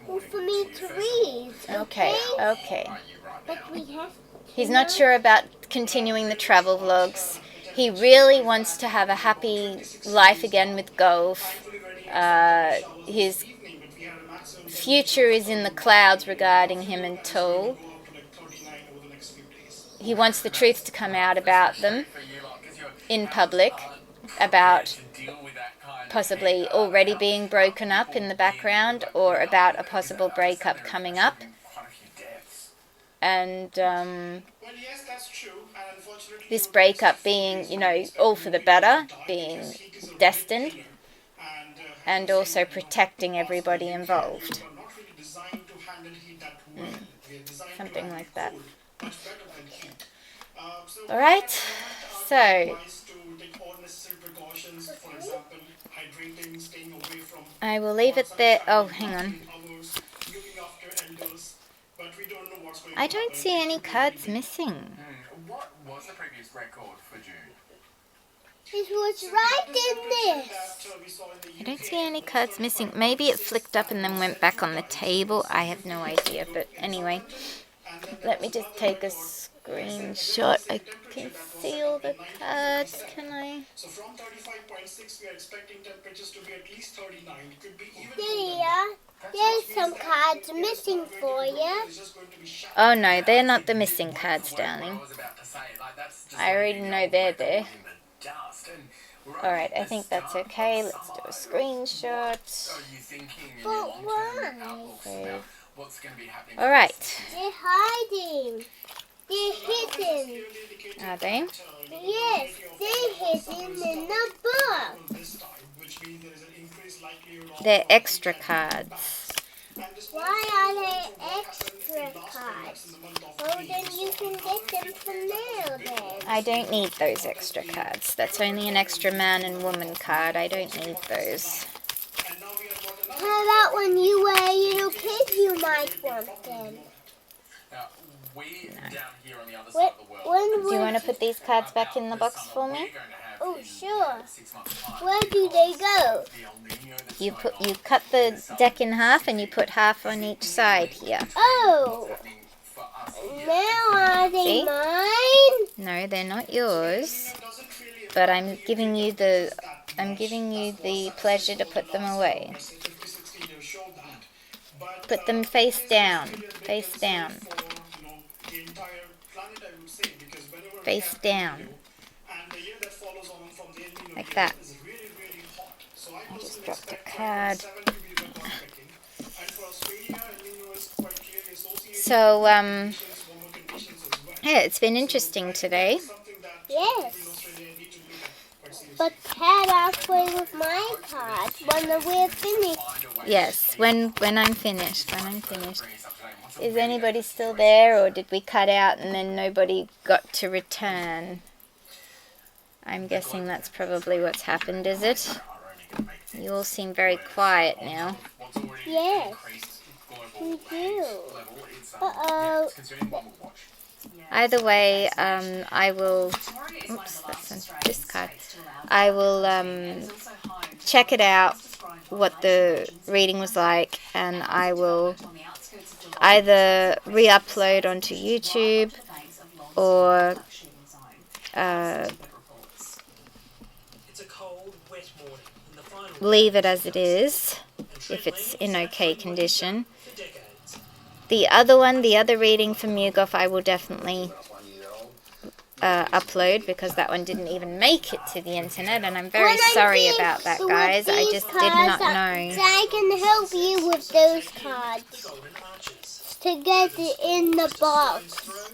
or for me to read. Okay. But we have. He's not sure about continuing the travel vlogs. He really wants to have a happy life again with golf. His future is in the clouds regarding him and Tool. He wants the truth to come out about them in public, about possibly already being broken up in the background, or about a possible breakup coming up. And this breakup being, all for the better, being destined, and also protecting everybody involved. Something like that. Alright, so I will leave it there. Oh, hang on. I don't see any cards missing. What was the previous record for June? It was right in this. I don't see any cards missing. Maybe it flicked up and then went back on the table. I have no idea. But anyway, let me just take a screenshot. I can see all the cards. Can I? So from 35.6 we are expecting temperatures to be at least 39. It could be even There's some cards missing for you. Oh no, they're not the missing cards, darling. I already know they're there. Alright, I think that's okay. Let's do a screenshot. But why? Alright. They're hiding. They're hidden. Are they? Yes, they're hidden in the book. They're extra cards. Why are they extra cards? Oh, then you can get them from there then. I don't need those extra cards. That's only an extra man and woman card. I don't need those. How about when you were a little kid, you might want them. When Do you want to put these cards back in the box for me? Oh, sure. Where do they go? You cut the deck in half and you put half on each side here. Oh. Now are they See? mine? No, they're not yours. But I'm giving you the pleasure to put them away. Put them face down. Face down. Face down. Like that. I just dropped a card. So, yeah, it's been interesting today. Yes. But head halfway with my card when we're finished. Yes, when I'm finished. Is anybody still there, or did we cut out and then nobody got to return? I'm guessing that's probably what's happened, is it? You all seem very quiet now. Yes. We do. Uh-oh. Either way, I will... Oops, that's a discard. I will check it out, what the reading was like, and I will either re-upload onto YouTube or leave it as it is, if it's in okay condition. The other one, the other reading from MewGulf, I will definitely upload, because that one didn't even make it to the internet, and I'm very sorry about that, guys. I just did not know. I can help you with those cards to get it in the box.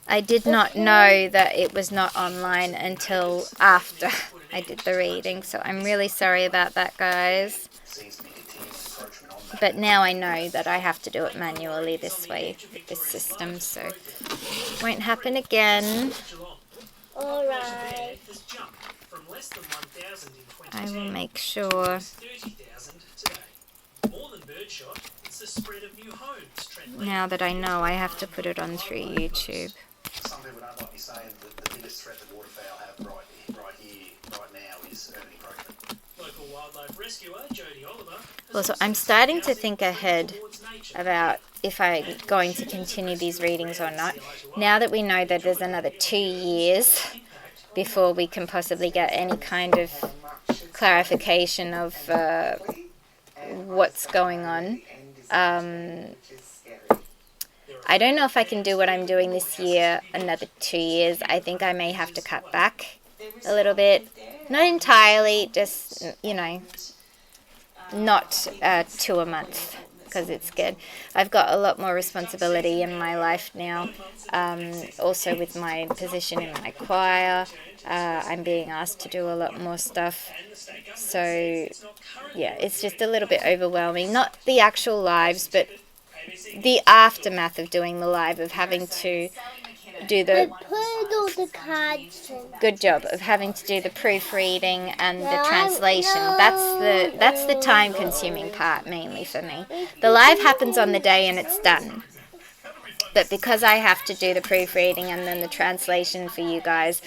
I did not know that it was not online until after I did the reading, so I'm really sorry about that, guys. But now I know that I have to do it manually this way with this system, so it won't happen again. Alright. I will make sure. Now that I know, I have to put it on through YouTube. Some people don't like me saying that the biggest threat that waterfowl have right here, right now, is urban encroachment. Local wildlife rescuer Jodie Oliver. Also, I'm starting to think ahead about if I'm going to continue these readings or not. Now that we know that there's another 2 years before we can possibly get any kind of clarification of what's going on. I don't know if I can do what I'm doing this year another 2 years. I think I may have to cut back a little bit. Not entirely, just, you know, not 2 a month, because it's good. I've got a lot more responsibility in my life now, also with my position in my choir. I'm being asked to do a lot more stuff, so yeah, it's just a little bit overwhelming. Not the actual lives, but the aftermath of doing the live, of having to do the good job of having to do the proofreading and the translation. That's the time consuming part mainly for me. The live happens on the day and it's done. But because I have to do the proofreading and then the translation for you guys,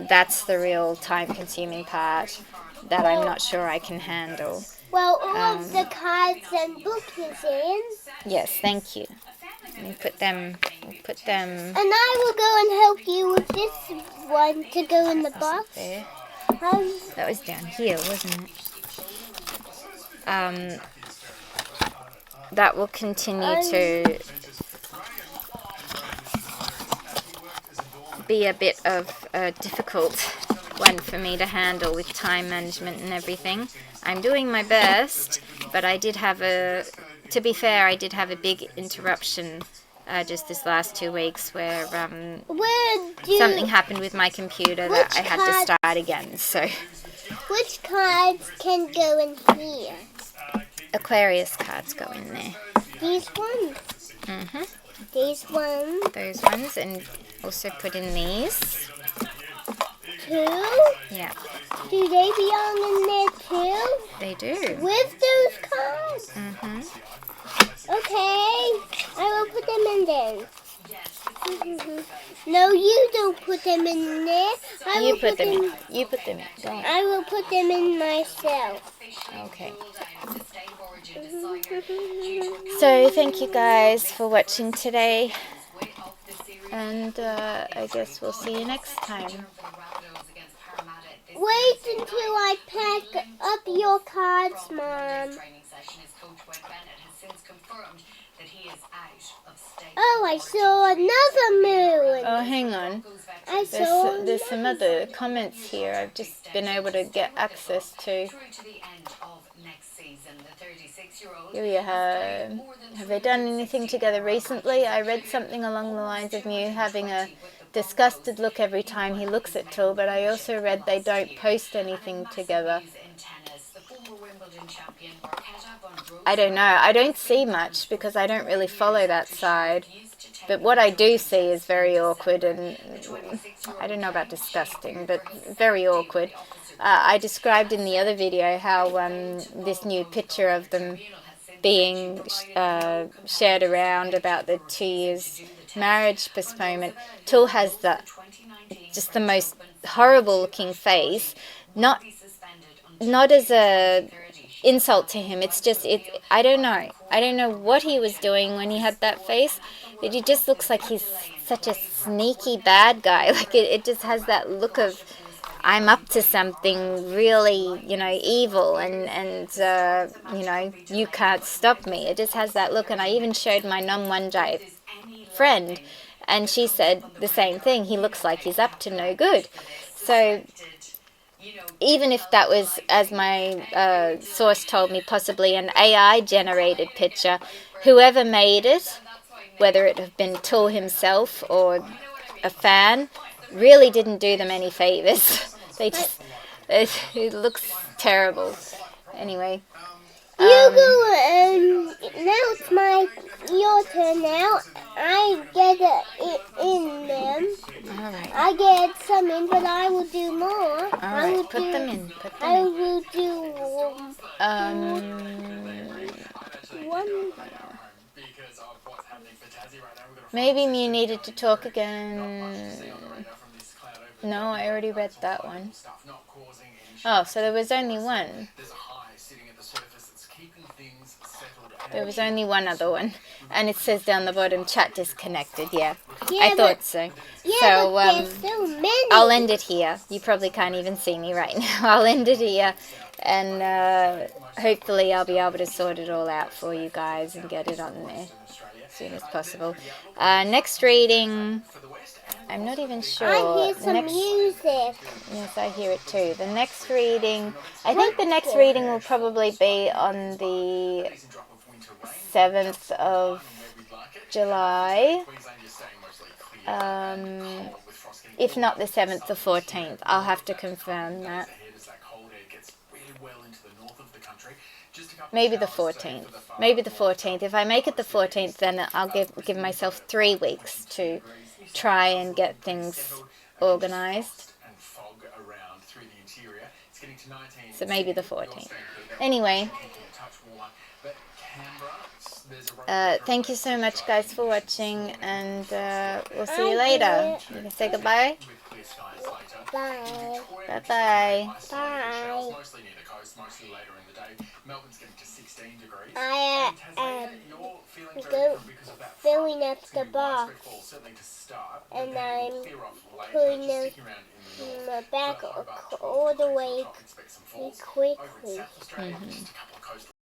that's the real time consuming part that I'm not sure I can handle. Well, all of the cards and books is in. Yes, thank you. We put them. And I will go and help you with this one to go in the box. There. That was down here, wasn't it? That will continue to be a bit of a difficult one for me to handle with time management and everything. I'm doing my best, but I did have to be fair, I did have a big interruption just this last 2 weeks where something happened with my computer that I had to start again. So which cards can go in here? Aquarius cards go in there. These ones? Mm-hmm. These ones? Those ones, and also put in these. 2? Yeah. Do they belong in there too? They do. With those cards? Mm-hmm. Okay, I will put them in there. No, you don't put them in there. You put them in. You put them in. Go on. I will put them in myself. Okay. So thank you guys for watching today, and I guess we'll see you next time. Wait until I pack up your cards, Mom. Oh, I saw another moon. Oh, hang on. There's some other comments here I've just been able to get access to. Here we have they done anything together recently? I read something along the lines of Mew having a disgusted look every time he looks at Till, but I also read they don't post anything together. I don't know. I don't see much because I don't really follow that side. But what I do see is very awkward, and I don't know about disgusting, but very awkward. I described in the other video how this new picture of them being shared around about the 2 years marriage postponement. Till has just the most horrible looking face, not as a insult to him. It's just I don't know what he was doing when he had that face. It just looks like he's such a sneaky bad guy. Like it just has that look of I'm up to something really, evil, and you can't stop me. It just has that look. And I even showed my non-Waanjai friend, and she said the same thing. He looks like he's up to no good. So even if that was, as my source told me, possibly an AI-generated picture, whoever made it, whether it have been Tool himself or a fan, really didn't do them any favors. It looks terrible. Anyway. You go, now it's your turn now. I get it in them. Alright. I get some in, but I will do more. Alright, put them in. I will do one. Maybe Mew needed to talk again. No, I already read that one. Oh, so there was only one. There was only one other one. And it says down the bottom, chat disconnected. Yeah, I thought so. Yeah, So, but there's so many. I'll end it here. You probably can't even see me right now. I'll end it here. And hopefully I'll be able to sort it all out for you guys and get it on there as soon as possible. Next reading, I'm not even sure. I hear some music. Yes, I hear it too. The next reading, I think the next reading will probably be on the 7th of July. If not the 7th, the 14th. I'll have to confirm that. Maybe the 14th. Maybe the 14th. If I make it the 14th, then I'll give myself 3 weeks to try and get things organized. So maybe the 14th. Anyway, thank you so much, guys, for watching, and we'll see you later. You can say goodbye. Bye. Bye-bye. Bye. I am filling up the bath, and I'm putting them back all the way quickly.